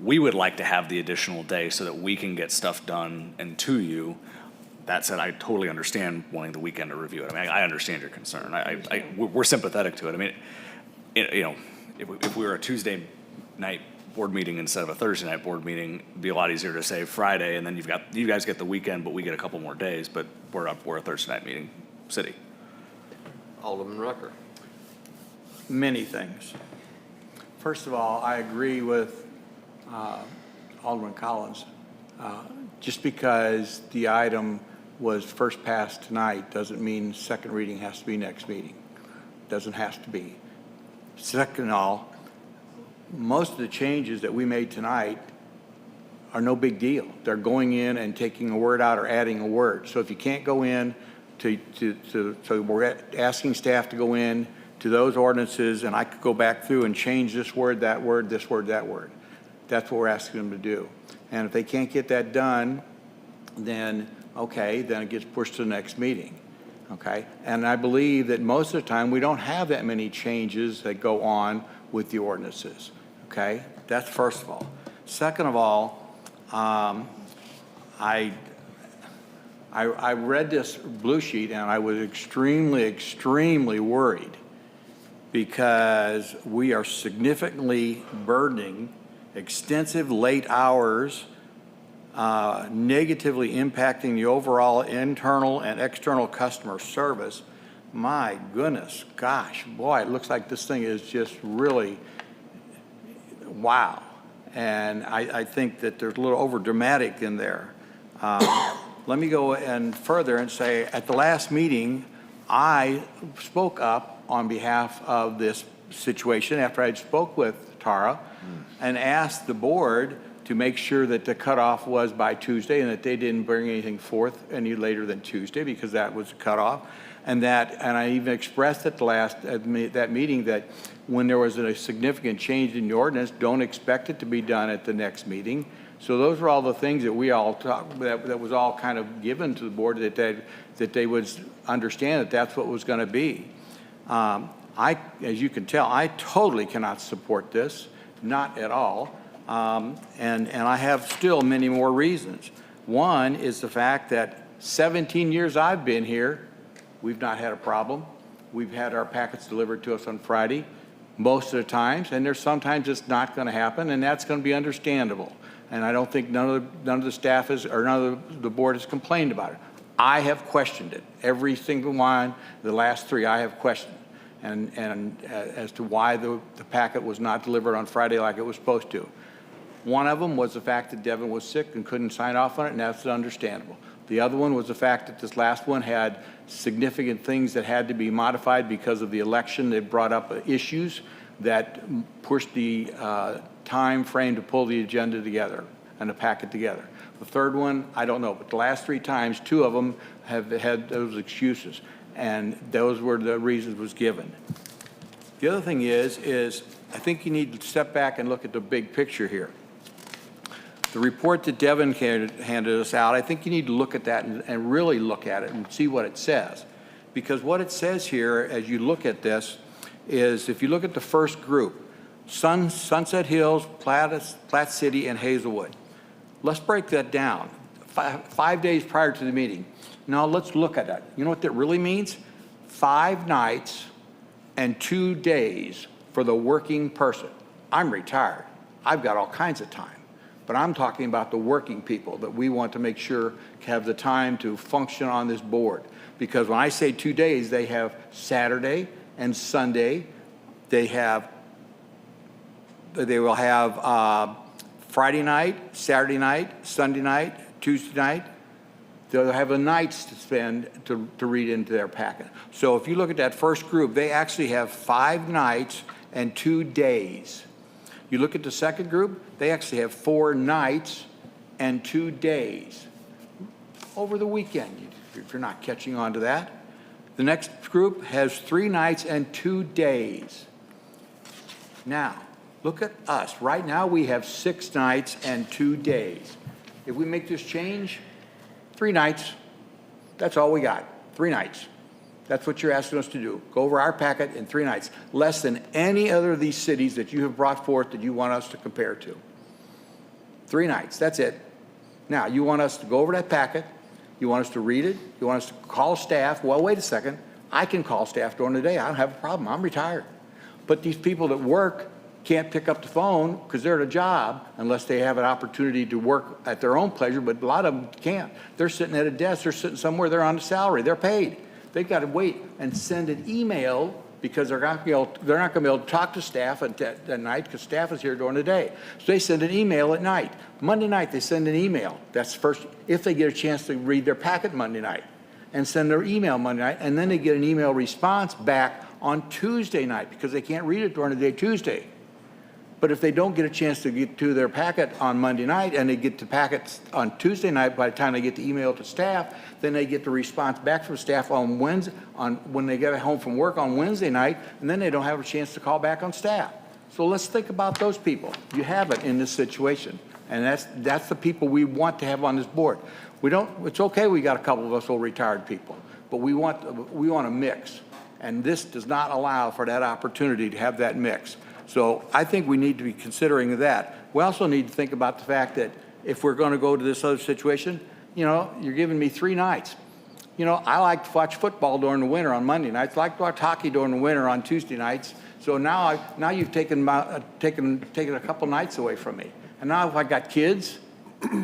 Speaker 6: we would like to have the additional day so that we can get stuff done and to you. That said, I totally understand wanting the weekend to review it. I mean, I understand your concern. We're sympathetic to it. I mean, if we were a Tuesday night board meeting instead of a Thursday night board meeting. It'd be a lot easier to say Friday, and then you guys get the weekend, but we get a couple more days, but we're a Thursday night meeting city.
Speaker 1: Alderman Rucker.
Speaker 8: Many things. First of all, I agree with Alderman Collins. Just because the item was first passed tonight doesn't mean second reading has to be next meeting. Doesn't have to be. Second of all, most of the changes that we made tonight are no big deal. They're going in and taking a word out or adding a word. So if you can't go in so we're asking staff to go in to those ordinances, and I could go back through and change this word, that word, this word, that word. That's what we're asking them to do. And if they can't get that done, then, okay, then it gets pushed to the next meeting, okay? And I believe that most of the time, we don't have that many changes that go on with the ordinances, okay? That's first of all. Second of all, I read this blue sheet, and I was extremely, extremely worried because we are significantly burdening extensive late hours, negatively impacting the overall internal and external customer service. My goodness, gosh, boy, it looks like this thing is just really, wow. And I think that there's a little over dramatic in there. Let me go and further and say, at the last meeting, I spoke up on behalf of this situation after I'd spoke with Tara and asked the board to make sure that the cutoff was by Tuesday and that they didn't bring anything forth any later than Tuesday because that was the cutoff. And I even expressed at that meeting that when there was a significant change in the ordinance, don't expect it to be done at the next meeting. So those were all the things that we all talked, that was all kind of given to the board that they would understand that that's what was going to be. As you can tell, I totally cannot support this, not at all. And I have still many more reasons. One is the fact that 17 years I've been here, we've not had a problem. We've had our packets delivered to us on Friday most of the times, and there's sometimes it's not going to happen, and that's going to be understandable. And I don't think none of the staff or none of the board has complained about it. I have questioned it. Every single one, the last three, I have questioned. And as to why the packet was not delivered on Friday like it was supposed to. One of them was the fact that Devin was sick and couldn't sign off on it, and that's understandable. The other one was the fact that this last one had significant things that had to be modified because of the election that brought up issues that pushed the time frame to pull the agenda together and the packet together. The third one, I don't know, but the last three times, two of them have had those excuses, and those were the reasons was given. The other thing is I think you need to step back and look at the big picture here. The report that Devin handed us out, I think you need to look at that and really look at it and see what it says. Because what it says here, as you look at this, is if you look at the first group, Sunset Hills, Platte City, and Hazelwood. Let's break that down. 5 days prior to the meeting. Now let's look at that. You know what that really means? 5 nights and 2 days for the working person. I'm retired. I've got all kinds of time. But I'm talking about the working people that we want to make sure have the time to function on this board. Because when I say 2 days, they have Saturday and Sunday. They will have Friday night, Saturday night, Sunday night, Tuesday night. They'll have the nights to spend to read into their packet. So if you look at that first group, they actually have 5 nights and 2 days. You look at the second group, they actually have 4 nights and 2 days over the weekend, if you're not catching on to that. The next group has 3 nights and 2 days. Now, look at us. Right now, we have 6 nights and 2 days. If we make this change, 3 nights, that's all we got, 3 nights. That's what you're asking us to do. Go over our packet in 3 nights. Less than any other of these cities that you have brought forth that you want us to compare to. 3 nights, that's it. Now, you want us to go over that packet. You want us to read it. You want us to call staff. Well, wait a second. I can call staff during the day. I don't have a problem. I'm retired. But these people that work can't pick up the phone because they're at a job unless they have an opportunity to work at their own pleasure, but a lot of them can't. They're sitting at a desk, they're sitting somewhere, they're on a salary, they're paid. They've got to wait and send an email because they're not going to be able to talk to staff at night because staff is here during the day. So they send an email at night. Monday night, they send an email. That's first, if they get a chance to read their packet Monday night and send their email Monday night, and then they get an email response back on Tuesday night because they can't read it during the day Tuesday. But if they don't get a chance to get to their packet on Monday night and they get to packets on Tuesday night, by the time they get the email to staff, then they get the response back from staff on Wednesday, when they get home from work on Wednesday night, and then they don't have a chance to call back on staff. So let's think about those people. You have it in this situation, and that's the people we want to have on this board. It's okay we got a couple of us old retired people, but we want a mix, and this does not allow for that opportunity to have that mix. So I think we need to be considering that. We also need to think about the fact that if we're going to go to this other situation, you're giving me 3 nights. I like to watch football during the winter on Monday nights. I like to watch hockey during the winter on Tuesday nights. So now you've taken a couple nights away from me. And now if I got kids,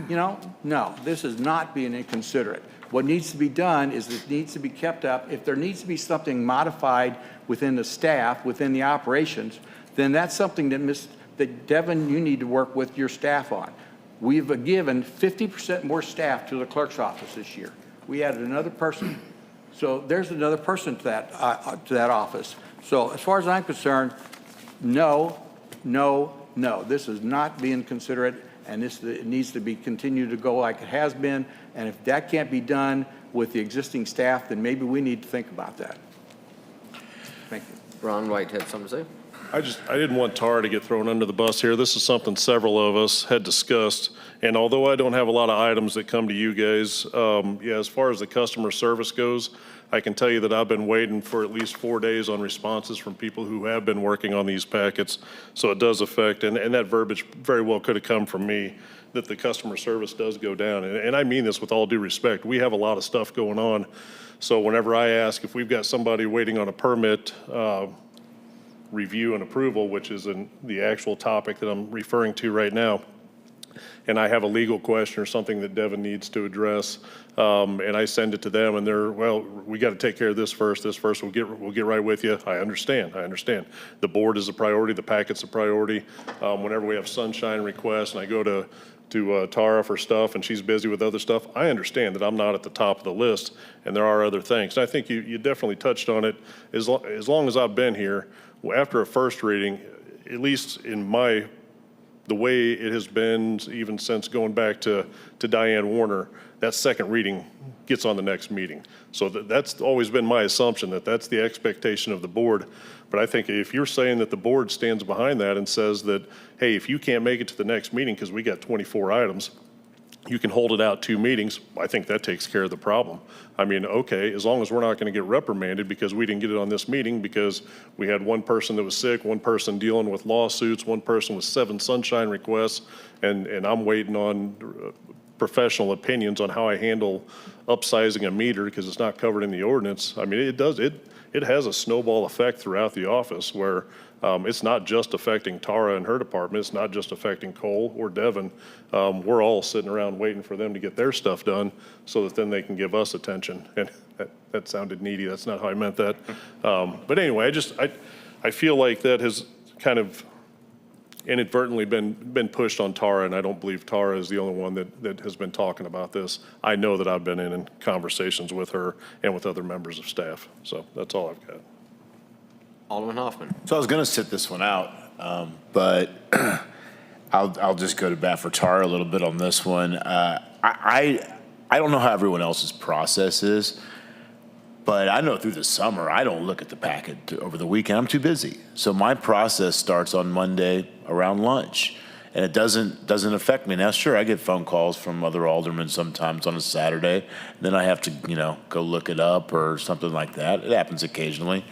Speaker 8: no, this is not being inconsiderate. What needs to be done is it needs to be kept up. If there needs to be something modified within the staff, within the operations, then that's something that Devin, you need to work with your staff on. We've given 50% more staff to the clerk's office this year. We added another person. So there's another person to that office. So as far as I'm concerned, no. This is not being considerate, and it needs to be continued to go like it has been. And if that can't be done with the existing staff, then maybe we need to think about that. Thank you.
Speaker 1: Ron White had something to say?
Speaker 18: I didn't want Tara to get thrown under the bus here. This is something several of us had discussed. And although I don't have a lot of items that come to you guys, as far as the customer service goes, I can tell you that I've been waiting for at least 4 days on responses from people who have been working on these packets. So it does affect, and that verbiage very well could have come from me, that the customer service does go down. And I mean this with all due respect. We have a lot of stuff going on. So whenever I ask if we've got somebody waiting on a permit, review and approval, which is the actual topic that I'm referring to right now, and I have a legal question or something that Devin needs to address, and I send it to them, and they're, well, we got to take care of this first, we'll get right with you. I understand. The board is a priority, the packet's a priority. Whenever we have sunshine requests and I go to Tara for stuff and she's busy with other stuff, I understand that I'm not at the top of the list and there are other things. And I think you definitely touched on it. As long as I've been here, after a first reading, at least in the way it has been even since going back to Diane Warner, that second reading gets on the next meeting. So that's always been my assumption, that's the expectation of the board. But I think if you're saying that the board stands behind that and says that, hey, if you can't make it to the next meeting because we got 24 items, you can hold it out 2 meetings, I think that takes care of the problem. I mean, okay, as long as we're not going to get reprimanded because we didn't get it on this meeting because we had one person that was sick, one person dealing with lawsuits, one person with 7 sunshine requests, and I'm waiting on professional opinions on how I handle upsizing a meter because it's not covered in the ordinance. I mean, it has a snowball effect throughout the office where it's not just affecting Tara and her department. It's not just affecting Cole or Devin. We're all sitting around waiting for them to get their stuff done so that then they can give us attention. And that sounded needy. That's not how I meant that. But anyway, I feel like that has kind of inadvertently been pushed on Tara, and I don't believe Tara is the only one that has been talking about this. I know that I've been in conversations with her and with other members of staff. So that's all I've got.
Speaker 1: Alderman Hoffman.
Speaker 9: So I was going to sit this one out, but I'll just go to bat for Tara a little bit on this one. I don't know how everyone else's process is, but I know through the summer I don't look at the packet over the weekend. I'm too busy. So my process starts on Monday around lunch, and it doesn't affect me. Now, sure, I get phone calls from other aldermen sometimes on a Saturday. Then I have to go look it up or something like that. It happens occasionally.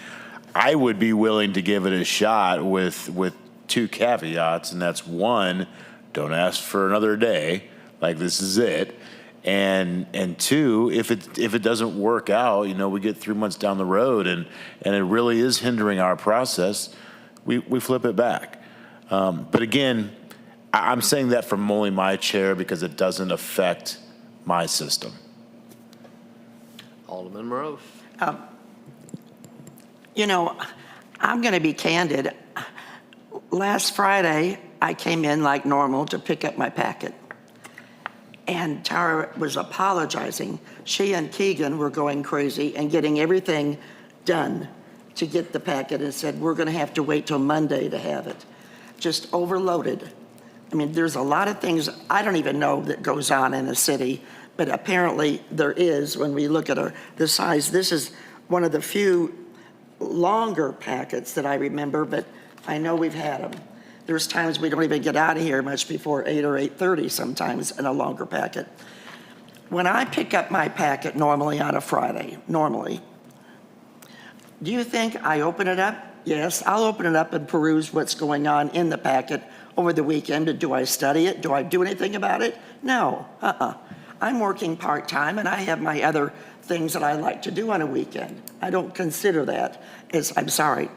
Speaker 9: I would be willing to give it a shot with 2 caveats, and that's 1, don't ask for another day, like this is it, and 2, if it doesn't work out, we get 3 months down the road and it really is hindering our process, we flip it back. But again, I'm saying that from only my chair because it doesn't affect my system.
Speaker 1: Alderman Morose.
Speaker 5: You know, I'm going to be candid. Last Friday, I came in like normal to pick up my packet. And Tara was apologizing. She and Keegan were going crazy and getting everything done to get the packet and said, we're going to have to wait till Monday to have it. Just overloaded. I mean, there's a lot of things I don't even know that goes on in a city, but apparently there is when we look at the size. This is one of the few longer packets that I remember, but I know we've had them. There's times we don't even get out of here much before 8 or 8:30 sometimes in a longer packet. When I pick up my packet normally on a Friday, do you think I open it up? Yes, I'll open it up and peruse what's going on in the packet over the weekend. Do I study it? Do I do anything about it? No, I'm working part-time and I have my other things that I like to do on a weekend. I don't consider that as, I'm sorry.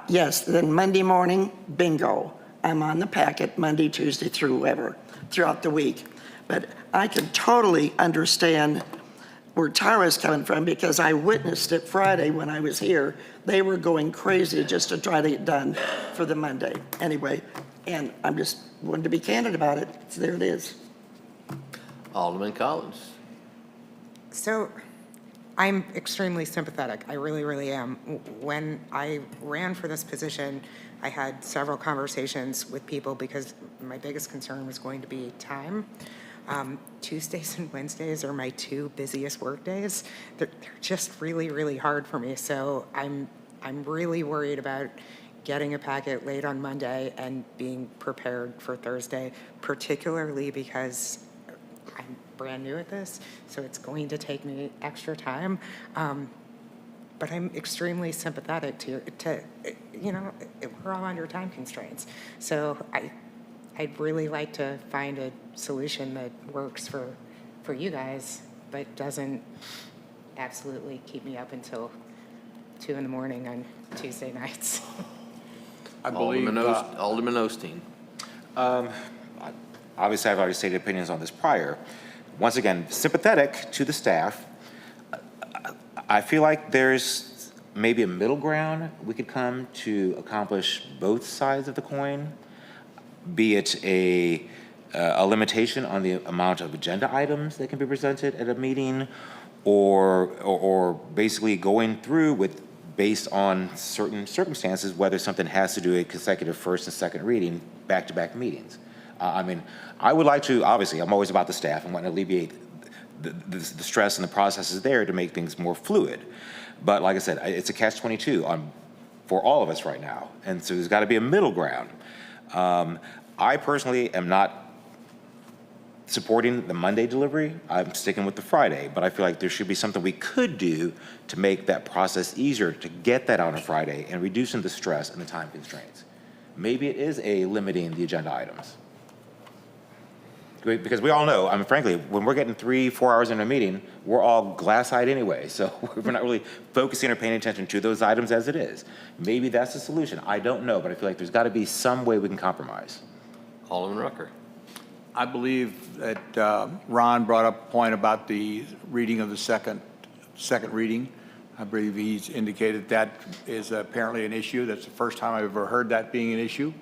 Speaker 5: Yes, then Monday morning, bingo. I'm on the packet Monday, Tuesday, throughout the week. But I can totally understand where Tara's coming from because I witnessed it Friday when I was here. They were going crazy just to try to get done for the Monday. Anyway, and I'm just wanting to be candid about it. So there it is.
Speaker 1: Alderman Collins.
Speaker 16: So I'm extremely sympathetic. I really, really am. When I ran for this position, I had several conversations with people because my biggest concern was going to be time. Tuesdays and Wednesdays are my two busiest work days. They're just really, really hard for me. So I'm really worried about getting a packet late on Monday and being prepared for Thursday, particularly because I'm brand new at this, so it's going to take me extra time. But I'm extremely sympathetic to you know, we're all under time constraints. So I'd really like to find a solution that works for you guys, but doesn't absolutely keep me up until 2 in the morning on Tuesday nights.
Speaker 8: I believe,
Speaker 1: Alderman Osteen.
Speaker 10: Obviously, I've already stated opinions on this prior. Once again, sympathetic to the staff. I feel like there's maybe a middle ground we could come to accomplish both sides of the coin, be it a limitation on the amount of agenda items that can be presented at a meeting, or basically going through with based on certain circumstances, whether something has to do a consecutive first and second reading, back-to-back meetings. I mean, I would like to, obviously, I'm always about the staff. I want to alleviate the stress and the processes there to make things more fluid. But like I said, it's a catch-22 for all of us right now. And so there's got to be a middle ground. I personally am not supporting the Monday delivery. I'm sticking with the Friday, but I feel like there should be something we could do to make that process easier to get that on a Friday and reducing the stress and the time constraints. Maybe it is limiting the agenda items. Because we all know, I mean, frankly, when we're getting 3-4 hours in a meeting, we're all glass-eyed anyway, so we're not really focusing or paying attention to those items as it is. Maybe that's the solution. I don't know, but I feel like there's got to be some way we can compromise.
Speaker 1: Alderman Rucker.
Speaker 8: I believe that Ron brought up a point about the reading of the second reading. I believe he's indicated that is apparently an issue. That's the first time I've ever heard that being an issue,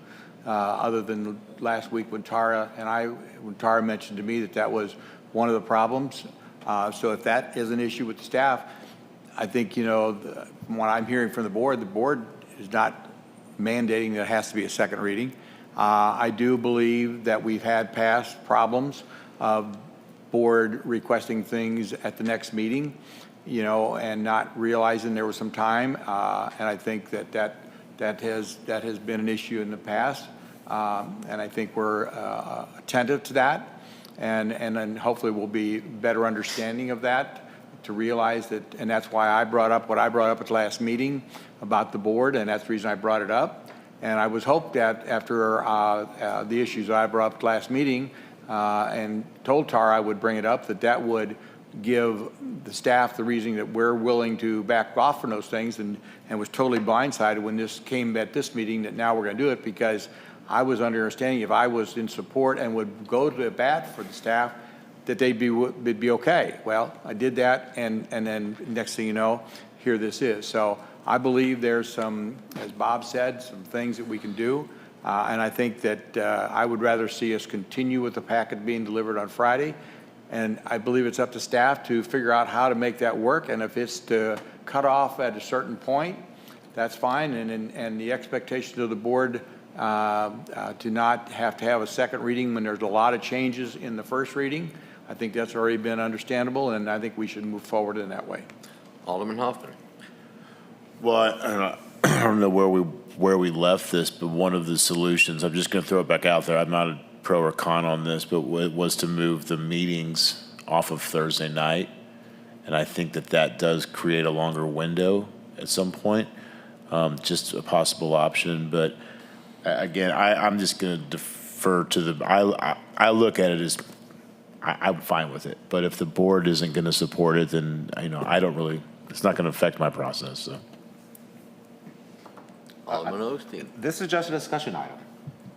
Speaker 8: other than last week when Tara mentioned to me that was one of the problems. So if that is an issue with the staff, I think, you know, from what I'm hearing from the board is not mandating that it has to be a second reading. I do believe that we've had past problems of board requesting things at the next meeting, you know, and not realizing there was some time. And I think that has been an issue in the past. And I think we're attentive to that. And then hopefully we'll be better understanding of that to realize that, and that's why I brought up what I brought up at the last meeting about the board, and that's the reason I brought it up. And I was hoped that after the issues that I brought up at the last meeting and told Tara I would bring it up, that would give the staff the reason that we're willing to back off from those things, and was totally blindsided when this came at this meeting that now we're going to do it, because I was under understanding if I was in support and would go to the bat for the staff, that they'd be okay. Well, I did that, and then next thing you know, here this is. So I believe there's some, as Bob said, some things that we can do. And I think that I would rather see us continue with the packet being delivered on Friday. And I believe it's up to staff to figure out how to make that work. And if it's to cut off at a certain point, that's fine. And the expectation of the board to not have to have a second reading when there's a lot of changes in the first reading, I think that's already been understandable, and I think we should move forward in that way.
Speaker 1: Alderman Hoffman.
Speaker 9: Well, I don't know where we left this, but one of the solutions, I'm just going to throw it back out there. I'm not a pro or con on this, but it was to move the meetings off of Thursday night. And I think that does create a longer window at some point, just a possible option. But again, I'm just going to defer to I look at it as I'm fine with it. But if the board isn't going to support it, then, I don't really, it's not going to affect my process, so.
Speaker 1: Alderman Osteen.
Speaker 10: This is just a discussion item.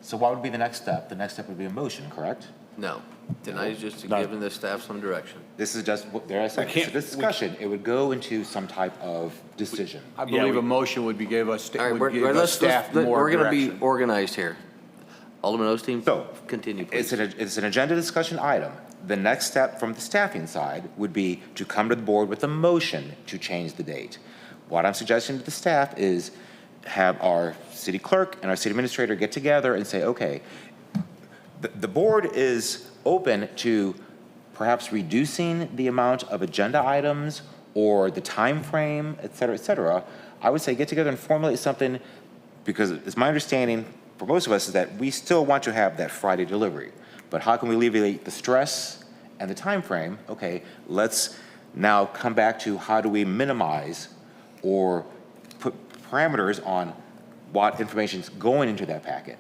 Speaker 10: So what would be the next step? The next step would be a motion, correct?
Speaker 1: No. Tonight is just giving the staff some direction.
Speaker 10: This is just, there I said, it's a discussion. It would go into some type of decision.
Speaker 8: I believe a motion would give us
Speaker 1: All right,
Speaker 8: staff more
Speaker 1: we're going to
Speaker 8: direction.
Speaker 1: be organized here. Alderman Osteen,
Speaker 10: So,
Speaker 1: continue, please.
Speaker 10: It's an agenda discussion item. The next step from the staffing side would be to come to the board with a motion to change the date. What I'm suggesting to the staff is have our city clerk and our city administrator get together and say, okay, the board is open to perhaps reducing the amount of agenda items or the time frame, et cetera, et cetera. I would say get together and formulate something, because it's my understanding for most of us is that we still want to have that Friday delivery. But how can we alleviate the stress and the time frame? Okay, let's now come back to how do we minimize or put parameters on what information is going into that packet.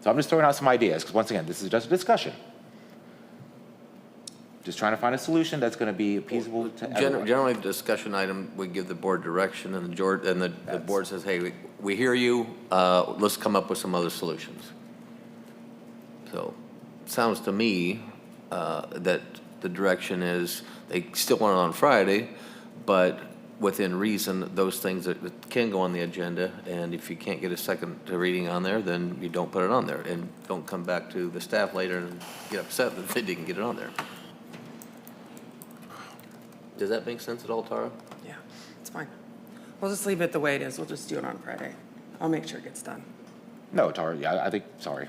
Speaker 10: So I'm just throwing out some ideas, because once again, this is just a discussion. Just trying to find a solution that's going to be appeasable to everyone.
Speaker 1: Generally, the discussion item, we give the board direction, and the board says, hey, we hear you, let's come up with some other solutions. So, sounds to me that the direction is they still want it on Friday, but within reason, those things that can go on the agenda, and if you can't get a second reading on there, then you don't put it on there, and don't come back to the staff later and get upset that they didn't get it on there. Does that make sense at all, Tara?
Speaker 3: Yeah, it's fine. We'll just leave it the way it is. We'll just do it on Friday. I'll make sure it gets done.
Speaker 10: No, Tara, yeah, I think, sorry.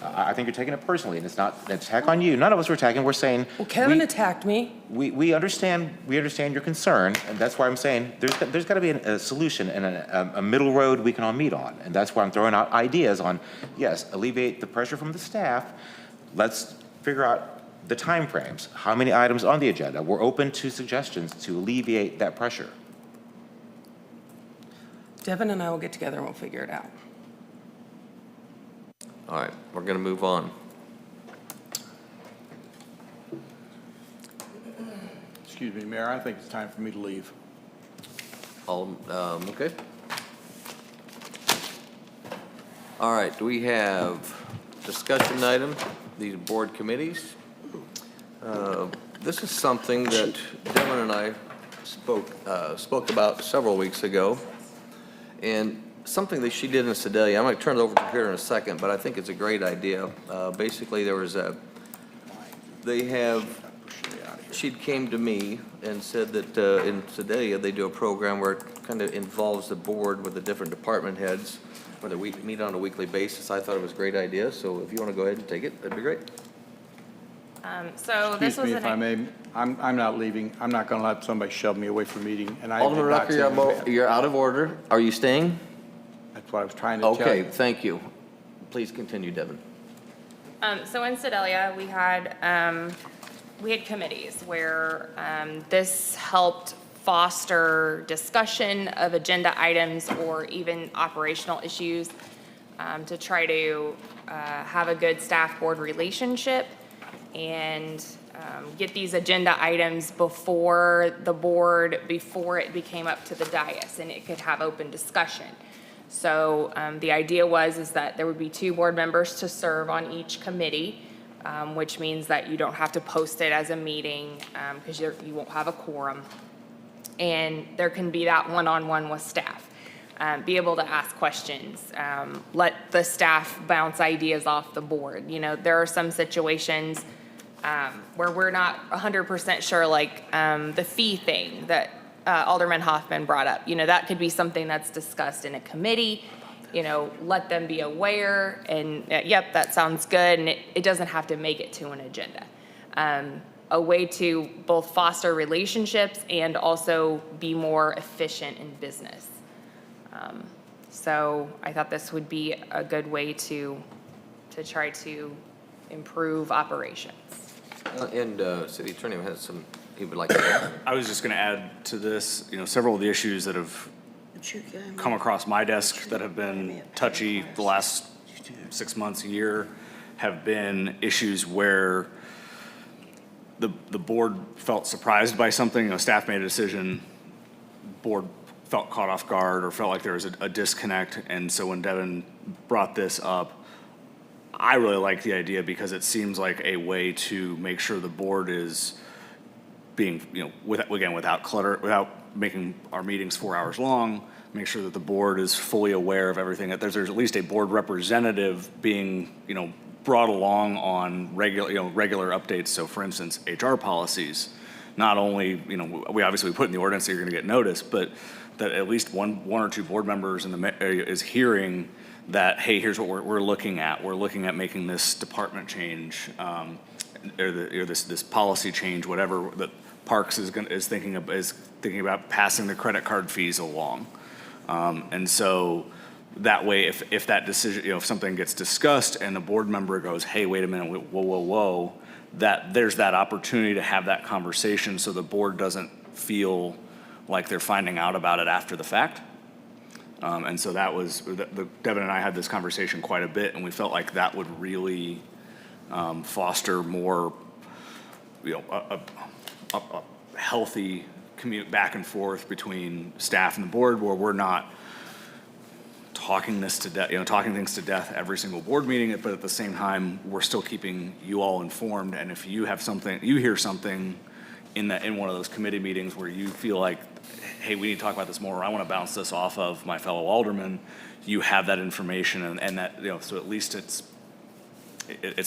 Speaker 10: I think you're taking it personally, and it's not an attack on you. None of us were attacking. We're saying.
Speaker 3: Well, Kevin attacked me.
Speaker 10: We understand your concern, and that's why I'm saying there's got to be a solution and a middle road we can all meet on. And that's why I'm throwing out ideas on, yes, alleviate the pressure from the staff. Let's figure out the time frames. How many items on the agenda? We're open to suggestions to alleviate that pressure.
Speaker 3: Devin and I will get together and we'll figure it out.
Speaker 1: All right, we're going to move on.
Speaker 8: Excuse me, Mayor, I think it's time for me to leave.
Speaker 1: Okay. All right, do we have discussion item, these board committees? This is something that Devin and I spoke about several weeks ago, and something that she did in Sedalia. I'm going to turn it over to her in a second, but I think it's a great idea. Basically, there was she came to me and said that in Sedalia, they do a program where it kind of involves the board with the different department heads, where they meet on a weekly basis. I thought it was a great idea, so if you want to go ahead and take it, that'd be great.
Speaker 7: So this was
Speaker 8: Excuse me if I may, I'm not leaving. I'm not going to let somebody shove me away from a meeting, and I did
Speaker 1: Alderman
Speaker 8: not say anything
Speaker 1: Rucker,
Speaker 8: bad.
Speaker 1: you're out of order. Are you staying?
Speaker 8: That's what I was trying to tell you.
Speaker 1: Okay, thank you. Please continue, Devin.
Speaker 7: So in Sedalia, we had committees where this helped foster discussion of agenda items or even operational issues to try to have a good staff-board relationship and get these agenda items before the board, before it became up to the dais, and it could have open discussion. So the idea is that there would be 2 board members to serve on each committee, which means that you don't have to post it as a meeting because you won't have a quorum. And there can be that one-on-one with staff. Be able to ask questions, let the staff bounce ideas off the board. You know, there are some situations where we're not 100% sure, like the fee thing that Alderman Hoffman brought up. You know, that could be something that's discussed in a committee. You know, let them be aware and, yep, that sounds good, and it doesn't have to make it to an agenda. A way to both foster relationships and also be more efficient in business. So I thought this would be a good way to try to improve operations.
Speaker 1: And City Attorney has some, he would like to add.
Speaker 6: I was just going to add to this, you know, several of the issues that have come across my desk that have been touchy the last 6 months, a year, have been issues where the board felt surprised by something. You know, staff made a decision, board felt caught off guard or felt like there was a disconnect. And so when Devin brought this up, I really like the idea because it seems like a way to make sure the board is being, you know, without clutter, without making our meetings 4 hours long, make sure that the board is fully aware of everything, that there's at least a board representative being, you know, brought along on regular updates. So for instance, HR policies, not only, you know, we obviously put in the ordinance that you're going to get notice, but that at least one or 2 board members in the area is hearing that, hey, here's what we're looking at. We're looking at making this department change, or this policy change, whatever that Parks is thinking about passing the credit card fees along, and so that way, if that decision, you know, if something gets discussed and a board member goes, hey, wait a minute, whoa, that there's that opportunity to have that conversation, so the board doesn't feel like they're finding out about it after the fact. And so that was, Devin and I had this conversation quite a bit, and we felt like that would really foster more, you know, a healthy commute back and forth between staff and the board, where we're not talking things to death every single board meeting, but at the same time, we're still keeping you all informed. And if you have something, you hear something in one of those committee meetings where you feel like, hey, we need to talk about this more, or I want to bounce this off of my fellow aldermen, you have that information, and that, you know, so at least it's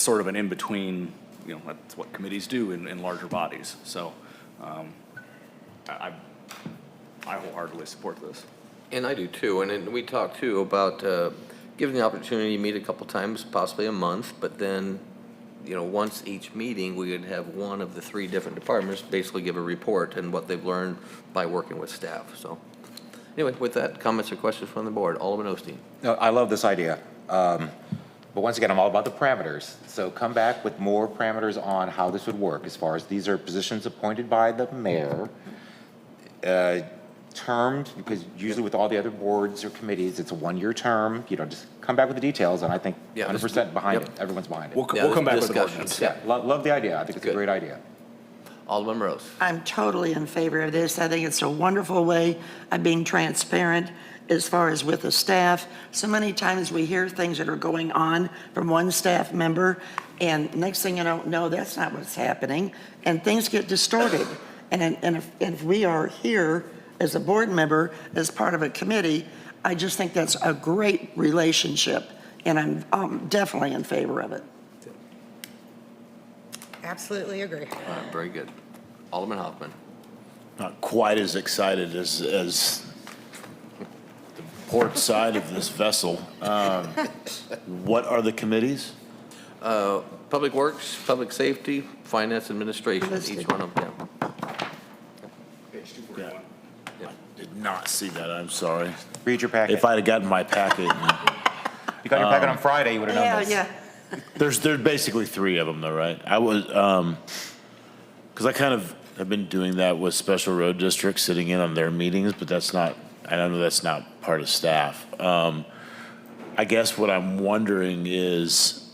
Speaker 6: sort of an in-between, you know, that's what committees do in larger bodies. So I wholeheartedly support this.
Speaker 1: And I do too, and then we talked too about giving the opportunity to meet a couple times, possibly a month, but then, you know, once each meeting, we would have one of the 3 different departments basically give a report and what they've learned by working with staff. So anyway, with that, comments or questions from the board? Alderman Osteen.
Speaker 10: No, I love this idea. But once again, I'm all about the parameters. So come back with more parameters on how this would work, as far as these are positions appointed by the mayor, termed, because usually with all the other boards or committees, it's a 1-year term. You know, just come back with the details, and I think 100% behind it. Everyone's behind it.
Speaker 6: We'll come back with the ordinance.
Speaker 10: Yeah, love the idea. I think it's a great idea.
Speaker 1: Alderman Rose.
Speaker 5: I'm totally in favor of this. I think it's a wonderful way of being transparent as far as with the staff. So many times we hear things that are going on from one staff member, and next thing you don't know, that's not what's happening, and things get distorted. And if we are here as a board member, as part of a committee, I just think that's a great relationship, and I'm definitely in favor of it.
Speaker 16: Absolutely agree.
Speaker 1: All right, very good. Alderman Hoffman.
Speaker 9: Not quite as excited as the port side of this vessel. What are the committees?
Speaker 1: Public Works, Public Safety, Finance Administration, each one of them.
Speaker 9: I did not see that, I'm sorry.
Speaker 10: Read your packet.
Speaker 9: If I'd have gotten my packet.
Speaker 10: You got your packet on Friday, you would have known this.
Speaker 5: Yeah.
Speaker 9: There's basically 3 of them though, right? I was, because I kind of have been doing that with special road districts, sitting in on their meetings, but that's not, I know that's not part of staff. I guess what I'm wondering is,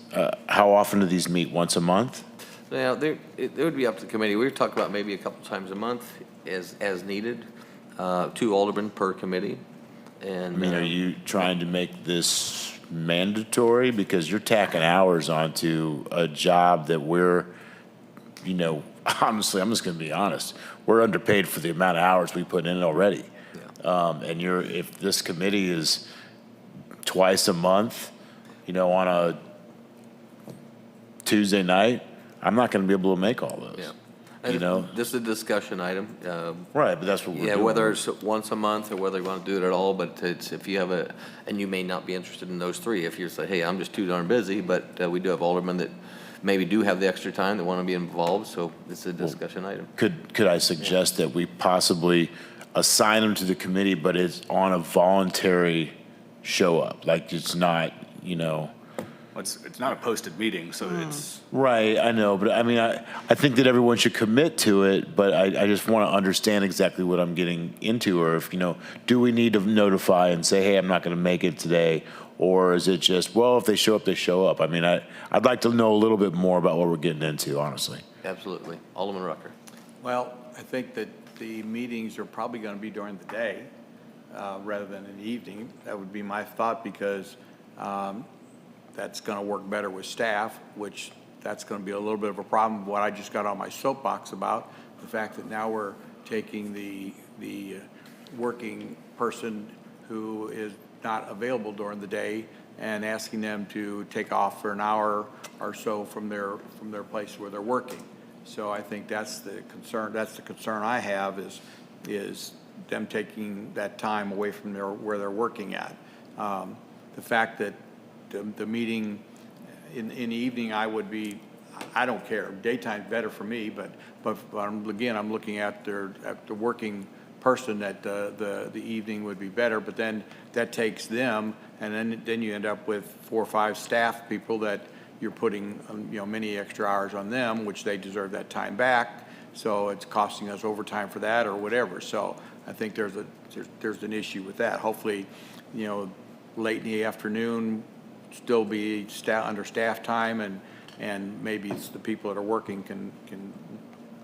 Speaker 9: how often do these meet? Once a month?
Speaker 1: Now, it would be up to the committee. We were talking about maybe a couple times a month as needed, 2 aldermen per committee. And
Speaker 9: I mean, are you trying to make this mandatory? Because you're tacking hours onto a job that we're, honestly, I'm just going to be honest. We're underpaid for the amount of hours we put in already. And if this committee is twice a month, on a Tuesday night, I'm not going to be able to make all those.
Speaker 1: Yeah.
Speaker 9: This
Speaker 1: is a discussion item.
Speaker 9: Right, but that's what we're doing.
Speaker 1: Whether it's once a month or whether you want to do it at all, but it's, if you have and you may not be interested in those three, if you say, hey, I'm just too darn busy, but we do have aldermen that maybe do have the extra time that want to be involved, so it's a discussion item.
Speaker 9: Could I suggest that we possibly assign them to the committee, but it's on a voluntary show up? Like it's not,
Speaker 6: It's not a posted meeting, so it's.
Speaker 9: Right, I know, but I mean, I think that everyone should commit to it, but I just want to understand exactly what I'm getting into, or if, do we need to notify and say, hey, I'm not going to make it today? Or is it just, well, if they show up, they show up? I mean, I'd like to know a little bit more about what we're getting into, honestly.
Speaker 1: Absolutely. Alderman Rucker.
Speaker 8: Well, I think that the meetings are probably going to be during the day rather than in the evening. That would be my thought, because that's going to work better with staff, which that's going to be a little bit of a problem. What I just got on my soapbox about, the fact that now we're taking the working person who is not available during the day and asking them to take off for an hour or so from their place where they're working. So I think that's the concern. That's the concern I have is them taking that time away from where they're working at. The fact that the meeting in the evening, I don't care. Daytime's better for me, but I'm looking at the working person that the evening would be better, but then that takes them, and then you end up with 4 or 5 staff people that you're putting many extra hours on them, which they deserve that time back. So it's costing us overtime for that or whatever. So I think there's an issue with that. Hopefully, late in the afternoon, still be under staff time, and maybe it's the people that are working can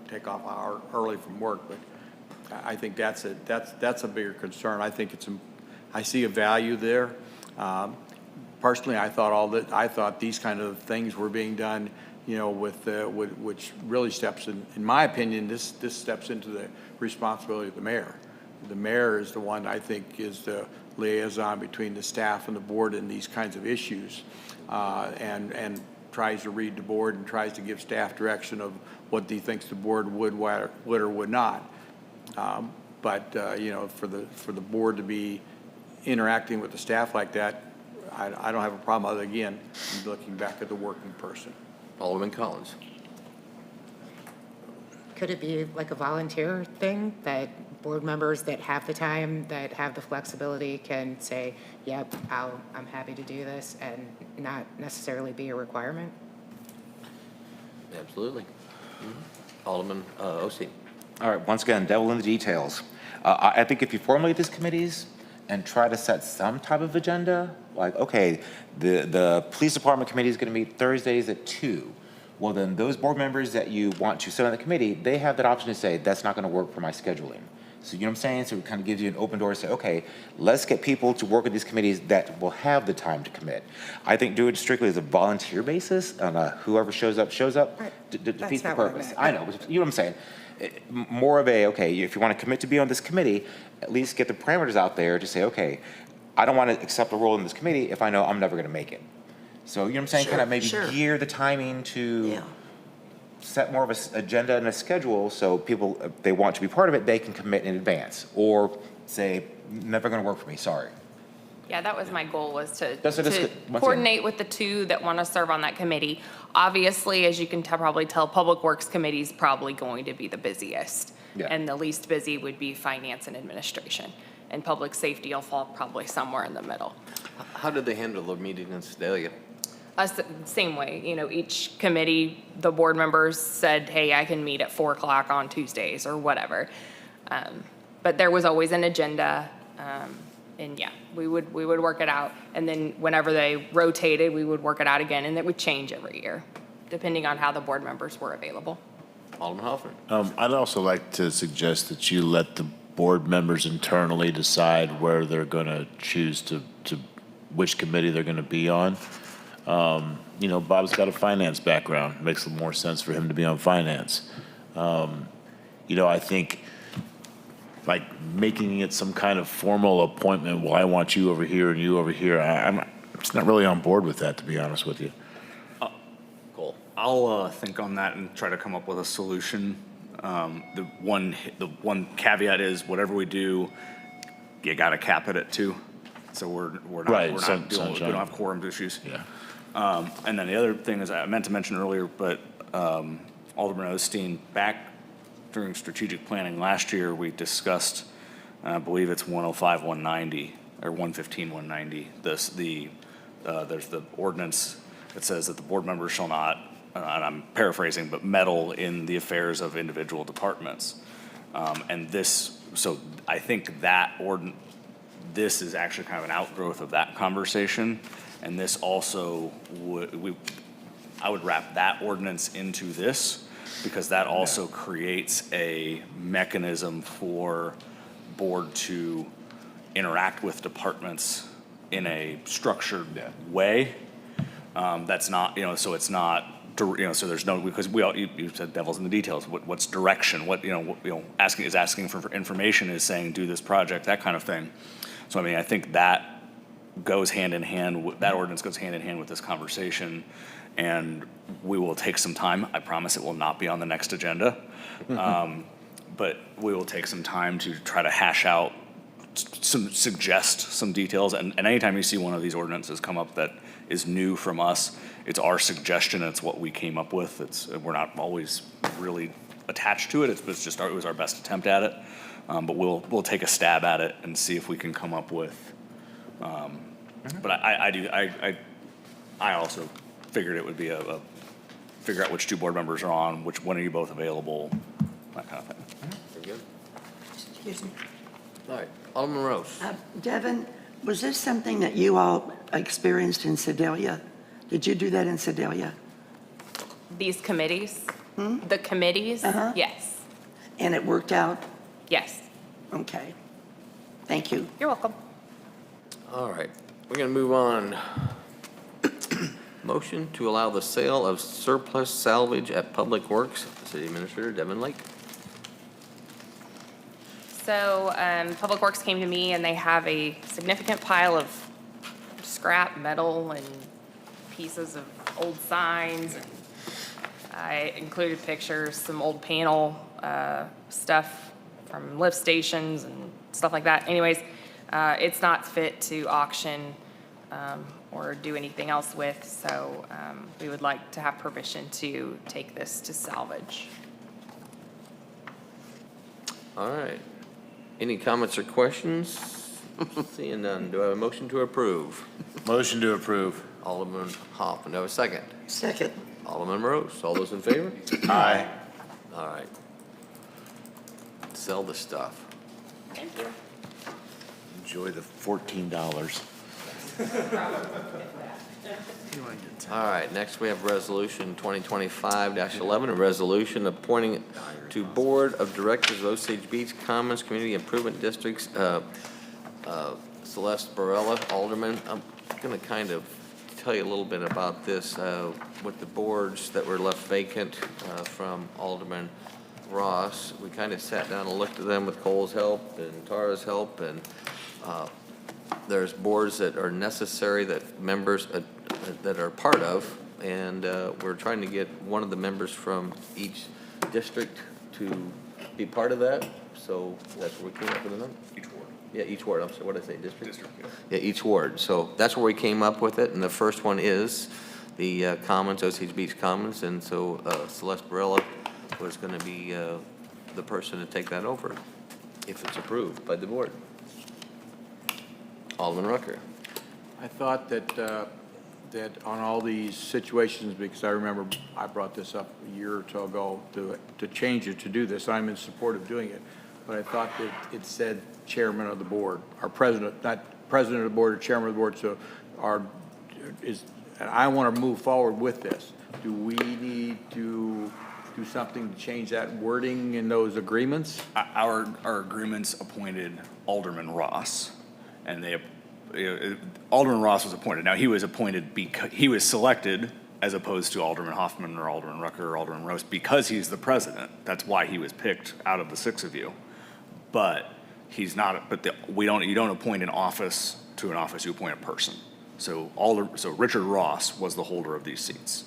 Speaker 8: take off an hour early from work. But I think that's a bigger concern. I think I see a value there. Personally, I thought these kind of things were being done, which really steps in my opinion, this steps into the responsibility of the mayor. The mayor is the one, I think, is the liaison between the staff and the board in these kinds of issues, and tries to read the board and tries to give staff direction of what he thinks the board would or would not. But for the board to be interacting with the staff like that, I don't have a problem, other again, looking back at the working person.
Speaker 1: Alderman Collins.
Speaker 16: Could it be like a volunteer thing that board members that have the time, that have the flexibility can say, yep, I'm happy to do this, and not necessarily be a requirement?
Speaker 1: Absolutely. Alderman Osteen.
Speaker 10: All right, once again, devil in the details. I think if you formulate these committees and try to set some type of agenda, like, okay, the police department committee is going to meet Thursdays at 2. Well, then those board members that you want to sit on the committee, they have that option to say, that's not going to work for my scheduling. So, you know what I'm saying? So it kind of gives you an open door to say, okay, let's get people to work with these committees that will have the time to commit. I think do it strictly as a volunteer basis, on whoever shows up, defeats the purpose. I know, but you know what I'm saying? More of okay, if you want to commit to be on this committee, at least get the parameters out there to say, okay, I don't want to accept a role in this committee if I know I'm never going to make it. So, you know what I'm saying? Kind of maybe gear the timing to set more of an agenda and a schedule, so people, if they want to be part of it, they can commit in advance, or say, never going to work for me, sorry.
Speaker 7: Yeah, that was my goal, was to
Speaker 10: to
Speaker 7: coordinate with the 2 that want to serve on that committee. Obviously, as you can probably tell, Public Works Committee is probably going to be the busiest.
Speaker 10: Yeah.
Speaker 7: And the least busy would be Finance and Administration. And Public Safety will fall probably somewhere in the middle.
Speaker 1: How did they handle the meeting in Sedalia?
Speaker 7: Us, same way, each committee, the board members said, hey, I can meet at 4 o'clock on Tuesdays or whatever. But there was always an agenda. And yeah, we would work it out. And then whenever they rotated, we would work it out again, and it would change every year, depending on how the board members were available.
Speaker 1: Alderman Hoffman.
Speaker 9: I'd also like to suggest that you let the board members internally decide where they're going to choose to which committee they're going to be on. You know, Bob's got a finance background. Makes more sense for him to be on finance. You know, I think like making it some kind of formal appointment, well, I want you over here and you over here, I'm just not really on board with that, to be honest with you.
Speaker 1: Cole.
Speaker 6: I'll think on that and try to come up with a solution. The one caveat is whatever we do, you got to cap it at 2. So we're not,
Speaker 9: Right,
Speaker 6: we
Speaker 9: sunshine.
Speaker 6: don't have quorum issues.
Speaker 9: Yeah.
Speaker 6: And then the other thing is, I meant to mention earlier, but Alderman Osteen, back during strategic planning last year, we discussed, I believe it's 105, 190, or 115, 190. There's the ordinance that says that the board members shall not, and I'm paraphrasing, but meddle in the affairs of individual departments. And this, so I think that this is actually kind of an outgrowth of that conversation. And this also I would wrap that ordinance into this, because that also creates a mechanism for board to interact with departments in a structured way. That's not, you know, so it's not, you know, so there's no, because you said devil's in the details. What's direction? Asking for information is saying do this project, that kind of thing. So I mean, I think that goes hand in hand. That ordinance goes hand in hand with this conversation, and we will take some time. I promise it will not be on the next agenda, but we will take some time to try to hash out suggest some details. And anytime you see one of these ordinances come up that is new from us, it's our suggestion. It's what we came up with. We're not always really attached to it. It was our best attempt at it. But we'll take a stab at it and see if we can come up with. But I also figured it would be a figure out which 2 board members are on, when are you both available, that kind of thing.
Speaker 1: Very good.
Speaker 5: Excuse me.
Speaker 1: All right, Alderman Rose.
Speaker 5: Devin, was this something that you all experienced in Sedalia? Did you do that in Sedalia?
Speaker 7: These committees, the committees, yes.
Speaker 5: And it worked out?
Speaker 7: Yes.
Speaker 5: Okay. Thank you.
Speaker 7: You're welcome.
Speaker 1: All right, we're going to move on. Motion to allow the sale of surplus salvage at Public Works. City Administrator Devin Lake.
Speaker 7: So Public Works came to me and they have a significant pile of scrap metal and pieces of old signs. I included pictures, some old panel stuff from lift stations and stuff like that. Anyways, it's not fit to auction or do anything else with, so we would like to have permission to take this to salvage.
Speaker 1: All right. Any comments or questions? Seeing none, do I have a motion to approve?
Speaker 9: Motion to approve.
Speaker 1: Alderman Hoffman, do I have a second?
Speaker 5: Second.
Speaker 1: Alderman Rose, all those in favor?
Speaker 9: Aye.
Speaker 1: All right. Sell the stuff.
Speaker 7: Thank you.
Speaker 9: Enjoy the $14.
Speaker 1: All right, next we have Resolution 2025-11, a resolution appointing to Board of Directors of Osage Beach Commons Community Improvement Districts, Celeste Barella, Alderman. I'm going to kind of tell you a little bit about this with the boards that were left vacant from Alderman Ross. We kind of sat down and looked at them with Cole's help and Tara's help, and there's boards that are necessary that members that are part of, and we're trying to get one of the members from each district to be part of that. So that's where we came up with the number.
Speaker 6: Each ward.
Speaker 1: Yeah, each ward. I'm sorry, what did I say? District?
Speaker 6: District, yeah.
Speaker 1: Yeah, each ward. So that's where we came up with it, and the first one is the Commons, Osage Beach Commons, and so Celeste Barella was going to be the person to take that over if it's approved by the board. Alderman Rucker.
Speaker 8: I thought that on all these situations, because I remember I brought this up a year or so ago to change it, to do this, I'm in support of doing it, but I thought that it said chairman of the board, or president, not president of the board or chairman of the board, so and I want to move forward with this. Do we need to do something to change that wording in those agreements?
Speaker 6: Our agreements appointed Alderman Ross, and Alderman Ross was appointed. Now, he was appointed because he was selected as opposed to Alderman Hoffman or Alderman Rucker or Alderman Roast because he's the president. That's why he was picked out of the six of you. But he's not, you don't appoint an office to an office, you appoint a person. So Richard Ross was the holder of these seats.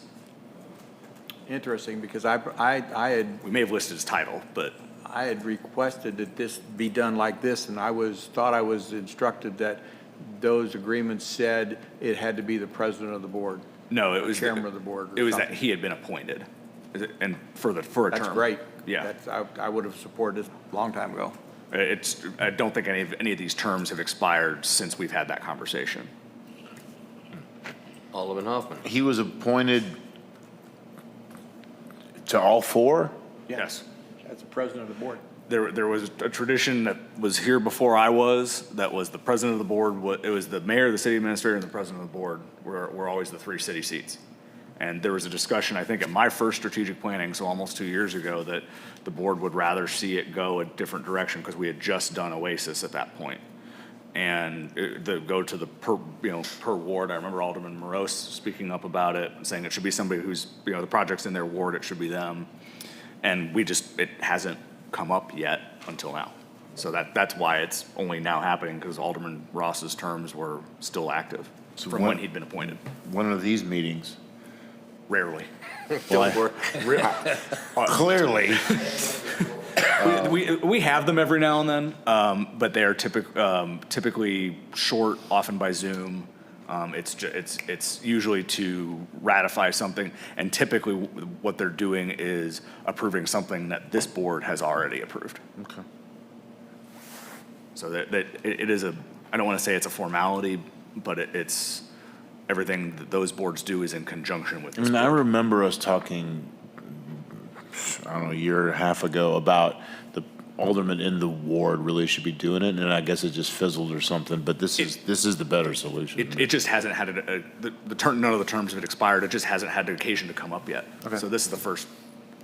Speaker 8: Interesting, because I had.
Speaker 6: We may have listed his title, but.
Speaker 8: I had requested that this be done like this, and thought I was instructed that those agreements said it had to be the president of the board.
Speaker 6: No, it was.
Speaker 8: Chairman of the board.
Speaker 6: It was that he had been appointed, and for a term.
Speaker 8: That's great.
Speaker 6: Yeah.
Speaker 8: I would have supported this a long time ago.
Speaker 6: I don't think any of these terms have expired since we've had that conversation.
Speaker 1: Alderman Hoffman.
Speaker 9: He was appointed to all four?
Speaker 6: Yes.
Speaker 8: As the president of the board.
Speaker 6: There was a tradition that was here before I was, that was the president of the board, it was the mayor, the city administrator, and the president of the board were always the three city seats. And there was a discussion, I think, at my first strategic planning, so almost 2 years ago, that the board would rather see it go a different direction because we had just done Oasis at that point. And go to the per ward. I remember Alderman Morose speaking up about it and saying it should be somebody who's, the project's in their ward, it should be them. And it hasn't come up yet until now. So that's why it's only now happening, because Alderman Ross's terms were still active from when he'd been appointed.
Speaker 9: One of these meetings?
Speaker 6: Rarely.
Speaker 9: Clearly.
Speaker 6: We have them every now and then, but they are typically short, often by Zoom. It's usually to ratify something, and typically what they're doing is approving something that this board has already approved.
Speaker 9: Okay.
Speaker 6: So that it is I don't want to say it's a formality, but it's everything that those boards do is in conjunction with this board.
Speaker 9: I remember us talking, I don't know, a year and a half ago about the alderman in the ward really should be doing it, and I guess it just fizzled or something, but this is the better solution.
Speaker 6: It just hasn't had none of the terms have expired. It just hasn't had the occasion to come up yet.
Speaker 9: Okay.
Speaker 6: So this is the first,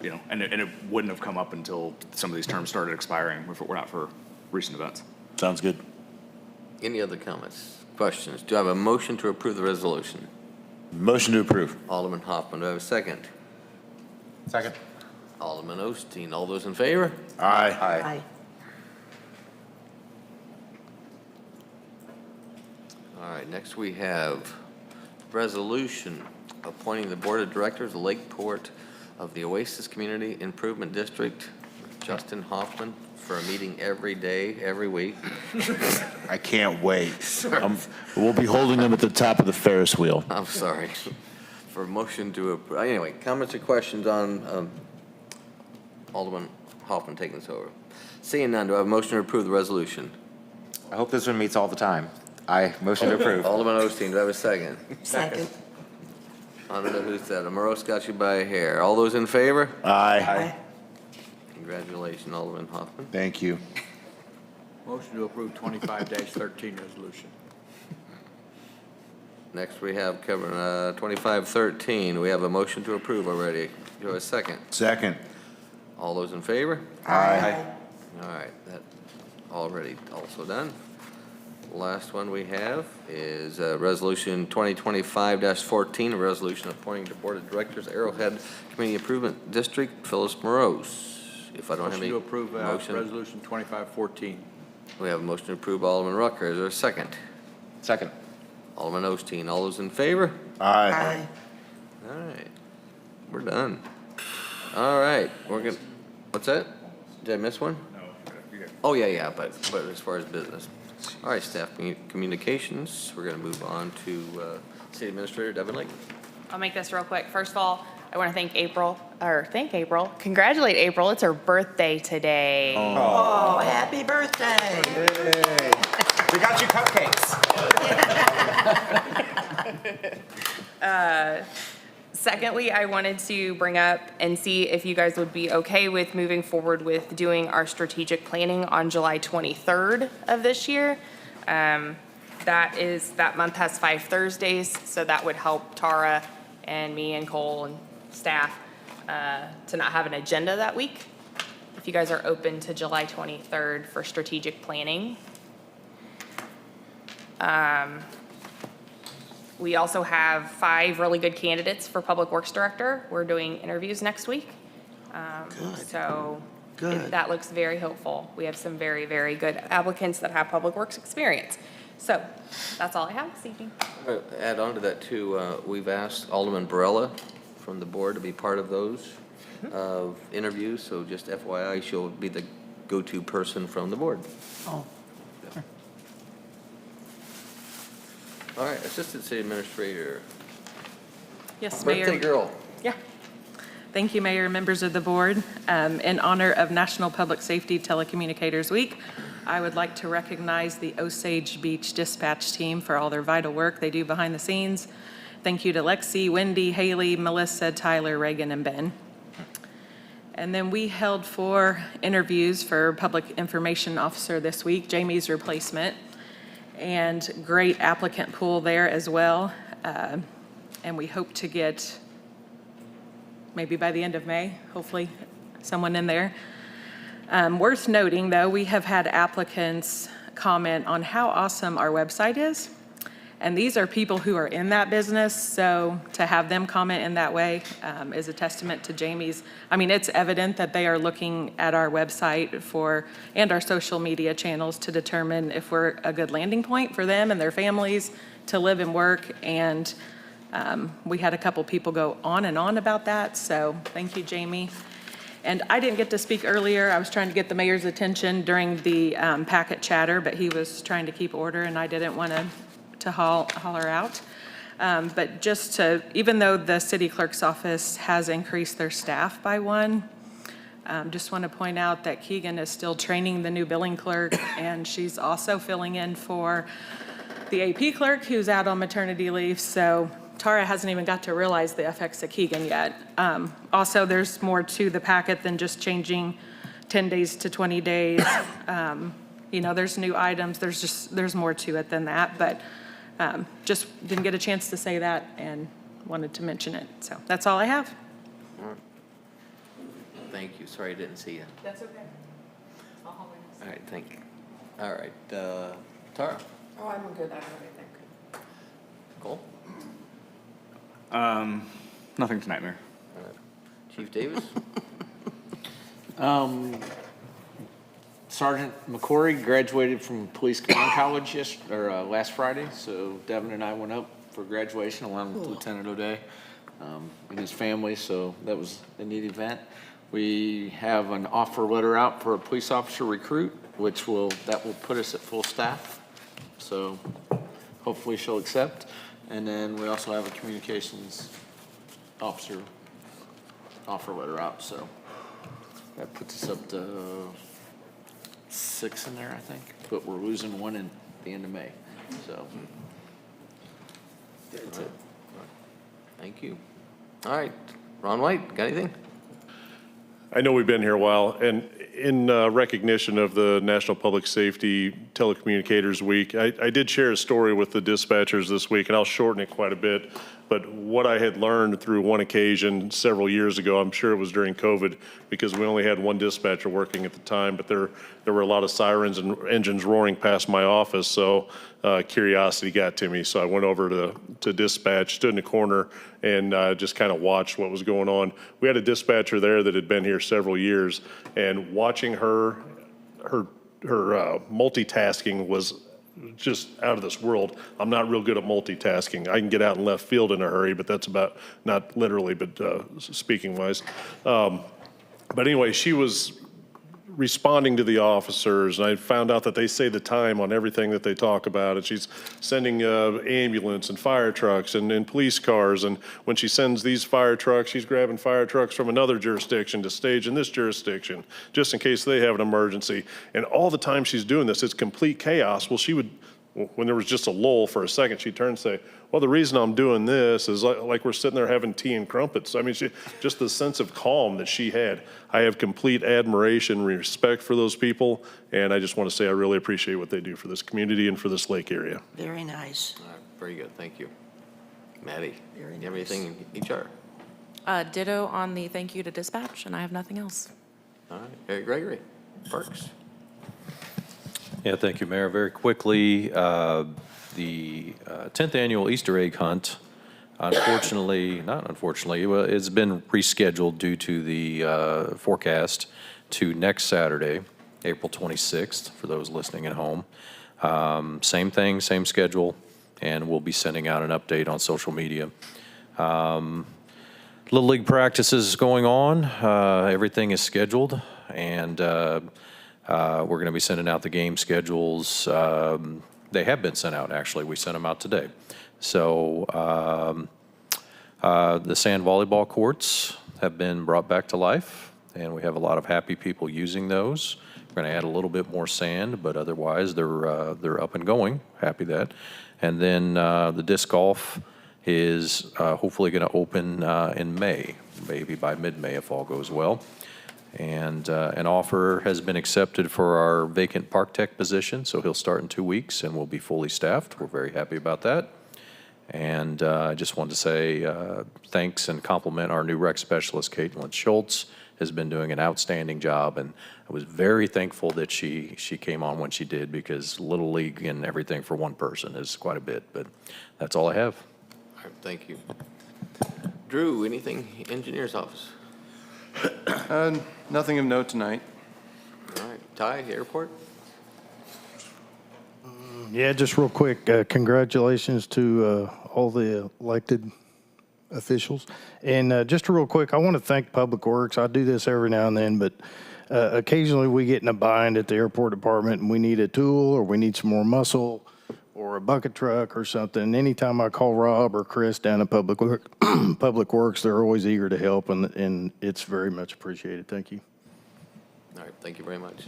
Speaker 6: and it wouldn't have come up until some of these terms started expiring if it were not for recent events.
Speaker 9: Sounds good.
Speaker 1: Any other comments, questions? Do I have a motion to approve the resolution?
Speaker 9: Motion to approve.
Speaker 1: Alderman Hoffman, do I have a second?
Speaker 10: Second.
Speaker 1: Alderman Osteen, all those in favor?
Speaker 9: Aye.
Speaker 5: Aye.
Speaker 1: All right, next we have resolution appointing the Board of Directors of Lakeport of the Oasis Community Improvement District, Justin Hoffman, for a meeting every day, every week.
Speaker 9: I can't wait. We'll be holding them at the top of the Ferris wheel.
Speaker 1: I'm sorry. For a motion to approve. Anyway, comments or questions on Alderman Hoffman taking this over? Seeing none, do I have a motion to approve the resolution?
Speaker 10: I hope this one meets all the time. I motion to approve.
Speaker 1: Alderman Osteen, do I have a second?
Speaker 5: Second.
Speaker 1: I don't know who said it. Morose got you by a hair. All those in favor?
Speaker 9: Aye.
Speaker 1: Congratulations, Alderman Hoffman.
Speaker 9: Thank you.
Speaker 8: Motion to approve 25-13 resolution.
Speaker 1: Next, we have covering 2513. We have a motion to approve already. Do I have a second?
Speaker 9: Second.
Speaker 1: All those in favor?
Speaker 9: Aye.
Speaker 1: All right, that already also done. Last one we have is Resolution 2025-14, a resolution appointing the Board of Directors Arrowhead Community Improvement District, Phyllis Morose. If I don't have
Speaker 8: Motion
Speaker 1: any
Speaker 8: to approve
Speaker 1: motion,
Speaker 8: resolution 25-14.
Speaker 1: we have a motion to approve Alderman Rucker. Is there a second?
Speaker 10: Second.
Speaker 1: Alderman Osteen. All those in favor?
Speaker 9: Aye.
Speaker 1: All right, we're done. All right, we're good. What's that? Did I miss one?
Speaker 6: No.
Speaker 1: Oh, yeah, but as far as business. All right, staff communications, we're going to move on to City Administrator Devin Lake.
Speaker 7: I'll make this real quick. First of all, I want to thank April, congratulate April. It's her birthday today.
Speaker 5: Oh, happy birthday.
Speaker 10: We got you cupcakes.
Speaker 7: Secondly, I wanted to bring up and see if you guys would be okay with moving forward with doing our strategic planning on July 23rd of this year. That month has 5 Thursdays, so that would help Tara and me and Cole and staff to not have an agenda that week. If you guys are open to July 23rd for strategic planning. We also have 5 really good candidates for Public Works Director. We're doing interviews next week. So that looks very hopeful. We have some very, very good applicants that have Public Works experience. So that's all I have this evening.
Speaker 1: Add on to that too, we've asked Alderman Barella from the board to be part of those interviews, so just FYI, she'll be the go-to person from the board.
Speaker 5: Oh.
Speaker 1: All right, Assistant City Administrator.
Speaker 14: Yes, Mayor.
Speaker 1: Birthday girl.
Speaker 14: Yeah. Thank you, Mayor, members of the board. In honor of National Public Safety Telecommunicators Week, I would like to recognize the Osage Beach dispatch team for all their vital work they do behind the scenes. Thank you to Lexi, Wendy, Haley, Melissa, Tyler, Reagan, and Ben. And then we held 4 interviews for Public Information Officer this week, Jamie's replacement, and great applicant pool there as well. And we hope to get, maybe by the end of May, hopefully someone in there. Worth noting, though, we have had applicants comment on how awesome our website is. And these are people who are in that business, so to have them comment in that way is a testament to Jamie's. I mean, it's evident that they are looking at our website and our social media channels to determine if we're a good landing point for them and their families to live and work. And we had a couple people go on and on about that, so thank you, Jamie. And I didn't get to speak earlier. I was trying to get the mayor's attention during the packet chatter, but he was trying to keep order, and I didn't want to holler out. But just to, even though the city clerk's office has increased their staff by 1, just want to point out that Keegan is still training the new billing clerk, and she's also filling in for the AP clerk who's out on maternity leave. So Tara hasn't even got to realize the effects of Keegan yet. Also, there's more to the packet than just changing 10 days to 20 days. There's new items. There's more to it than that, but just didn't get a chance to say that and wanted to mention it. So that's all I have.
Speaker 1: All right. Thank you. Sorry I didn't see you.
Speaker 14: That's okay. I'll hold
Speaker 1: All right, thank you. All right, Tara.
Speaker 3: Oh, I'm good. I don't have anything.
Speaker 1: Cole.
Speaker 6: Nothing tonight, Mayor.
Speaker 1: All right. Chief Davis.
Speaker 15: Sergeant McCory graduated from Police Command College last Friday, so Devin and I went up for graduation along with Lieutenant O'Day and his family, so that was a neat event. We have an offer letter out for a police officer recruit, that will put us at full staff, so hopefully she'll accept. And then we also have a communications officer offer letter out, so that puts us up to 6 in there, I think, but we're losing 1 in the end of May, so that's it.
Speaker 1: Thank you. All right, Ron White, got anything?
Speaker 18: I know we've been here a while, and in recognition of the National Public Safety Telecommunicators Week, I did share a story with the dispatchers this week, and I'll shorten it quite a bit. But what I had learned through one occasion several years ago, I'm sure it was during COVID, because we only had 1 dispatcher working at the time, but there were a lot of sirens and engines roaring past my office, so curiosity got to me. So I went over to dispatch, stood in the corner, and just kind of watched what was going on. We had a dispatcher there that had been here several years, and watching her multitasking was just out of this world. I'm not real good at multitasking. I can get out in left field in a hurry, but that's about, not literally, but speaking wise. But anyway, she was responding to the officers, and I found out that they say the time on everything that they talk about, and she's sending ambulance and fire trucks and police cars, and when she sends these fire trucks, she's grabbing fire trucks from another jurisdiction to stage in this jurisdiction, just in case they have an emergency. And all the time she's doing this, it's complete chaos. Well, she would, when there was just a lull for a second, she'd turn and say, well, the reason I'm doing this is like we're sitting there having tea and crumpets. I mean, just the sense of calm that she had. I have complete admiration and respect for those people, and I just want to say I really appreciate what they do for this community and for this lake area.
Speaker 5: Very nice.
Speaker 1: All right, very good, thank you. Maddie,
Speaker 5: Very
Speaker 1: you have anything in HR?
Speaker 17: Ditto on the thank you to dispatch, and I have nothing else.
Speaker 1: All right, Eric Gregory, Parks.
Speaker 19: Yeah, thank you, Mayor. Very quickly, the 10th annual Easter egg hunt, unfortunately, not unfortunately, well, it's been rescheduled due to the forecast to next Saturday, April 26th, for those listening at home. Same thing, same schedule, and we'll be sending out an update on social media. Little League practice is going on. Everything is scheduled, and we're going to be sending out the game schedules. They have been sent out, actually. We sent them out today. So the sand volleyball courts have been brought back to life, and we have a lot of happy people using those. We're going to add a little bit more sand, but otherwise they're up and going. Happy that. And then the disc golf is hopefully going to open in May, maybe by mid-May if all goes well. And an offer has been accepted for our vacant park tech position, so he'll start in 2 weeks and we'll be fully staffed. We're very happy about that. And I just wanted to say thanks and compliment our new rec specialist, Caitlin Schultz, has been doing an outstanding job. And I was very thankful that she came on when she did, because Little League and everything for one person is quite a bit. But that's all I have.
Speaker 1: All right, thank you. Drew, anything, engineer's office?
Speaker 11: Nothing of note tonight.
Speaker 1: All right, Ty, airport?
Speaker 13: Yeah, just real quick, congratulations to all the elected officials. And just real quick, I want to thank Public Works. I do this every now and then, but occasionally we get in a bind at the airport department and we need a tool or we need some more muscle or a bucket truck or something. Anytime I call Rob or Chris down at Public Works, they're always eager to help, and it's very much appreciated. Thank you.
Speaker 1: All right, thank you very much.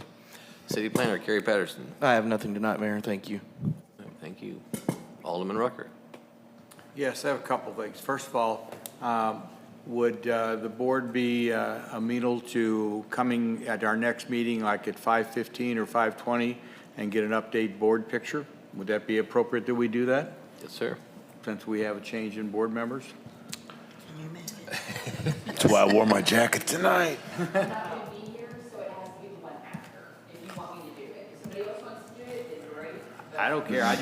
Speaker 1: City Planner, Kerry Patterson.
Speaker 20: I have nothing tonight, Mayor. Thank you.
Speaker 1: All right, thank you. Alderman Rucker.
Speaker 8: Yes, I have a couple of things. First of all, would the board be amenable to coming at our next meeting, like at 5:15 or 5:20, and get an update board picture? Would that be appropriate that we do that,
Speaker 1: Yes, sir.
Speaker 8: since we have a change in board members?
Speaker 9: That's why I wore my jacket tonight.
Speaker 8: I don't care. I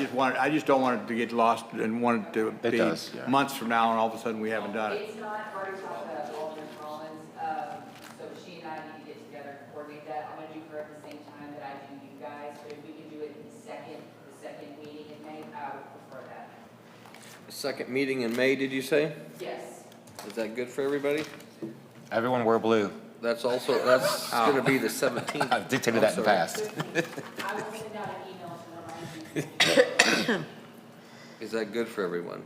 Speaker 8: just don't want it to get lost and want it to be
Speaker 10: does, yeah.
Speaker 8: months from now and all of a sudden we haven't done it.
Speaker 21: It's not, I've already talked to Alderman Collins, so she and I need to get together and coordinate that. I'm gonna do her at the same time that I do you guys, but if we can do it the second meeting in May, I would prefer that.
Speaker 1: Second meeting in May, did you say?
Speaker 21: Yes.
Speaker 1: Is that good for everybody?
Speaker 10: Everyone wear blue.
Speaker 1: That's going to be the 17th.
Speaker 10: I've dictated that in the past.
Speaker 21: I will send out an email to remind you.
Speaker 1: Is that good for everyone?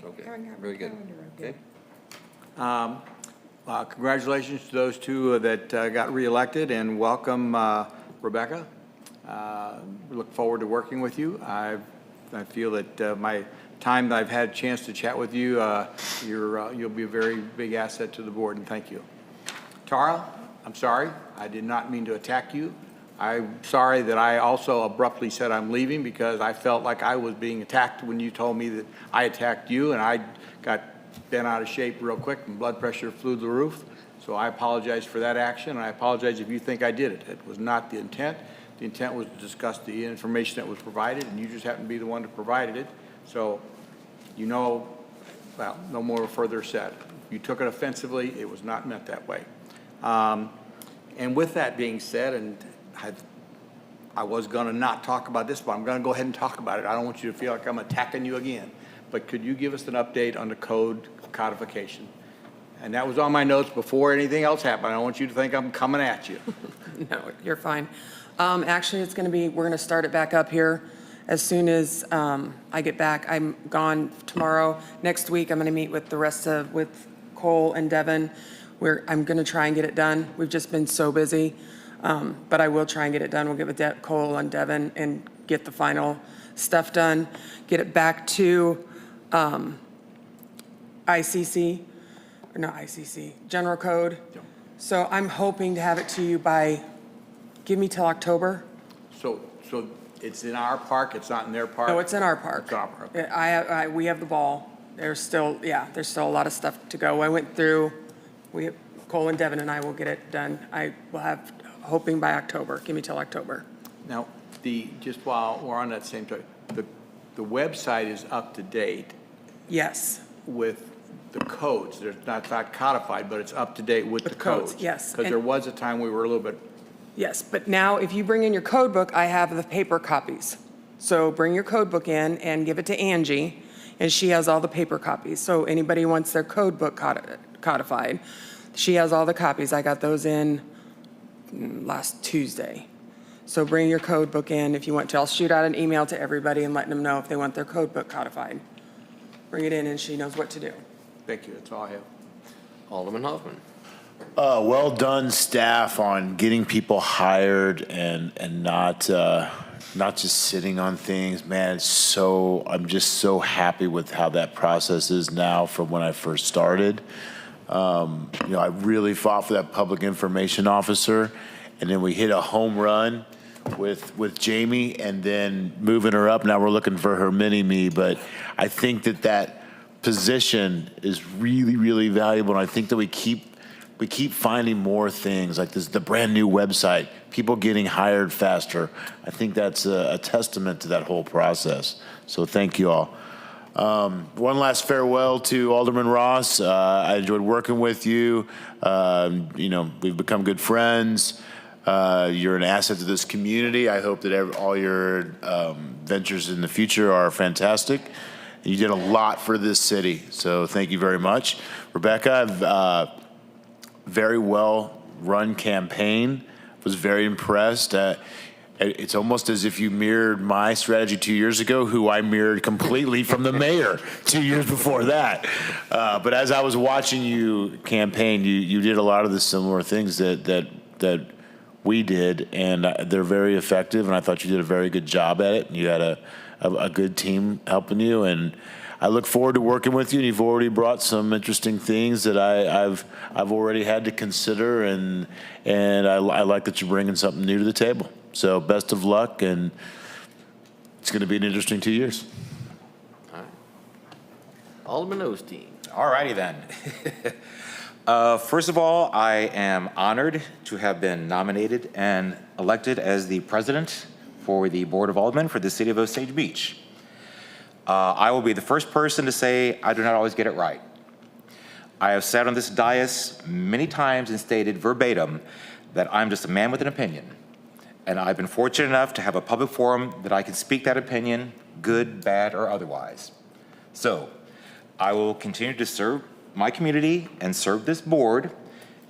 Speaker 1: Okay, very good. Okay.
Speaker 8: Congratulations to those two that got reelected, and welcome, Rebecca. We look forward to working with you. I feel that my time that I've had a chance to chat with you, you'll be a very big asset to the board, and thank you. Tara, I'm sorry. I did not mean to attack you. I'm sorry that I also abruptly said I'm leaving, because I felt like I was being attacked when you told me that I attacked you, and I got bent out of shape real quick and blood pressure flew through the roof. So I apologize for that action, and I apologize if you think I did it. It was not the intent. The intent was to discuss the information that was provided, and you just happened to be the one that provided it. So, you know, well, no more further said. If you took it offensively, it was not meant that way. And with that being said, and I was going to not talk about this, but I'm going to go ahead and talk about it. I don't want you to feel like I'm attacking you again. But could you give us an update on the code codification? And that was on my notes before anything else happened. I don't want you to think I'm coming at you.
Speaker 3: No, you're fine. Actually, we're going to start it back up here as soon as I get back. I'm gone tomorrow. Next week, I'm going to meet with with Cole and Devin. I'm going to try and get it done. We've just been so busy, but I will try and get it done. We'll get with Cole and Devin and get the final stuff done, get it back to ICC, or not ICC, General Code. So I'm hoping to have it to you by, give me till October.
Speaker 8: So it's in our park, it's not in their park?
Speaker 3: No, it's in our park.
Speaker 8: It's in our park.
Speaker 3: We have the ball. there's still a lot of stuff to go. I went through, Cole and Devin and I will get it done. I will have, hoping by October. Give me till October.
Speaker 8: Now, just while we're on that same topic, the website is up to date
Speaker 3: Yes.
Speaker 8: with the codes. It's not codified, but it's up to date with the codes.
Speaker 3: Yes.
Speaker 8: Because there was a time we were a little bit,
Speaker 3: Yes, but now if you bring in your code book, I have the paper copies. So bring your code book in and give it to Angie, and she has all the paper copies. So anybody wants their code book codified, she has all the copies. I got those in last Tuesday. So bring your code book in if you want to. I'll shoot out an email to everybody and let them know if they want their code book codified. Bring it in and she knows what to do.
Speaker 8: thank you, that's all I have.
Speaker 1: Alderman Hoffman.
Speaker 9: Well done, staff, on getting people hired and not just sitting on things. Man, I'm just so happy with how that process is now from when I first started. I really fought for that public information officer, and then we hit a home run with Jamie, and then moving her up. Now we're looking for her mini-me, but I think that position is really, really valuable, and I think that we keep finding more things like this, the brand new website, people getting hired faster. I think that's a testament to that whole process. So thank you all. One last farewell to Alderman Ross. I enjoyed working with you. We've become good friends. You're an asset to this community. I hope that all your ventures in the future are fantastic. You did a lot for this city, so thank you very much. Rebecca, very well-run campaign. Was very impressed. It's almost as if you mirrored my strategy 2 years ago, who I mirrored completely from the mayor 2 years before that. But as I was watching you campaign, you did a lot of the similar things that we did, and they're very effective, and I thought you did a very good job at it, and you had a good team helping you, and I look forward to working with you, and you've already brought some interesting things that I've already had to consider, and I like that you're bringing something new to the table. So best of luck, and it's going to be an interesting 2 years.
Speaker 1: All right. Alderman Osteen.
Speaker 10: All righty then. First of all, I am honored to have been nominated and elected as the president for the Board of Aldermen for the city of Osage Beach. I will be the first person to say I do not always get it right. I have sat on this dais many times and stated verbatim that I'm just a man with an opinion. And I've been fortunate enough to have a public forum that I can speak that opinion, good, bad, or otherwise. So I will continue to serve my community and serve this board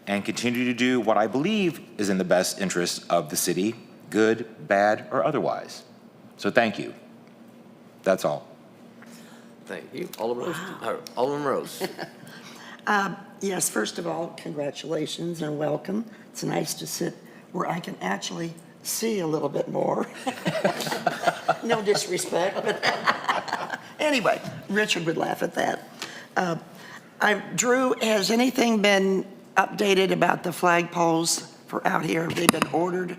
Speaker 10: and continue to do what I believe is in the best interest of the city, good, bad, or otherwise. So thank you. That's all.
Speaker 1: Thank you. Alderman Rose.
Speaker 5: Yes, first of all, congratulations and welcome. It's nice to sit where I can actually see a little bit more. No disrespect, but anyway, Richard would laugh at that. Drew, has anything been updated about the flagpoles for out here? Have they been ordered?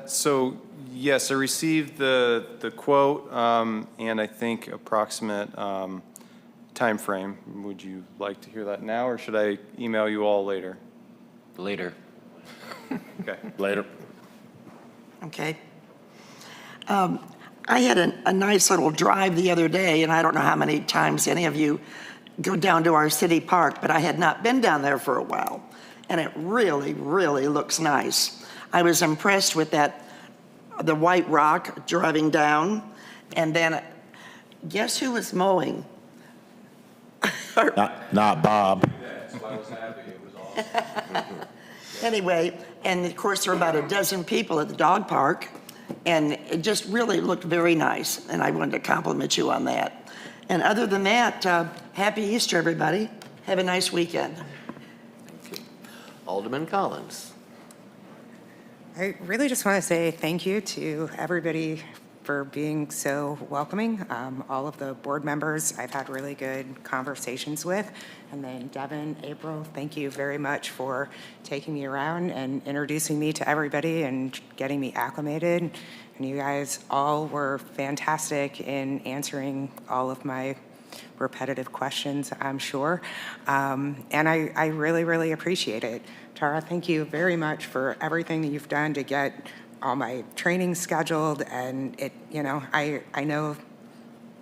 Speaker 11: So yes, I received the quote and I think approximate time frame. Would you like to hear that now, or should I email you all later?
Speaker 10: Later.
Speaker 11: Okay.
Speaker 9: Later.
Speaker 5: Okay. I had a nice little drive the other day, and I don't know how many times any of you go down to our city park, but I had not been down there for a while, and it really, really looks nice. I was impressed with the white rock driving down, and then guess who was mowing?
Speaker 9: Not Bob.
Speaker 5: Anyway, and of course there were about a dozen people at the dog park, and it just really looked very nice, and I wanted to compliment you on that. And other than that, happy Easter, everybody. Have a nice weekend.
Speaker 1: Thank you. Alderman Collins.
Speaker 16: I really just want to say thank you to everybody for being so welcoming. All of the board members I've had really good conversations with. And then Devin, April, thank you very much for taking me around and introducing me to everybody and getting me acclimated. And you guys all were fantastic in answering all of my repetitive questions, I'm sure. And I really, really appreciate it. Tara, thank you very much for everything that you've done to get all my training scheduled. And I know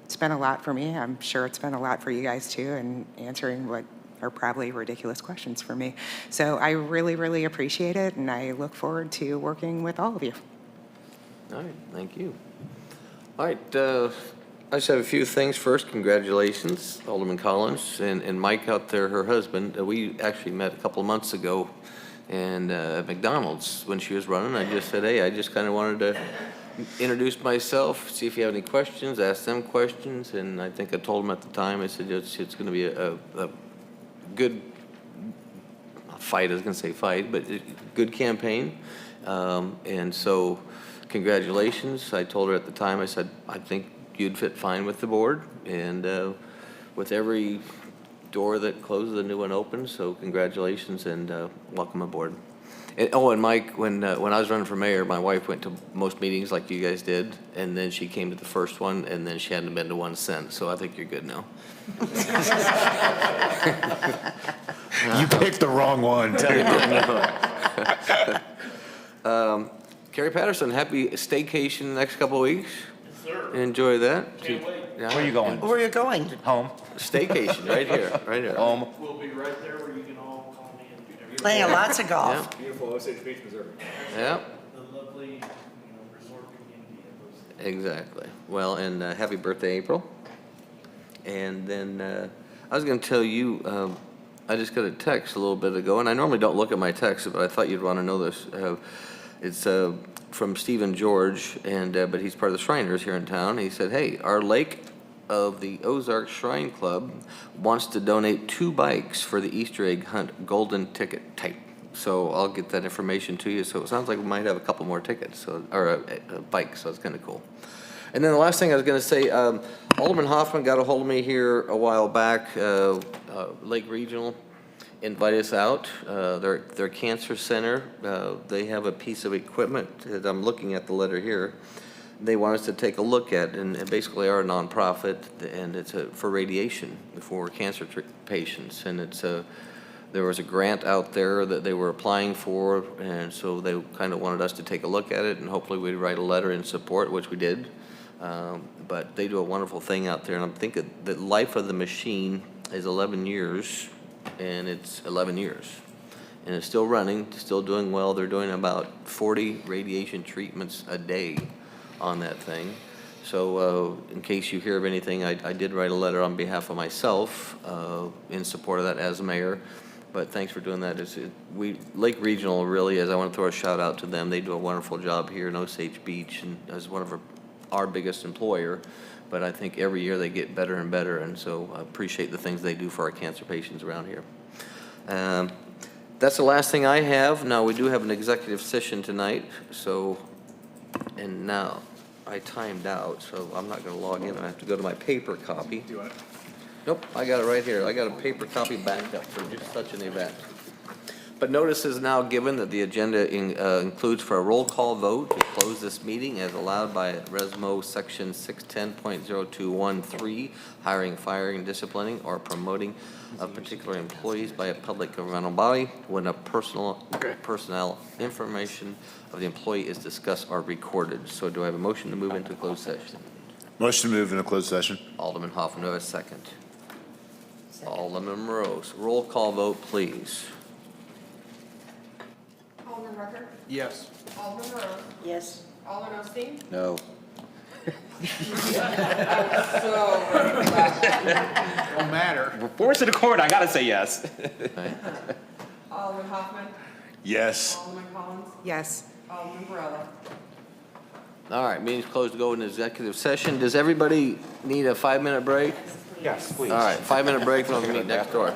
Speaker 16: it's been a lot for me. I'm sure it's been a lot for you guys too, and answering what are probably ridiculous questions for me. So I really, really appreciate it, and I look forward to working with all of you.
Speaker 1: All right, thank you. All right, I just have a few things. First, congratulations, Alderman Collins and Mike out there, her husband. We actually met a couple of months ago and at McDonald's when she was running. I just said, hey, I just kind of wanted to introduce myself, see if you have any questions, ask them questions, and I think I told them at the time, I said it's going to be a good fight. I was going to say fight, but good campaign. And so congratulations. I told her at the time, I said, I think you'd fit fine with the board, and with every door that closes, a new one opens, so congratulations and welcome aboard. And Mike, when I was running for mayor, my wife went to most meetings like you guys did, and then she came to the first one, and then she hadn't been to one since, so I think you're good now.
Speaker 9: You picked the wrong one.
Speaker 1: Carrie Patterson, happy staycation next couple of weeks.
Speaker 2: Yes, sir.
Speaker 1: Enjoy that.
Speaker 2: Can't wait.
Speaker 1: Yeah.
Speaker 10: Where are you going?
Speaker 5: Where are you going?
Speaker 10: Home.
Speaker 1: Staycation, right here, right here.
Speaker 10: Home.
Speaker 2: We'll be right there where you can all call me and do everything.
Speaker 5: Playing lots of golf.
Speaker 1: Yeah.
Speaker 6: Beautiful Osage Beach, Missouri.
Speaker 1: Yeah,
Speaker 2: The lovely, resort community of those.
Speaker 1: exactly. Well, and happy birthday, April. And then I was going to tell you, I just got a text a little bit ago, and I normally don't look at my texts, but I thought you'd want to know this. It's from Stephen George, and but he's part of the Shriners here in town. He said, hey, our Lake of the Ozark Shrine Club wants to donate 2 bikes for the Easter egg hunt golden ticket type. So I'll get that information to you. So it sounds like we might have a couple more tickets, or a bike, so it's kind of cool. And then the last thing I was going to say, Alderman Hoffman got a hold of me here a while back. Lake Regional invited us out. Their cancer center, they have a piece of equipment that I'm looking at the letter here. They want us to take a look at, and basically are a nonprofit, and it's for radiation for cancer patients. And there was a grant out there that they were applying for, and so they kind of wanted us to take a look at it, and hopefully we'd write a letter in support, which we did. But they do a wonderful thing out there, and I'm thinking the life of the machine is 11 years, and it's 11 years. And it's still running, still doing well. They're doing about 40 radiation treatments a day on that thing. So in case you hear of anything, I did write a letter on behalf of myself in support of that as mayor. But thanks for doing that. Lake Regional really is, I want to throw a shout out to them. They do a wonderful job here in Osage Beach, and as one of our biggest employer. But I think every year they get better and better, and so I appreciate the things they do for our cancer patients around here. That's the last thing I have. Now, we do have an executive session tonight, so, and now I timed out, so I'm not going to log in. I have to go to my paper copy.
Speaker 6: Do you want it?
Speaker 1: Nope, I got it right here. I got a paper copy backed up for just such an event. But notice is now given that the agenda includes for a roll call vote to close this meeting as allowed by Resmo Section 610.0213, hiring, firing, disciplining, or promoting of particular employees by a public governmental body when a personnel information of the employee is discussed or recorded. So do I have a motion to move into closed session?
Speaker 9: Motion to move into closed session.
Speaker 1: Alderman Hoffman, do I have a second? Alderman Rose. Roll call vote, please.
Speaker 3: Alderman Rucker?
Speaker 8: Yes.
Speaker 3: Alderman Rose?
Speaker 5: Yes.
Speaker 3: Alderman Osteen?
Speaker 10: No.
Speaker 8: Don't matter.
Speaker 10: We're forced into court. I gotta say yes.
Speaker 3: Alderman Hoffman?
Speaker 9: Yes.
Speaker 3: Alderman Collins?
Speaker 16: Yes.
Speaker 3: Alderman Barella?
Speaker 1: All right, meeting's closed to go into executive session. Does everybody need a 5-minute break?
Speaker 10: Yes, please.
Speaker 1: All right, 5-minute break, and we'll meet next door.